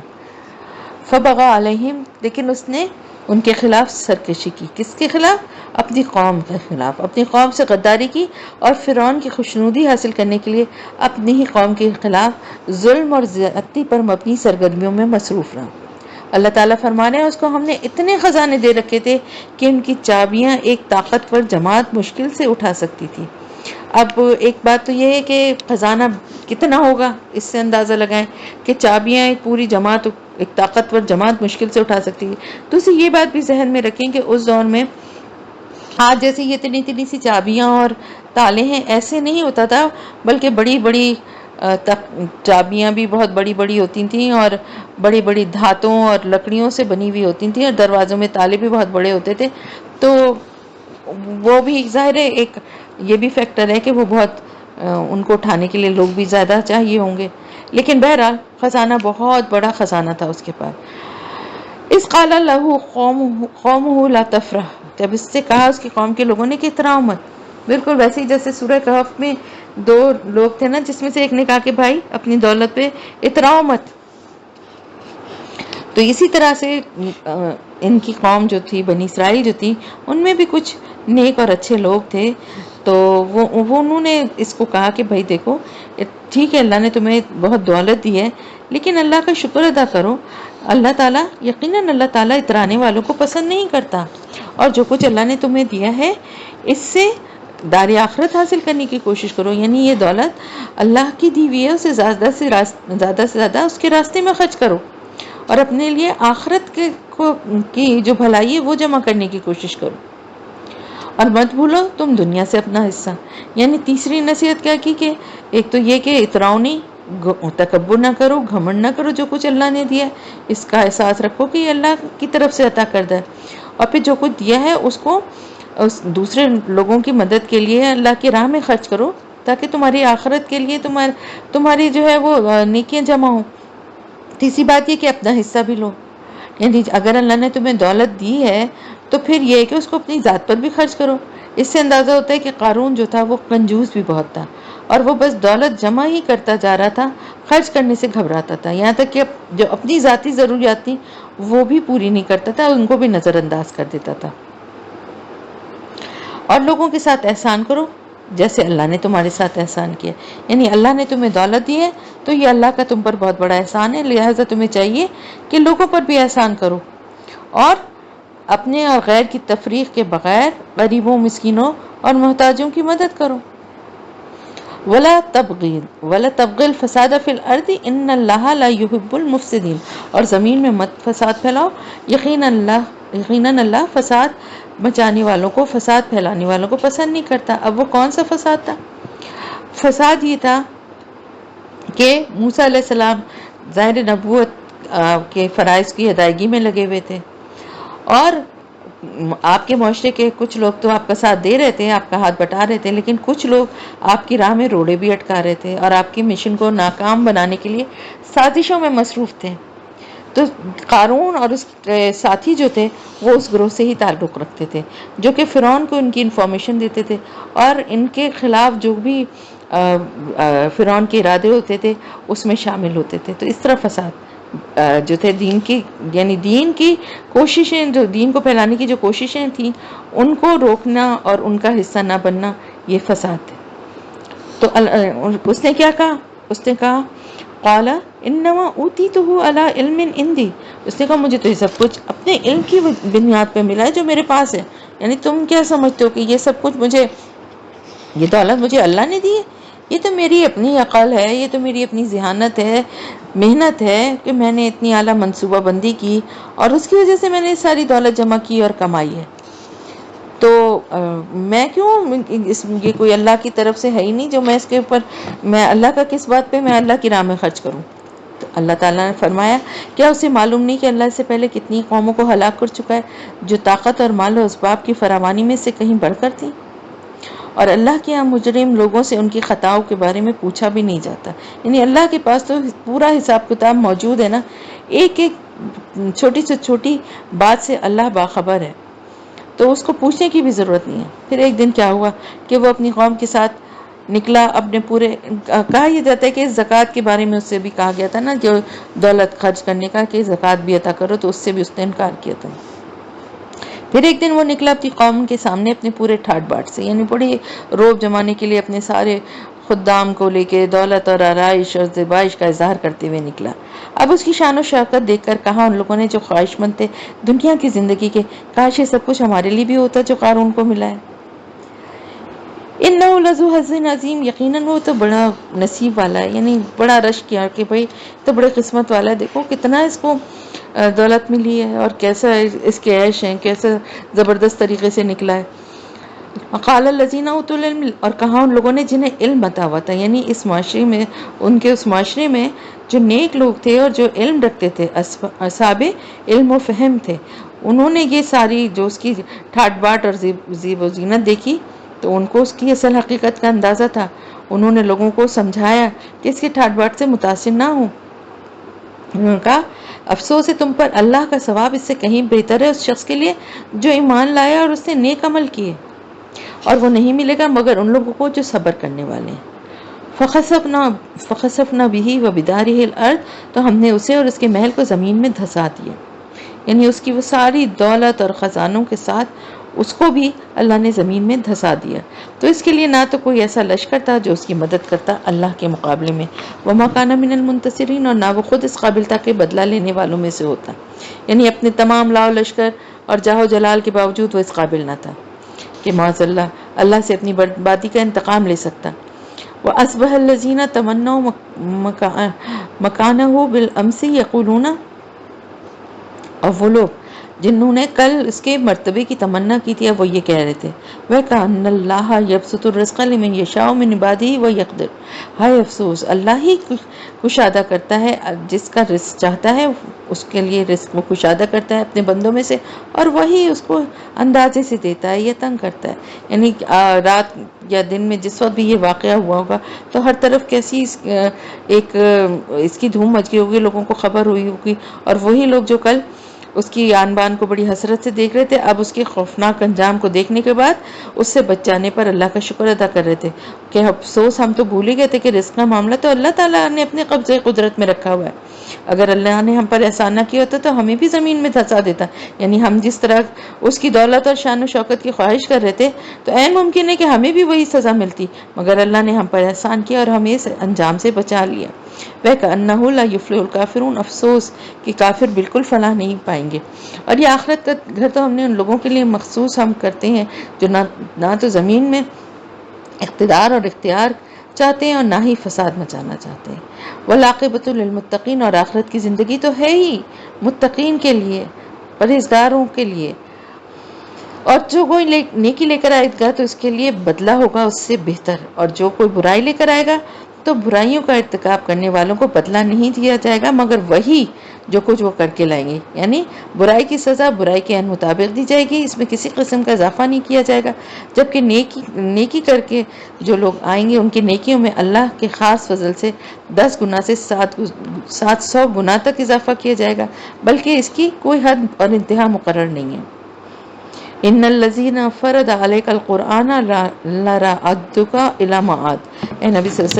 فبغى علیہم، لیکن اس نے ان کے خلاف سرکشی کی۔ کس کے خلاف؟ اپنی قوم کے خلاف، اپنی قوم سے غداری کی اور فرعون کی خوشنودی حاصل کرنے کے لیے اپنی ہی قوم کے خلاف ظلم اور زیادتی پر مبنی سرگرمیوں میں مصروف رہا۔ اللہ تعالیٰ فرمانے ہیں اس کو ہم نے اتنے خزانے دے رکھے تھے کہ ان کی چابیاں ایک طاقتور جماعت مشکل سے اٹھا سکتی تھی۔ اب ایک بات تو یہ ہے کہ خزانہ کتنا ہوگا، اس سے اندازہ لگائیں کہ چابیاں ایک پوری جماعت، ایک طاقتور جماعت مشکل سے اٹھا سکتی ہے۔ دوسری یہ بات بھی ذہن میں رکھیں کہ اس دور میں آج جیسے یہ اتنی سی چابیاں اور تالے ہیں ایسے نہیں ہوتا تھا، بلکہ بڑی بڑی چابیاں بھی بہت بڑی بڑی ہوتی تھیں اور بڑی بڑی دھاتوں اور لکڑیوں سے بنی ہوئی ہوتی تھیں، اور دروازوں میں تالے بھی بہت بڑے ہوتے تھے۔ تو وہ بھی ظاہر ہے ایک یہ بھی فیکٹر ہے کہ وہ بہت ان کو اٹھانے کے لیے لوگ بھی زیادہ چاہیے ہوں گے، لیکن بہرحال خزانہ بہت بڑا خزانہ تھا اس کے پاس۔ اس قال لہو قومہ لا تفرح، جب اس سے کہا اس کی قوم کے لوگوں نے کہ اتراؤ مت. بالکل ویسے ہی جیسے سورہ کہف میں دو لوگ تھے نا، جس میں سے ایک نے کہا کہ بھائی اپنی دولت پہ اتراؤ مت. تو اسی طرح سے ان کی قوم جو تھی، بنی اسرائیل جو تھی، ان میں بھی کچھ نیک اور اچھے لوگ تھے. تو وہ انہوں نے اس کو کہا کہ بھائی دیکھو، ٹھیک ہے اللہ نے تمہیں بہت دولت دی ہے، لیکن اللہ کا شکر ادا کرو. اللہ تعالیٰ، یقیناً اللہ تعالیٰ اترانے والوں کو پسند نہیں کرتا، اور جو کچھ اللہ نے تمہیں دیا ہے اس سے دار آخرت حاصل کرنے کی کوشش کرو. یعنی یہ دولت اللہ کی دی ہوئی ہے، اسے زیادہ سے زیادہ اس کے راستے میں خرچ کرو، اور اپنے لیے آخرت کی جو بھلائی ہے وہ جمع کرنے کی کوشش کرو، اور مت بھولو تم دنیا سے اپنا حصہ. یعنی تیسری نصیحت کیا کی کہ ایک تو یہ کہ اتراؤ نہیں، تکبر نہ کرو، گھمنڈ نہ کرو، جو کچھ اللہ نے دیا ہے اس کا احساس رکھو کہ یہ اللہ کی طرف سے عطا کردہ ہے، اور پھر جو کچھ دیا ہے اس کو دوسرے لوگوں کی مدد کے لیے اللہ کی راہ میں خرچ کرو، تاکہ تمہاری آخرت کے لیے تمہاری جو ہے وہ نیکیاں جمع ہوں. تیسری بات یہ کہ اپنا حصہ بھی لو. یعنی اگر اللہ نے تمہیں دولت دی ہے تو پھر یہ ہے کہ اس کو اپنی ذات پر بھی خرچ کرو. اس سے اندازہ ہوتا ہے کہ قارون جو تھا وہ کنجوس بھی بہت تھا، اور وہ بس دولت جمع ہی کرتا جا رہا تھا، خرچ کرنے سے گھبراتا تھا، یہاں تک کہ جو اپنی ذاتی ضروریات تھیں وہ بھی پوری نہیں کرتا تھا، ان کو بھی نظر انداز کر دیتا تھا. اور لوگوں کے ساتھ احسان کرو جیسے اللہ نے تمہارے ساتھ احسان کیا. یعنی اللہ نے تمہیں دولت دی ہے تو یہ اللہ کا تم پر بہت بڑا احسان ہے، لہٰذا تمہیں چاہیے کہ لوگوں پر بھی احسان کرو، اور اپنے اور غیر کی تفریق کے بغیر غریبوں، مسکینوں اور محتاجوں کی مدد کرو. وَلَا تَبْغِ الْفَسَادَ فِي الْأَرْضِ إِنَّ اللَّهَ لَا يُحِبُّ الْمُفْسِدِينَ، اور زمین میں مت فساد پھیلاؤ، یقیناً اللہ فساد مچانے والوں کو، فساد پھیلانے والوں کو پسند نہیں کرتا. اب وہ کون سا فساد تھا؟ فساد یہ تھا کہ موسیٰ علیہ السلام ظاہر نبوت کے فرائض کی ادائیگی میں لگے ہوئے تھے، اور آپ کے معاشرے کے کچھ لوگ تو آپ کا ساتھ دے رہے تھے، آپ کا ہاتھ بٹا رہے تھے، لیکن کچھ لوگ آپ کی راہ میں روڑے بھی اٹکا رہے تھے اور آپ کی مشن کو ناکام بنانے کے لیے سازشوں میں مصروف تھے. تو قارون اور اس کے ساتھی جو تھے وہ اس گروہ سے ہی تعلق رکھتے تھے، جو کہ فرعون کو ان کی انفارمیشن دیتے تھے، اور ان کے خلاف جو بھی فرعون کے ارادے ہوتے تھے اس میں شامل ہوتے تھے. تو اس طرح فساد جو تھے دین کی، یعنی دین کی کوششیں، جو دین کو پھیلانے کی جو کوششیں تھیں ان کو روکنا اور ان کا حصہ نہ بننا، یہ فساد ہے. تو اس نے کیا کہا؟ اس نے کہا قال انما اوتیتہ علی علم عندی، اس نے کہا مجھے تو یہ سب کچھ اپنے علم کی بنیاد پہ ملا ہے جو میرے پاس ہے. یعنی تم کیا سمجھتے ہو کہ یہ سب کچھ مجھے، یہ دولت مجھے اللہ نے دی ہے؟ یہ تو میری اپنی عقل ہے، یہ تو میری اپنی ذہانت ہے، محنت ہے کہ میں نے اتنی اعلیٰ منصوبہ بندی کی اور اس کی وجہ سے میں نے ساری دولت جمع کی اور کمائی ہے. تو میں کیوں، یہ کوئی اللہ کی طرف سے ہے ہی نہیں جو میں اس کے اوپر، میں اللہ کا کس بات پہ میں اللہ کی راہ میں خرچ کروں. تو اللہ تعالیٰ نے فرمایا کیا اسے معلوم نہیں کہ اللہ سے پہلے کتنی قوموں کو ہلاک کر چکا ہے جو طاقت اور مال و اسباب کی فراوانی میں سے کہیں بڑھ کر تھی، اور اللہ کے یہاں مجرم لوگوں سے ان کی خطاؤں کے بارے میں پوچھا بھی نہیں جاتا. یعنی اللہ کے پاس تو پورا حساب کتاب موجود ہے نا، ایک ایک چھوٹی سے چھوٹی بات سے اللہ باخبر ہے، تو اس کو پوچھنے کی بھی ضرورت نہیں ہے. پھر ایک دن کیا ہوا کہ وہ اپنی قوم کے ساتھ نکلا، اپنے پورے، کہا یہ جاتا ہے کہ زکوٰۃ کے بارے میں اس سے بھی کہا گیا تھا نا، جو دولت خرچ کرنے کا کہ زکوٰۃ بھی عطا کرو، تو اس سے بھی اس نے انکار کیا تھا. پھر ایک دن وہ نکلا اپنی قوم کے سامنے اپنے پورے ٹھاٹ باٹ سے، یعنی بڑی روب جمانے کے لیے اپنے سارے خدام کو لے کے دولت اور آرائش اور زیبائش کا اظہار کرتے ہوئے نکلا. اب اس کی شان و شوکت دیکھ کر کہا ان لوگوں نے جو خواہش مند تھے دنیا کی زندگی کے، کاش یہ سب کچھ ہمارے لیے بھی ہوتا جو قارون کو ملا ہے. انہ لذو حظ عظیم، یقیناً وہ تو بڑا نصیب والا ہے، یعنی بڑا رش کیا کہ بھائی تو بڑے قسمت والا ہے، دیکھو کتنا اس کو دولت ملی ہے اور کیسا اس کے عیش ہیں، کیسا زبردست طریقے سے نکلا ہے. قال الذین اوتوا العلم، اور کہا ان لوگوں نے جنہیں علم بتا ہوا تھا، یعنی اس معاشرے میں، ان کے اس معاشرے میں جو نیک لوگ تھے اور جو علم رکھتے تھے، اصحاب علم و فہم تھے، انہوں نے یہ ساری جو اس کی ٹھاٹ باٹ اور زیب و زینت دیکھی تو ان کو اس کی اصل حقیقت کا اندازہ تھا. انہوں نے لوگوں کو سمجھایا کہ اس کی ٹھاٹ باٹ سے متاثر نہ ہوں، انہوں نے کہا افسوس ہے تم پر، اللہ کا ثواب اس سے کہیں بہتر ہے اس شخص کے لیے جو ایمان لایا اور اس نے نیک عمل کیے، اور وہ نہیں ملے گا مگر ان لوگوں کو جو صبر کرنے والے ہیں۔ فخسفنا به وبداره الارض، تو ہم نے اسے اور اس کے محل کو زمین میں دھسا دیا، یعنی اس کی وہ ساری دولت اور خزانوں کے ساتھ اس کو بھی اللہ نے زمین میں دھسا دیا۔ تو اس کے لیے نہ تو کوئی ایسا لشکر تھا جو اس کی مدد کرتا اللہ کے مقابلے میں، وما کان من المنتصرین، اور نہ وہ خود اس قابل تھا کہ بدلہ لینے والوں میں سے ہوتا، یعنی اپنے تمام لاؤ لشکر اور جاہ و جلال کے باوجود وہ اس قابل نہ تھا کہ معاذ اللہ سے اپنی بربادی کا انتقام لے سکتا۔ وَأَصْبَحَ الَّذِينَ تَمَنَّوْا مَكَانَهُ بِالْأَمْسِ يَقُولُونَ، اور وہ لوگ جنہوں نے کل اس کے مرتبے کی تمنا کی تھی اب وہ یہ کہہ رہے تھے وَكَأَنَّ اللَّهَ يَبْسُطُ الرِّزْقَ لِمَن يَشَاءُ مِنْ عِبَادِهِ وَيَقْدِرُ، ہائے افسوس، اللہ ہی کشادہ کرتا ہے جس کا رزق چاہتا ہے، اس کے لیے رزق وہ کشادہ کرتا ہے اپنے بندوں میں سے، اور وہی اس کو اندازے سے دیتا ہے یا تنگ کرتا ہے۔ یعنی رات یا دن میں جس وقت بھی یہ واقعہ ہوا ہوگا تو ہر طرف کیسی ایک اس کی دھوم مچ گئی ہوگی، لوگوں کو خبر ہوئی ہوگی، اور وہی لوگ جو کل اس کی آن بان کو بڑی حسرت سے دیکھ رہے تھے اب اس کے خوفناک انجام کو دیکھنے کے بعد اس سے بچ جانے پر اللہ کا شکر ادا کر رہے تھے کہ افسوس ہم تو بھول ہی گئے تھے کہ رزق کا معاملہ تو اللہ تعالیٰ نے اپنے قبضے قدرت میں رکھا ہوا ہے، اگر اللہ نے ہم پر احسان نہ کیا ہوتا تو ہمیں بھی زمین میں دھسا دیتا، یعنی ہم جس طرح اس کی دولت اور شان و شوکت کی خواہش کر رہے تھے تو عین ممکن ہے کہ ہمیں بھی وہی سزا ملتی، مگر اللہ نے ہم پر احسان کیا اور ہمیں اس انجام سے بچا لیا۔ وَكَأَنَّهُ لَا يُفْلِحُ الْكَافِرُونَ، افسوس کہ کافر بالکل فلاح نہیں پائیں گے۔ اور یہ آخرت کا گھر تو ہم نے ان لوگوں کے لیے مخصوص ہم کرتے ہیں جو نہ تو زمین میں اقتدار اور اختیار چاہتے ہیں اور نہ ہی فساد مچانا چاہتے ہیں۔ وَالْعَاقِبَةُ لِلْمُتَّقِينَ، اور آخرت کی زندگی تو ہے ہی متقین کے لیے، پرہیزگاروں کے لیے، اور جو کوئی نیکی لے کر آئے گا تو اس کے لیے بدلہ ہوگا اس سے بہتر، اور جو کوئی برائی لے کر آئے گا تو برائیوں کا ارتکاب کرنے والوں کو بدلہ نہیں دیا جائے گا مگر وہی جو کچھ وہ کر کے لائیں گے، یعنی برائی کی سزا برائی کے مطابق دی جائے گی، اس میں کسی قسم کا اضافہ نہیں کیا جائے گا، جبکہ نیکی کر کے جو لوگ آئیں گے ان کی نیکیوں میں اللہ کے خاص فضل سے 10 گنا سے 700 گنا تک اضافہ کیا جائے گا، بلکہ اس کی کوئی حد اور انتہا مقرر نہیں ہے۔ ان الذین فرض علیک القرآن لرادک الی معاد، اے نبی صلی اللہ علیہ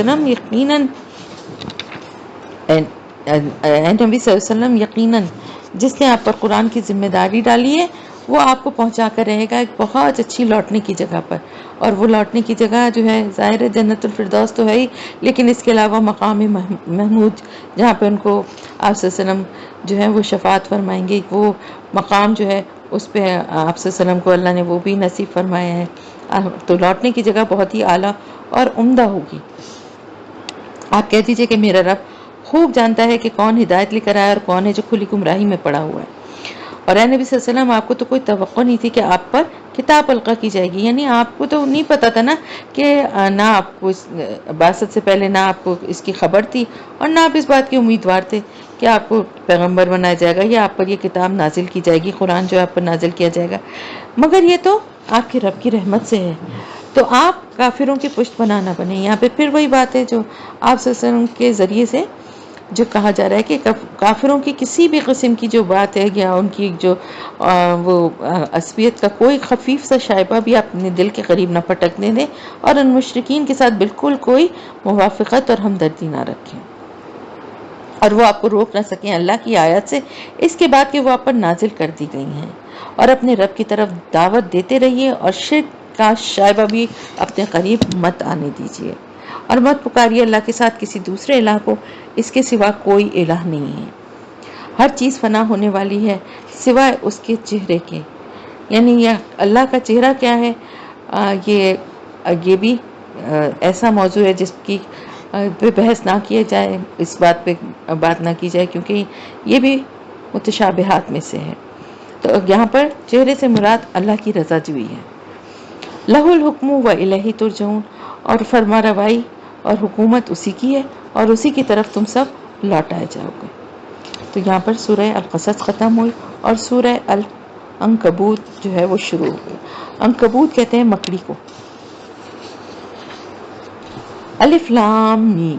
وسلم یقیناً جس نے آپ پر قرآن کی ذمہ داری ڈالی ہے وہ آپ کو پہنچا کر رہے گا ایک بہت اچھی لوٹنے کی جگہ پر، اور وہ لوٹنے کی جگہ جو ہے ظاہر جنت الفردوس تو ہے ہی، لیکن اس کے علاوہ مقام محمود جہاں پہ ان کو آپ صلی اللہ علیہ وسلم جو ہے وہ شفاعت فرمائیں گے، وہ مقام جو ہے اس پہ آپ صلی اللہ علیہ وسلم کو اللہ نے وہ بھی نصیب فرمایا ہے، تو لوٹنے کی جگہ بہت ہی اعلیٰ اور عمدہ ہوگی۔ آپ کہہ دیجئے کہ میرا رب خوب جانتا ہے کہ کون ہدایت لے کر آیا اور کون ہے جو کھلی گمراہی میں پڑا ہوا ہے۔ اور اے نبی صلی اللہ علیہ وسلم آپ کو تو کوئی توقع نہیں تھی کہ آپ پر کتاب القا کی جائے گی، یعنی آپ کو تو نہیں پتا تھا نا کہ نہ آپ کو اس بعثت سے پہلے نہ آپ کو اس کی خبر تھی اور نہ آپ اس بات کے امیدوار تھے کہ آپ کو پیغمبر بنایا جائے گا یا آپ پر یہ کتاب نازل کی جائے گی، قرآن جو آپ پر نازل کیا جائے گا، مگر یہ تو آپ کے رب کی رحمت سے ہے، تو آپ کافروں کی پشت بنا نہ بنے۔ یہاں پہ پھر وہی بات ہے جو آپ صلی اللہ علیہ وسلم کے ذریعے سے جو کہا جا رہا ہے کہ کافروں کی کسی بھی قسم کی جو بات ہے یا ان کی جو وہ عصبیت کا کوئی خفیف سا شائبہ بھی اپنے دل کے قریب نہ پٹکنے دیں اور ان مشرکین کے ساتھ بالکل کوئی موافقت اور ہمدردی نہ رکھیں، اور وہ آپ کو روک نہ سکیں اللہ کی آیات سے اس کے بعد کہ وہ آپ پر نازل کر دی گئی ہیں، اور اپنے رب کی طرف دعوت دیتے رہیے اور شرک کا شائبہ بھی اپنے قریب مت آنے دیجیے، اور مت پکاریے اللہ کے ساتھ کسی دوسرے الہ کو، اس کے سوا کوئی الہ نہیں ہے۔ ہر چیز فنا ہونے والی ہے سوائے اس کے چہرے کے، یعنی یہ اللہ کا چہرہ کیا ہے، یہ بھی ایسا موضوع ہے جس کی پہ بحث نہ کیا جائے، اس بات پہ بات نہ کی جائے کیونکہ یہ بھی متشابہات میں سے ہے۔ تو یہاں پر چہرے سے مراد اللہ کی رضا جوئی ہے۔ لہ الحکم و الیہ ترجعون، اور فرما روائی اور حکومت اسی کی ہے اور اسی کی طرف تم سب لوٹائے جاؤ گے۔ تو یہاں پر سورہ القصص ختم ہوئی اور سورہ العنکبوت جو ہے وہ شروع ہو گئی۔ عنکبوت کہتے ہیں مکڑی کو۔ الف لام میم،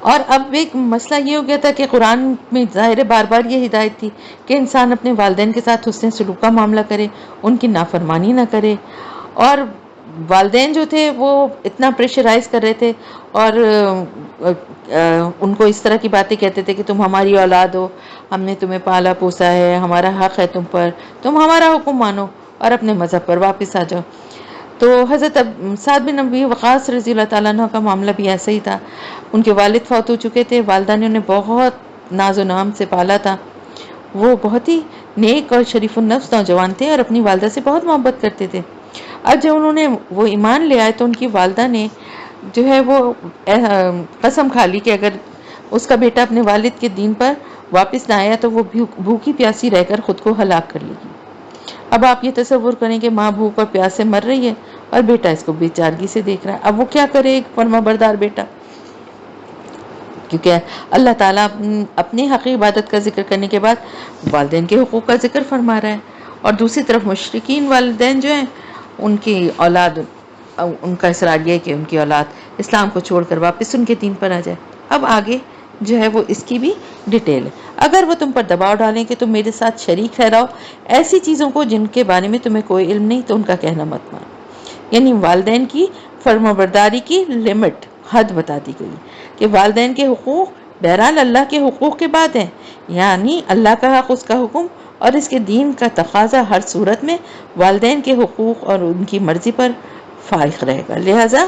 اور اب ایک مسئلہ یہ ہو گیا تھا کہ قرآن میں ظاہر بار بار یہ ہدایت تھی کہ انسان اپنے والدین کے ساتھ حسن سلوک کا معاملہ کرے، ان کی نافرمانی نہ کرے، اور والدین جو تھے وہ اتنا پریشرائز کر رہے تھے اور ان کو اس طرح کی باتیں کہتے تھے کہ تم ہماری اولاد ہو، ہم نے تمہیں پالا پوسا ہے، ہمارا حق ہے تم پر، تم ہمارا حکم مانو اور اپنے مذہب پر واپس آ جاؤ۔ تو حضرت سعد بن ابی وقاص رضی اللہ تعالیٰ عنہ کا معاملہ بھی ایسا ہی تھا۔ ان کے والد فوت ہو چکے تھے، والدہ نے انہیں بہت ناز و نام سے پالا تھا، وہ بہت ہی نیک اور شریف النفس نوجوان تھے اور اپنی والدہ سے بہت محبت کرتے تھے۔ اب جب انہوں نے وہ ایمان لے آئے تو ان کی والدہ نے جو ہے وہ قسم کھا لی کہ اگر اس کا بیٹا اپنے والد کے دین پر واپس نہ آیا تو وہ بھوکی پیاسی رہ کر خود کو ہلاک کر لے گی۔ اب آپ یہ تصور کریں کہ ماں بھوک اور پیاس سے مر رہی ہے اور بیٹا اس کو بے چارگی سے دیکھ رہا ہے، اب وہ کیا کرے ایک فرما بردار بیٹا؟ کیونکہ اللہ تعالیٰ اپنی حق عبادت کا ذکر کرنے کے بعد والدین کے حقوق کا ذکر فرما رہا ہے، اور دوسری طرف مشرکین والدین جو ہیں ان کی اولاد، ان کا اصرار یہ ہے کہ ان کی اولاد اسلام کو چھوڑ کر واپس ان کے دین پر آ جائے۔ اب آگے جو ہے وہ اس کی بھی ڈیٹیل ہے۔ اگر وہ تم پر دباؤ ڈالیں کہ تم میرے ساتھ شریک ٹھہراؤ ایسی چیزوں کو جن کے بارے میں تمہیں کوئی علم نہیں، تو ان کا کہنا مت مانو۔ یعنی والدین کی فرمانبرداری کی لمٹ، حد بتا دی گئی کہ والدین کے حقوق بہرحال اللہ کے حقوق کے بعد ہیں، یعنی اللہ کا حق، اس کا حکم اور اس کے دین کا تقاضا ہر صورت میں والدین کے حقوق اور ان کی مرضی پر فائق رہے گا۔ لہٰذا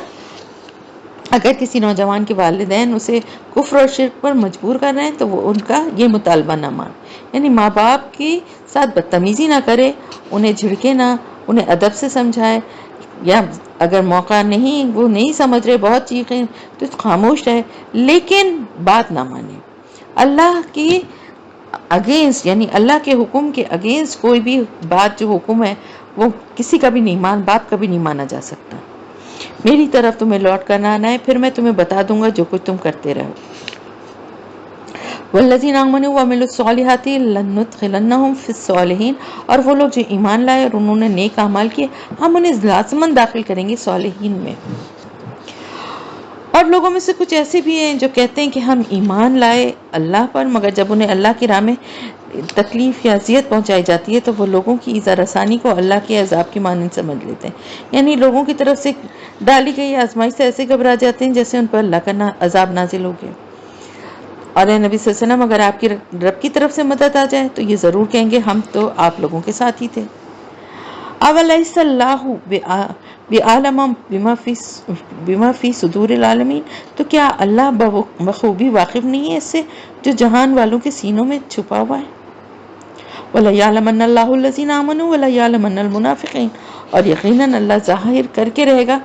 اگر کسی نوجوان کے والدین اسے کفر اور شرک پر مجبور کر رہے ہیں تو وہ ان کا یہ مطالبہ نہ مان، یعنی ماں باپ کے ساتھ بدتمیزی نہ کرے، انہیں جھڑکے نہ، انہیں ادب سے سمجھائے، یا اگر موقع نہیں، وہ نہیں سمجھ رہے، بہت چیخیں تو خاموش رہے، لیکن بات نہ مانے۔ اللہ کی اگینسٹ، یعنی اللہ کے حکم کے اگینسٹ کوئی بھی بات جو حکم ہے وہ کسی کا بھی نہیں باپ کا بھی نہیں مانا جا سکتا۔ میری طرف تمہیں لوٹ کر نہ آنا ہے، پھر میں تمہیں بتا دوں گا جو کچھ تم کرتے رہو۔ والذین آمنوا وعملوا الصالحات لندخلنہم فی الصالحین، اور وہ لوگ جو ایمان لائے اور انہوں نے نیک اعمال کیے ہم انہیں لازماً داخل کریں گے صالحین میں۔ اور لوگوں میں سے کچھ ایسے بھی ہیں جو کہتے ہیں کہ ہم ایمان لائے اللہ پر، مگر جب انہیں اللہ کی راہ میں تکلیف یا اذیت پہنچائی جاتی ہے تو وہ لوگوں کی ایذا رسانی کو اللہ کے عذاب کی مانند سمجھ لیتے ہیں، یعنی لوگوں کی طرف سے ڈالی گئی آزمائش سے ایسے گھبرا جاتے ہیں جیسے ان پر اللہ کا عذاب نازل ہو گیا۔ اور اے نبی صلی اللہ علیہ وسلم، اگر آپ کی رب کی طرف سے مدد آ جائے تو یہ ضرور کہیں گے ہم تو آپ لوگوں کے ساتھ ہی تھے۔ اولیس اللہ بعالم بما فی صدور العالمین، تو کیا اللہ بخوبی واقف نہیں ہے اس سے جو جہان والوں کے سینوں میں چھپا ہوا ہے؟ وَلَيَعْلَمَنَّ اللَّهُ الَّذِينَ آمَنُوا وَلَيَعْلَمَنَّ الْمُنَافِقِينَ، اور یقیناً اللہ ظاہر کر کے رہے گا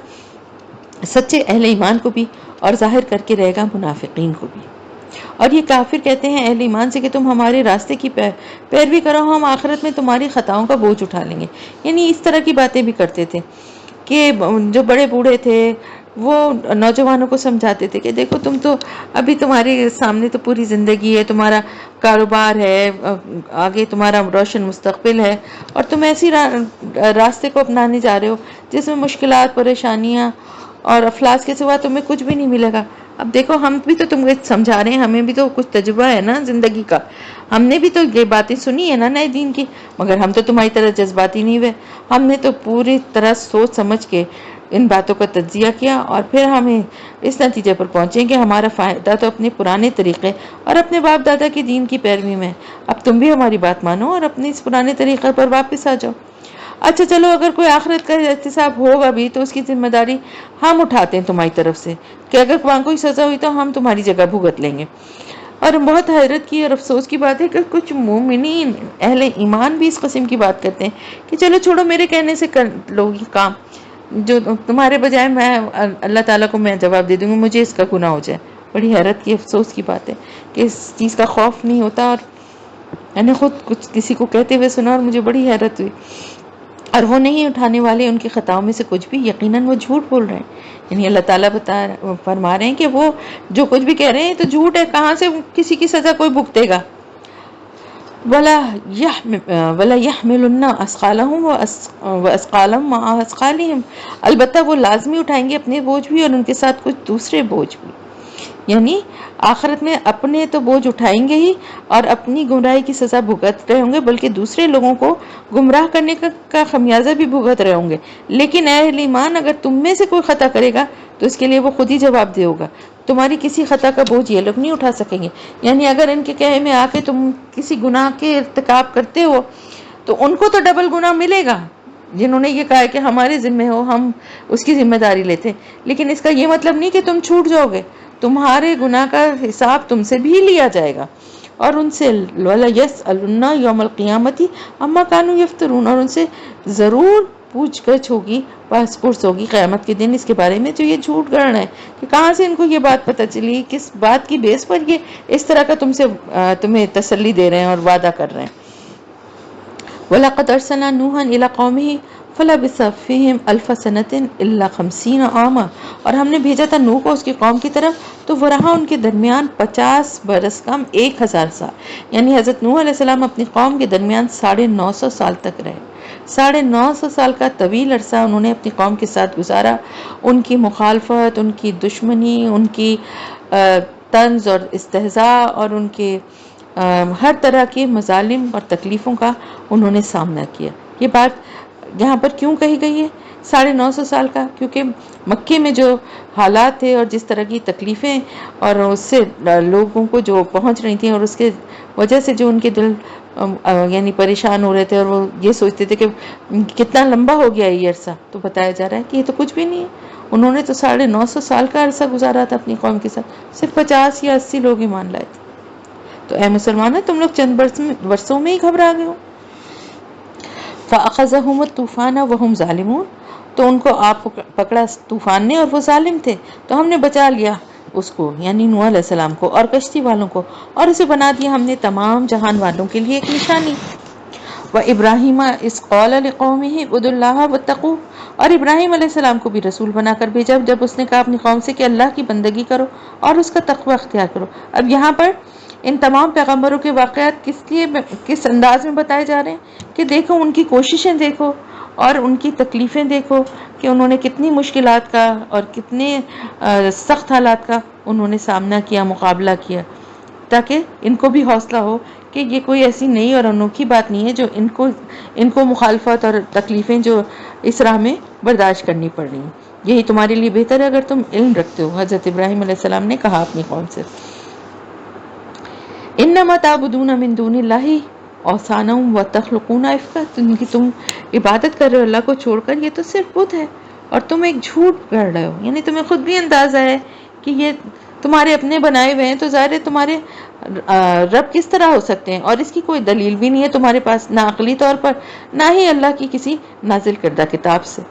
سچے اہل ایمان کو بھی اور ظاہر کر کے رہے گا منافقین کو بھی۔ اور یہ کافر کہتے ہیں اہل ایمان سے کہ تم ہمارے راستے کی پیروی کرو، ہم آخرت میں تمہاری خطاؤں کا بوجھ اٹھا لیں گے۔ یعنی اس طرح کی باتیں بھی کرتے تھے کہ جو بڑے بوڑھے تھے وہ نوجوانوں کو سمجھاتے تھے کہ دیکھو تم تو ابھی تمہارے سامنے تو پوری زندگی ہے، تمہارا کاروبار ہے، آگے تمہارا روشن مستقبل ہے، اور تم ایسی راستے کو اپنانے جا رہے ہو جس میں مشکلات، پریشانیاں اور افلاس کے سوا تمہیں کچھ بھی نہیں ملے گا۔ اب دیکھو ہم بھی تو تم کو سمجھا رہے ہیں، ہمیں بھی تو کچھ تجربہ ہے نا زندگی کا، ہم نے بھی تو یہ باتیں سنی ہے نا نئے دین کی، مگر ہم تو تمہاری طرح جذباتی نہیں ہوئے، ہم نے تو پوری طرح سوچ سمجھ کے ان باتوں کا تجزیہ کیا اور پھر ہمیں اس نتیجے پر پہنچیں کہ ہمارا فائدہ تو اپنے پرانے طریقے اور اپنے باپ دادا کی دین کی پیروی میں، اب تم بھی ہماری بات مانو اور اپنے اس پرانے طریقے پر واپس آ جاؤ۔ اچھا چلو، اگر کوئی آخرت کا احتساب ہوگا بھی تو اس کی ذمہ داری ہم اٹھاتے ہیں تمہاری طرف سے کہ اگر وہاں کوئی سزا ہوئی تو ہم تمہاری جگہ بھگت لیں گے۔ اور بہت حیرت کی اور افسوس کی بات ہے کہ کچھ مومنین اہل ایمان بھی اس قسم کی بات کرتے ہیں کہ چلو چھوڑو، میرے کہنے سے کر لو یہ کام، جو تمہارے بجائے میں اللہ تعالیٰ کو میں جواب دے دوں گی، مجھے اس کا گناہ ہو جائے۔ بڑی حیرت کی افسوس کی بات ہے کہ اس چیز کا خوف نہیں ہوتا، اور میں نے خود کچھ کسی کو کہتے ہوئے سنا اور مجھے بڑی حیرت ہوئی، اور وہ نہیں اٹھانے والے ان کی خطاؤں میں سے کچھ بھی، یقیناً وہ جھوٹ بول رہے ہیں۔ یعنی اللہ تعالیٰ فرما رہے ہیں کہ وہ جو کچھ بھی کہہ رہے ہیں تو جھوٹ ہے، کہاں سے کسی کی سزا کوئی بھگتے گا۔ وَلَا يَحْمِلُنَّ أَثْقَالَهُمْ وَأَثْقَالًا مَعَ أَثْقَالِهِمْ، البتہ وہ لازمی اٹھائیں گے اپنے بوجھ بھی اور ان کے ساتھ کچھ دوسرے بوجھ بھی۔ یعنی آخرت میں اپنے تو بوجھ اٹھائیں گے ہی اور اپنی گمراہی کی سزا بھگت رہے ہوں گے، بلکہ دوسرے لوگوں کو گمراہ کرنے کا خمیازہ بھی بھگت رہے ہوں گے۔ لیکن اے اہل ایمان، اگر تم میں سے کوئی خطا کرے گا تو اس کے لیے وہ خود ہی جواب دے ہوگا، تمہاری کسی خطا کا بوجھ یہ لوگ نہیں اٹھا سکیں گے۔ یعنی اگر ان کے کہے میں آ کے تم کسی گناہ کے ارتکاب کرتے ہو تو ان کو تو ڈبل گناہ ملے گا، جنہوں نے یہ کہا ہے کہ ہمارے ذمہ ہو، ہم اس کی ذمہ داری لیتے ہیں، لیکن اس کا یہ مطلب نہیں کہ تم چھوٹ جاؤ گے، تمہارے گناہ کا حساب تم سے بھی لیا جائے گا، اور ان سے وَلَا يَسْأَلُنَّ يَوْمَ الْقِيَامَةِ عَمَّا كَانُوا يَفْتَرُونَ، اور ان سے ضرور پوچھ گچھ ہوگی، پاس پرس ہوگی قیامت کے دن اس کے بارے میں جو یہ جھوٹ گڑھ رہے ہیں، کہ کہاں سے ان کو یہ بات پتہ چلی، کس بات کی بیس پر یہ اس طرح کا تمہیں تسلی دے رہے ہیں اور وعدہ کر رہے ہیں۔ وَلَقَدْ أَرْسَلْنَا نُوحًا إِلَىٰ قَوْمِهِ فَلَبِثَ فِيهِمْ أَلْفَ سَنَةٍ إِلَّا 50 عَامًا، اور ہم نے بھیجا تھا نوح کو اس کی قوم کی طرف، تو وہ رہا ان کے درمیان 50 برس کم 1000 سال، یعنی حضرت نوح علیہ السلام اپنی قوم کے درمیان 950 سال تک رہے۔ 950 سال کا طویل عرصہ انہوں نے اپنی قوم کے ساتھ گزارا، ان کی مخالفت، ان کی دشمنی، ان کی طنز اور استہزاء اور ان کے ہر طرح کے مظالم اور تکلیفوں کا انہوں نے سامنا کیا۔ یہ بات یہاں پر کیوں کہی گئی ہے 950 سال کا؟ کیونکہ مکے میں جو حالات تھے اور جس طرح کی تکلیفیں اور اس سے لوگوں کو جو پہنچ رہی تھیں، اور اس کے وجہ سے جو ان کے دل یعنی پریشان ہو رہے تھے، اور وہ یہ سوچتے تھے کہ کتنا لمبا ہو گیا یہ عرصہ، تو بتایا جا رہا ہے کہ یہ تو کچھ بھی نہیں ہے، انہوں نے تو 950 سال کا عرصہ گزارا تھا اپنی قوم کے ساتھ، صرف 50 یا 80 لوگ ایمان لائے تھے۔ تو اے مسلمانوں، تم لوگ چند برسوں میں ہی گھبرا گئے ہو۔ فَأَخَذَهُمُ الطُّوفَانُ وَهُمْ ظَالِمُونَ، تو ان کو آپ پکڑا طوفان نے اور وہ ظالم تھے، تو ہم نے بچا لیا اس کو، یعنی نوح علیہ السلام کو اور کشتی والوں کو، اور اسے بنا دیا ہم نے تمام جہان والوں کے لیے ایک نشانی۔ وَإِبْرَاهِيمَ إِذْ قَالَ لِقَوْمِهِ اعْبُدُوا اللَّهَ وَاتَّقُوهُ، اور ابراہیم علیہ السلام کو بھی رسول بنا کر بھیجا جب اس نے کہا اپنی قوم سے کہ اللہ کی بندگی کرو اور اس کا تقوی اختیار کرو۔ اب یہاں پر ان تمام پیغمبروں کے واقعات کس انداز میں بتائے جا رہے ہیں کہ دیکھو ان کی کوششیں، دیکھو اور ان کی تکلیفیں، دیکھو کہ انہوں نے کتنی مشکلات کا اور کتنے سخت حالات کا انہوں نے سامنا کیا، مقابلہ کیا، تاکہ ان کو بھی حوصلہ ہو کہ یہ کوئی ایسی نئی اور انوکھی بات نہیں ہے جو ان کو مخالفت اور تکلیفیں جو اس راہ میں برداشت کرنی پڑ رہی ہیں، یہی تمہارے لیے بہتر ہے اگر تم علم رکھتے ہو۔ حضرت ابراہیم علیہ السلام نے کہا اپنی قوم سے، انما تعبدون من دون اللہ اوثانا وتخلقون افکا، تم عبادت کر رہے ہو اللہ کو چھوڑ کر، یہ تو صرف بت ہے اور تم ایک جھوٹ گڑھ رہے ہو، یعنی تمہیں خود بھی اندازہ ہے کہ یہ تمہارے اپنے بنائے ہوئے ہیں، تو ظاہر ہے تمہارے رب کس طرح ہو سکتے ہیں، اور اس کی کوئی دلیل بھی نہیں ہے تمہارے پاس، نہ عقلی طور پر نہ ہی اللہ کی کسی نازل کردہ کتاب سے۔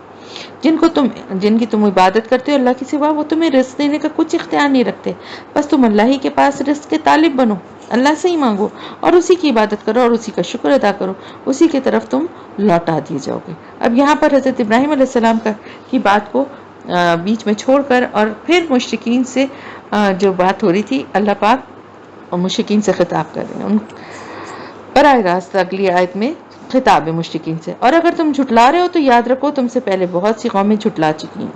جن کی تم عبادت کرتے ہو اللہ کے سوا، وہ تمہیں رزق دینے کا کچھ اختیار نہیں رکھتے، بس تم اللہ ہی کے پاس رزق کے طالب بنو، اللہ سے ہی مانگو اور اسی کی عبادت کرو اور اسی کا شکر ادا کرو، اسی کی طرف تم لوٹا دیے جاؤ گے۔ اب یہاں پر حضرت ابراہیم علیہ السلام کی بات کو بیچ میں چھوڑ کر اور پھر مشرکین سے جو بات ہو رہی تھی، اللہ پاک اور مشرکین سے خطاب کر رہے ہیں، ان براہ راست اگلی آیت میں خطاب ہے مشرکین سے، اور اگر تم جھٹلا رہے ہو تو یاد رکھو تم سے پہلے بہت سی قومیں جھٹلا چکی ہیں۔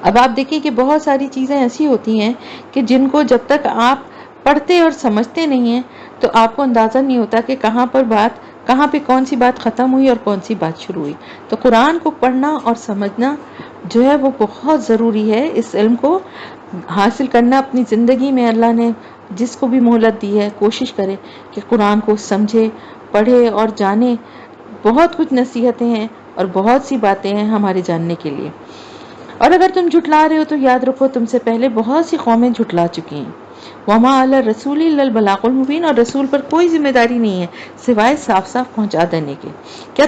اب آپ دیکھیں کہ بہت ساری چیزیں ایسی ہوتی ہیں کہ جن کو جب تک آپ پڑھتے اور سمجھتے نہیں ہیں تو آپ کو اندازہ نہیں ہوتا کہ کہاں پہ کون سی بات ختم ہوئی اور کون سی بات شروع ہوئی۔ تو قرآن کو پڑھنا اور سمجھنا جو ہے وہ بہت ضروری ہے، اس علم کو حاصل کرنا اپنی زندگی میں۔ اللہ نے جس کو بھی مہلت دی ہے کوشش کرے کہ قرآن کو سمجھے، پڑھے اور جانے۔ بہت کچھ نصیحتیں ہیں اور بہت سی باتیں ہیں ہمارے جاننے کے لیے، اور اگر تم جھٹلا رہے ہو تو یاد رکھو تم سے پہلے بہت سی قومیں جھٹلا چکی ہیں۔ وَمَا عَلَى الرَّسُولِ إِلَّا الْبَلَاغُ الْمُبِينُ، اور رسول پر کوئی ذمہ داری نہیں ہے سوائے صاف صاف پہنچا دینے کے۔ کیا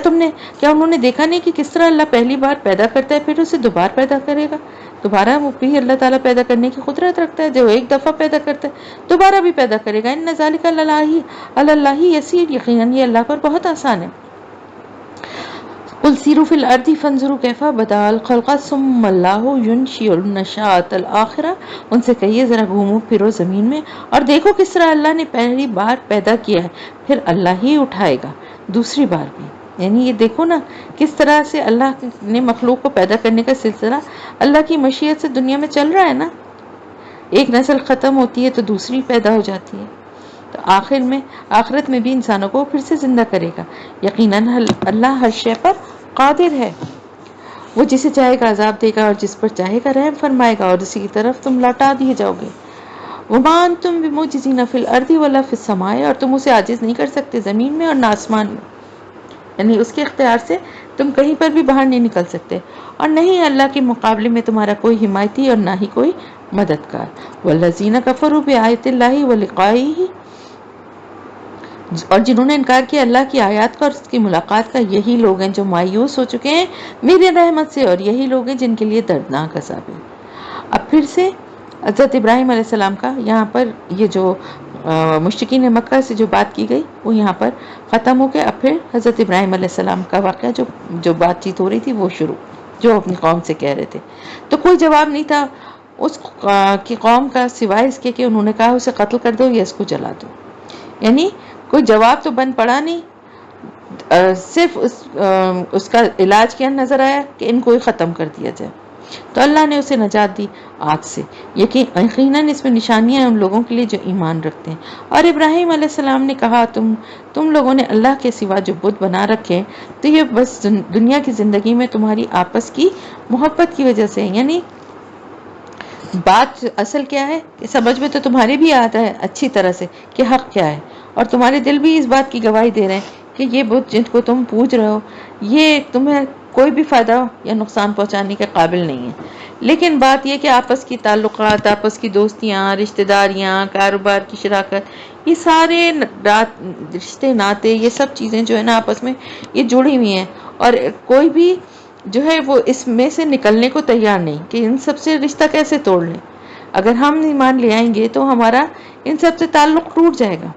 انہوں نے دیکھا نہیں کہ کس طرح اللہ پہلی بار پیدا کرتا ہے پھر اسے دوبارہ پیدا کرے گا؟ دوبارہ وہ بھی اللہ تعالیٰ پیدا کرنے کی قدرت رکھتا ہے، جو ایک دفعہ پیدا کرتا ہے دوبارہ بھی پیدا کرے گا۔ إِنَّ ذَلِكَ عَلَى اللَّهِ يَسِيرٌ، یقیناً یہ اللہ پر بہت آسان ہے۔ قُلْ سِیرُوا فِی الْأَرْضِ فَانظُرُوا کَیْفَ بَدَأَ الْخَلْقَ ثُمَّ اللَّهُ يُنشِئُ النَّشْأَةَ الْآخِرَةَ، ان سے کہیے ذرا گھومو پھرو زمین میں اور دیکھو کس طرح اللہ نے پہلی بار پیدا کیا ہے، پھر اللہ ہی اٹھائے گا دوسری بار بھی۔ یعنی یہ دیکھو نا کس طرح سے اللہ نے مخلوق کو پیدا کرنے کا سلسلہ اللہ کی مشیت سے دنیا میں چل رہا ہے نا۔ ایک نسل ختم ہوتی ہے تو دوسری پیدا ہو جاتی ہے، تو آخرت میں بھی انسانوں کو پھر سے زندہ کرے گا۔ یقیناً اللہ ہر شے پر قادر ہے، وہ جسے چاہے گا عذاب دے گا اور جس پر چاہے گا رحم فرمائے گا، اور اسی کی طرف تم لوٹا دیے جاؤ گے۔ وَمَا أَنْتُمْ بِمُعْجِزِينَ فِي الْأَرْضِ وَلَا فِي السَّمَاءِ، اور تم اسے عاجز نہیں کر سکتے زمین میں اور نہ آسمان میں، یعنی اس کے اختیار سے تم کہیں پر بھی باہر نہیں نکل سکتے، اور نہیں اللہ کے مقابلے میں تمہارا کوئی حمایتی اور نہ ہی کوئی مددگار۔ وَالَّذِينَ كَفَرُوا بِآيَاتِ اللَّهِ وَلِقَائِهِ، اور جنہوں نے انکار کیا اللہ کی آیات کا اور اس کی ملاقات کا، یہی لوگ ہیں جو مایوس ہو چکے ہیں میری رحمت سے، اور یہی لوگ ہیں جن کے لیے دردناک عذاب ہے۔ اب پھر سے حضرت ابراہیم علیہ السلام کا یہاں پر یہ جو مشرکین مکہ سے جو بات کی گئی وہ یہاں پر ختم ہو کے اب پھر حضرت ابراہیم علیہ السلام کا واقعہ جو بات چیت ہو رہی تھی وہ شروع، جو اپنی قوم سے کہہ رہے تھے۔ تو کوئی جواب نہیں تھا اس کی قوم کا سوائے اس کے کہ انہوں نے کہا اسے قتل کر دو یا اس کو جلا دو، یعنی کوئی جواب تو بن پڑا نہیں، صرف اس کا علاج کیا نظر آیا کہ ان کو ہی ختم کر دیا جائے، تو اللہ نے اسے نجات دی آگ سے۔ یقیناً اس میں نشانیاں ہیں ان لوگوں کے لیے جو ایمان رکھتے ہیں۔ اور ابراہیم علیہ السلام نے کہا تم لوگوں نے اللہ کے سوا جو بت بنا رکھے تو یہ بس دنیا کی زندگی میں تمہاری آپس کی محبت کی وجہ سے، یعنی بات اصل کیا ہے کہ سمجھ میں تو تمہارے بھی آتا ہے اچھی طرح سے کہ حق کیا ہے، اور تمہارے دل بھی اس بات کی گواہی دے رہے ہیں کہ یہ بت جن کو تم پوج رہے ہو یہ تمہیں کوئی بھی فائدہ یا نقصان پہنچانے کے قابل نہیں ہے، لیکن بات یہ کہ آپس کی تعلقات، آپس کی دوستیاں، رشتہ داریاں، کاروبار کی شراکت، یہ سارے رشتے ناطے، یہ سب چیزیں جو ہے نا آپس میں یہ جڑی ہوئی ہیں، اور کوئی بھی جو ہے وہ اس میں سے نکلنے کو تیار نہیں کہ ان سب سے رشتہ کیسے توڑ لیں۔ اگر ہم ایمان لے آئیں گے تو ہمارا ان سب سے تعلق ٹوٹ جائے گا۔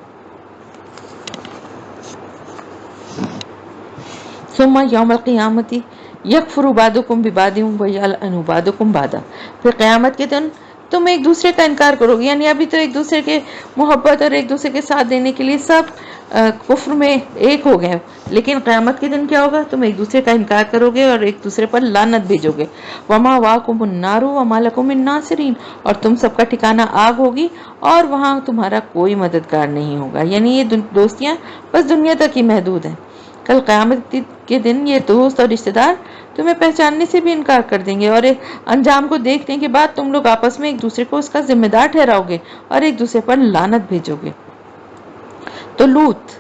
ثم یوم القیامت یکفر بعضکم ببعض ویلعن بعضکم بعضا، پھر قیامت کے دن تم ایک دوسرے کا انکار کرو گے، یعنی ابھی تو ایک دوسرے کے محبت اور ایک دوسرے کے ساتھ دینے کے لیے سب کفر میں ایک ہو گئے، لیکن قیامت کے دن کیا ہوگا؟ تم ایک دوسرے کا انکار کرو گے اور ایک دوسرے پر لعنت بھیجو گے۔ وَمَأْوَاكُمُ النَّارُ وَمَا لَكُم مِّن نَّاصِرِينَ، اور تم سب کا ٹھکانہ آگ ہوگی اور وہاں تمہارا کوئی مددگار نہیں ہوگا، یعنی یہ دوستیاں بس دنیا تک ہی محدود ہیں۔ کل قیامت کے دن یہ دوست اور رشتہ دار تمہیں پہچاننے سے بھی انکار کر دیں گے، اور انجام کو دیکھنے کے بعد تم لوگ آپس میں ایک دوسرے کو اس کا ذمہ دار ٹھہراؤ گے اور ایک دوسرے پر لعنت بھیجو گے۔ تو لوط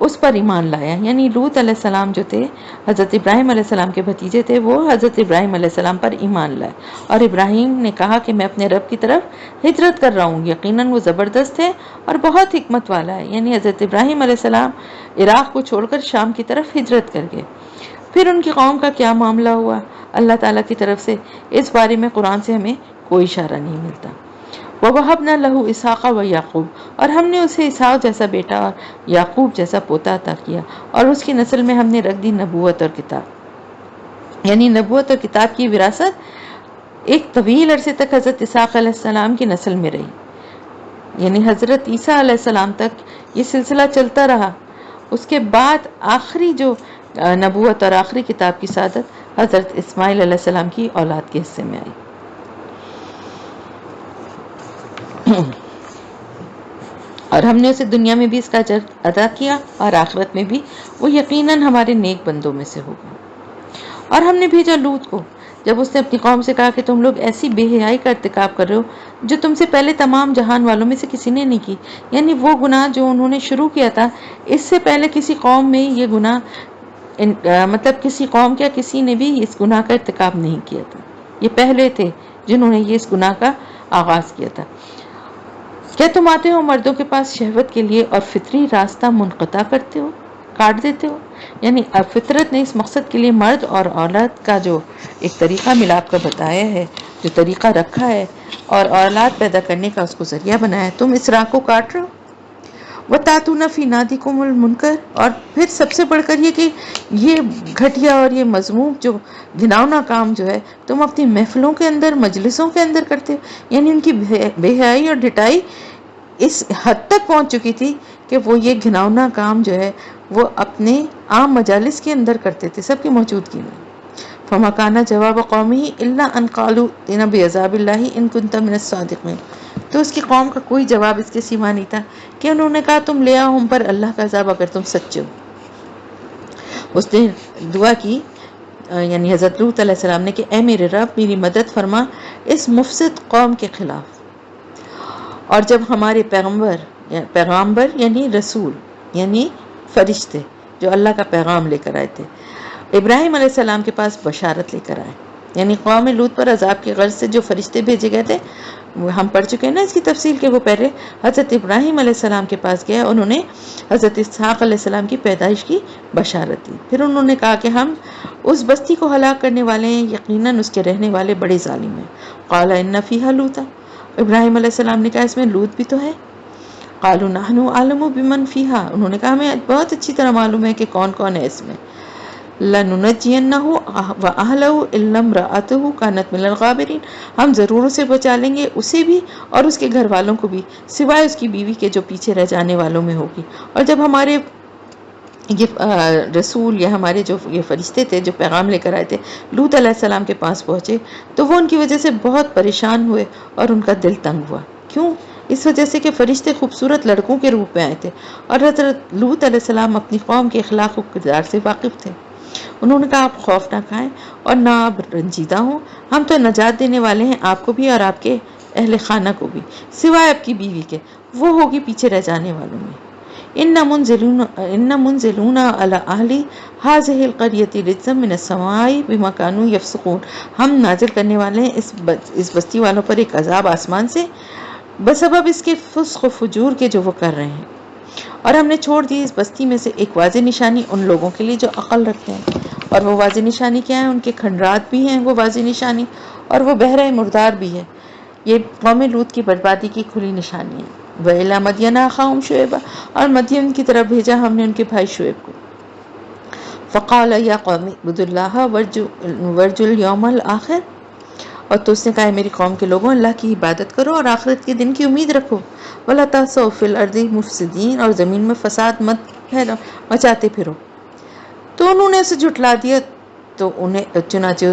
اس پر ایمان لایا، یعنی لوط علیہ السلام جو تھے حضرت ابراہیم علیہ السلام کے بھتیجے تھے، وہ حضرت ابراہیم علیہ السلام پر ایمان لائے، اور ابراہیم نے کہا کہ میں اپنے رب کی طرف ہجرت کر رہا ہوں، یقیناً وہ زبردست ہے اور بہت حکمت والا ہے، یعنی حضرت ابراہیم علیہ السلام عراق کو چھوڑ کر شام کی طرف ہجرت کر گئے۔ پھر ان کی قوم کا کیا معاملہ ہوا اللہ تعالیٰ کی طرف سے، اس بارے میں قرآن سے ہمیں کوئی اشارہ نہیں ملتا۔ وَوَهَبْنَا لَهُ إِسْحَاقَ وَيَعْقُوبَ، اور ہم نے اسے اسحاق جیسا بیٹا اور یعقوب جیسا پوتا عطا کیا، اور اس کی نسل میں ہم نے رکھ دی نبوت اور کتاب، یعنی نبوت اور کتاب کی وراثت ایک طویل عرصے تک حضرت اسحاق علیہ السلام کی نسل میں رہی، یعنی حضرت عیسیٰ علیہ السلام تک یہ سلسلہ چلتا رہا۔ اس کے بعد آخری جو نبوت اور آخری کتاب کی سعادت حضرت اسماعیل علیہ السلام کی اولاد کے حصے میں آئی۔ اور ہم نے اسے دنیا میں بھی اس کا اجر ادا کیا اور آخرت میں بھی وہ یقیناً ہمارے نیک بندوں میں سے ہوگا۔ اور ہم نے بھیجا لوط کو، جب اس نے اپنی قوم سے کہا کہ تم لوگ ایسی بے حیائی کا ارتکاب کر رہے ہو جو تم سے پہلے تمام جہان والوں میں سے کسی نے نہیں کی، یعنی وہ گناہ جو انہوں نے شروع کیا تھا اس سے پہلے کسی قوم میں یہ گناہ مطلب کسی قوم کیا کسی نے بھی اس گناہ کا ارتکاب نہیں کیا تھا، یہ پہلے تھے جنہوں نے یہ اس گناہ کا آغاز کیا تھا۔ کیا تم آتے ہو مردوں کے پاس شہوت کے لیے اور فطری راستہ منقطع کرتے ہو، کاٹ دیتے ہو، یعنی اب فطرت نے اس مقصد کے لیے مرد اور اولاد کا جو ایک طریقہ ملاپ کا بتایا ہے، جو طریقہ رکھا ہے اور اولاد پیدا کرنے کا اس کو ذریعہ بنایا ہے، تم اس راہ کو کاٹ رہے ہو۔ وَتَأْتُونَ فِي نَادِكُمُ الْمُنْكَرَ، اور پھر سب سے بڑھ کر یہ کہ یہ گھٹیا اور یہ مذموم جو گھناؤنا کام جو ہے تم اپنی محفلوں کے اندر مجلسوں کے اندر کرتے ہو، یعنی ان کی بے حیائی اور ڈھٹائی اس حد تک پہنچ چکی تھی کہ وہ یہ گھناؤنا کام جو ہے وہ اپنے عام مجالس کے اندر کرتے تھے، سب کی موجودگی میں۔ فما کان جواب قومه الا ان قالوا ائتنا بعذاب الله ان كنت من الصادقین، تو اس کی قوم کا کوئی جواب اس کے سوا نہیں تھا کہ انہوں نے کہا تم لے آؤ ہم پر اللہ کا عذاب اگر تم سچے ہو۔ اس نے دعا کی یعنی حضرت لوط علیہ السلام نے کہ اے میرے رب میری مدد فرما اس مفسد قوم کے خلاف۔ اور جب ہمارے پیغمبر یعنی رسول یعنی فرشتے جو اللہ کا پیغام لے کر آئے تھے ابراہیم علیہ السلام کے پاس بشارت لے کر آئے، یعنی قوم لوط پر عذاب کی غرض سے جو فرشتے بھیجے گئے تھے، ہم پڑھ چکے ہیں نا اس کی تفصیل کہ وہ پہلے حضرت ابراہیم علیہ السلام کے پاس گئے، انہوں نے حضرت اسحاق علیہ السلام کی پیدائش کی بشارت دی، پھر انہوں نے کہا کہ ہم اس بستی کو ہلاک کرنے والے ہیں، یقیناً اس کے رہنے والے بڑے ظالم ہیں۔ قال ان فیہا لوطا، ابراہیم علیہ السلام نے کہا اس میں لوط بھی تو ہے۔ قالوا نحن اعلم بمن فیہا، انہوں نے کہا ہمیں بہت اچھی طرح معلوم ہے کہ کون کون ہے اس میں۔ لَنُنَجِّيَنَّهُ وَأَهْلَهُ إِلَّا امْرَأَتَهُ كَانَتْ مِنَ الْغَابِرِينَ، ہم ضرور اسے بچا لیں گے، اسے بھی اور اس کے گھر والوں کو بھی، سوائے اس کی بیوی کے جو پیچھے رہ جانے والوں میں ہوگی۔ اور جب ہمارے یہ رسول یا ہمارے جو یہ فرشتے تھے جو پیغام لے کر آئے تھے لوط علیہ السلام کے پاس پہنچے تو وہ ان کی وجہ سے بہت پریشان ہوئے اور ان کا دل تنگ ہوا۔ کیوں؟ اس وجہ سے کہ فرشتے خوبصورت لڑکوں کے روپ میں آئے تھے اور حضرت لوط علیہ السلام اپنی قوم کے اخلاق و کردار سے واقف تھے۔ انہوں نے کہا آپ خوف نہ کھائیں اور نہ آپ رنجیدہ ہوں، ہم تو نجات دینے والے ہیں آپ کو بھی اور آپ کے اہل خانہ کو بھی، سوائے آپ کی بیوی کے، وہ ہوگی پیچھے رہ جانے والوں میں۔ ان منزلون علی اہل هذه القرية رجزا من السماء بما كانوا يفسقون، ہم نازل کرنے والے ہیں اس بستی والوں پر ایک عذاب آسمان سے بسبب اس کے فسق و فجور کے جو وہ کر رہے ہیں، اور ہم نے چھوڑ دی اس بستی میں سے ایک واضح نشانی ان لوگوں کے لیے جو عقل رکھتے ہیں، اور وہ واضح نشانی کیا ہے؟ ان کے کھنڈرات بھی ہیں وہ واضح نشانی، اور وہ بحر مردار بھی ہے، یہ قوم لوط کی بربادی کی کھلی نشانی ہے۔ وَإِلَىٰ مَدْيَنَ أَخَاهُمْ شُعَيْبًا، اور مدین کی طرف بھیجا ہم نے ان کے بھائی شعیب کو۔ فَقَالَ يَا قَوْمِ اعْبُدُوا اللَّهَ وَارْجُوا الْيَوْمَ الْآخِرَ، اور تو اس نے کہا میری قوم کے لوگوں اللہ کی عبادت کرو اور آخرت کے دن کی امید رکھو، وَلَا تَعْثَوْا فِي الْأَرْضِ مُفْسِدِينَ، اور زمین میں فساد مت مچاتے پھرو۔ تو انہوں نے اسے جھٹلا دیا، تو چنانچہ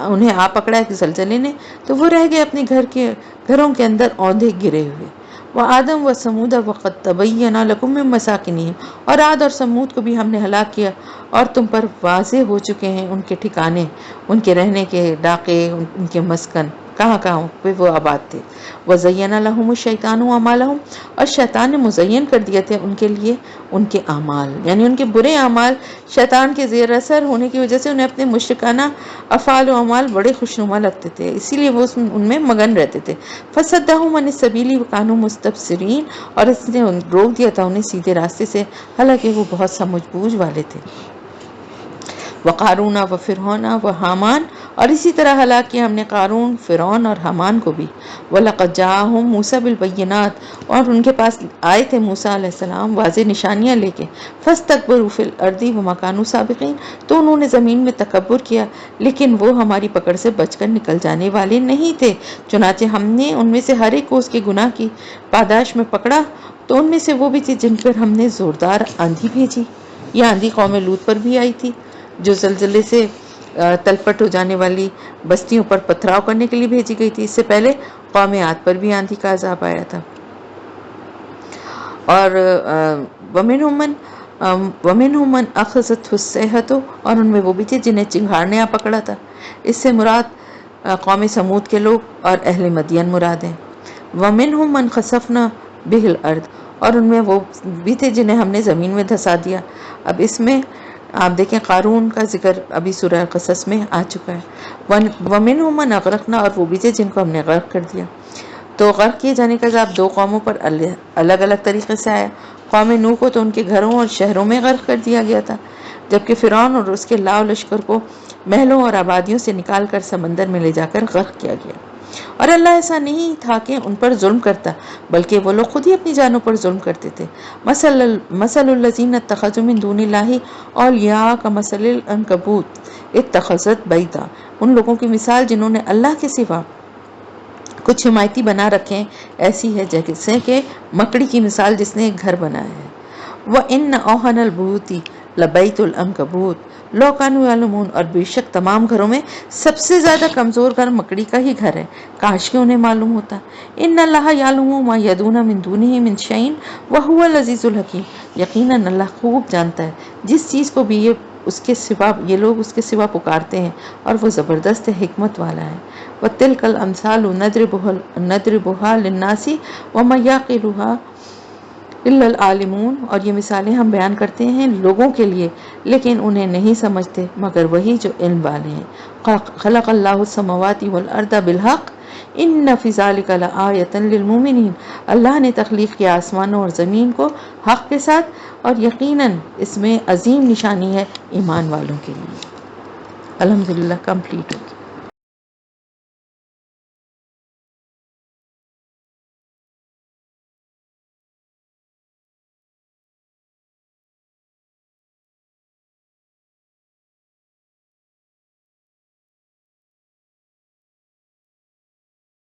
انہیں آ پکڑا ایک زلزلے نے، تو وہ رہ گئے اپنے گھروں کے اندر اوندھے گرے ہوئے۔ وَعَادًا وَثَمُودَ وَقَدْ تَبَيَّنَ لَكُم مِّن مَّسَاكِنِهِمْ، اور عاد اور سمود کو بھی ہم نے ہلاک کیا اور تم پر واضح ہو چکے ہیں ان کے ٹھکانے، ان کے رہنے کے ڈاکے، ان کے مسکن کہاں پہ وہ آباد تھے۔ وَزَيَّنَ لَهُمُ الشَّيْطَانُ أَعْمَالَهُمْ، اور شیطان نے مزین کر دیے تھے ان کے لیے ان کے اعمال، یعنی ان کے برے اعمال شیطان کے زیر اثر ہونے کی وجہ سے انہیں اپنے مشرکانہ افعال و اعمال بڑے خوشنما لگتے تھے، اسی لیے وہ ان میں مگن رہتے تھے۔ فَصَدَّهُمْ عَنِ السَّبِيلِ وَكَانُوا مُسْتَبْصِرِينَ، اور اس نے روک دیا تھا انہیں سیدھے راستے سے، حالانکہ وہ بہت سمجھ بوجھ والے تھے۔ وقارون و فرعون و حامان، اور اسی طرح ہلاک کیا ہم نے قارون، فرعون اور حامان کو بھی۔ وَلَقَدْ جَاءَهُم مُوسَىٰ بِالْبَيِّنَاتِ، اور ان کے پاس آئے تھے موسیٰ علیہ السلام واضح نشانیاں لے کے۔ فَاسْتَكْبَرُوا فِي الْأَرْضِ وَمَا كَانُوا سَابِقِينَ، تو انہوں نے زمین میں تکبر کیا لیکن وہ ہماری پکڑ سے بچ کر نکل جانے والے نہیں تھے، چنانچہ ہم نے ان میں سے ہر ایک کو اس کے گناہ کی پاداش میں پکڑا۔ تو ان میں سے وہ بھی تھے جن پر ہم نے زوردار آندھی بھیجی، یہ آندھی قوم لوط پر بھی آئی تھی جو زلزلے سے تلپٹ ہو جانے والی بستیوں پر پتھراؤ کرنے کے لیے بھیجی گئی تھی۔ اس سے پہلے قوم عاد پر بھی آندھی کا عذاب آیا تھا۔ اور وَمِنْهُمْ مَنْ أَخَذَتْهُ الصَّيْحَةُ، اور ان میں وہ بھی تھے جنہیں چنگھاڑ نے آ پکڑا تھا۔ اس سے مراد قوم سمود کے لوگ اور اہل مدین مراد ہیں۔ وَمِنْهُمْ مَنْ خَسَفْنَا بِهِ الْأَرْضِ، اور ان میں وہ بھی تھے جنہیں ہم نے زمین میں دھسا دیا۔ اب اس میں آپ دیکھیں قارون کا ذکر ابھی سورہ قصص میں آ چکا ہے۔ وَمِنْهُمْ مَنْ أَغْرَقْنَا، اور وہ بھی تھے جن کو ہم نے غرق کر دیا۔ تو غرق کیے جانے کا عذاب دو قوموں پر الگ الگ طریقے سے آیا۔ قوم نوح کو تو ان کے گھروں اور شہروں میں غرق کر دیا گیا تھا، جبکہ فرعون اور اس کے لاؤ لشکر کو محلوں اور آبادیوں سے نکال کر سمندر میں لے جا کر غرق کیا گیا۔ اور اللہ ایسا نہیں تھا کہ ان پر ظلم کرتا، بلکہ وہ لوگ خود ہی اپنی جانوں پر ظلم کرتے تھے۔ مثل الذین اتخذوا من دون اللہ اولیاء کمثل العنکبوت اتخذت بیتا، ان لوگوں کی مثال جنہوں نے اللہ کے سوا کچھ حمایتی بنا رکھے ایسی ہے جیسے کہ مکڑی کی مثال جس نے ایک گھر بنایا ہے۔ وَإِنَّ أَوْهَنَ الْبُيُوتِ لَبَيْتُ الْعَنْكَبُوتِ لَوْ كَانُوا يَعْلَمُونَ، اور بے شک تمام گھروں میں سب سے زیادہ کمزور گھر مکڑی کا ہی گھر ہے، کاش کہ انہیں معلوم ہوتا۔ ان اللہ یعلم ما یدعون من دونہ من شیء وہو العزیز الحکیم، یقیناً اللہ خوب جانتا ہے جس چیز کو بھی یہ لوگ اس کے سوا پکارتے ہیں، اور وہ زبردست حکمت والا ہے۔ وَتِلْكَ الْأَمْثَالُ نَضْرِبُهَا لِلنَّاسِ وَمَا يَعْقِلُهَا الا العالمون، اور یہ مثالیں ہم بیان کرتے ہیں لوگوں کے لیے لیکن انہیں نہیں سمجھتے مگر وہی جو علم والے ہیں۔ خلق اللہ السماوات والارض بالحق ان فی ذلک لآیۃ للمؤمنین، اللہ نے تخلیق کیا آسمانوں اور زمین کو حق کے ساتھ، اور یقیناً اس میں عظیم نشانی ہے ایمان والوں کے لیے۔ الحمدللہ کمپلیٹ ہو گیا۔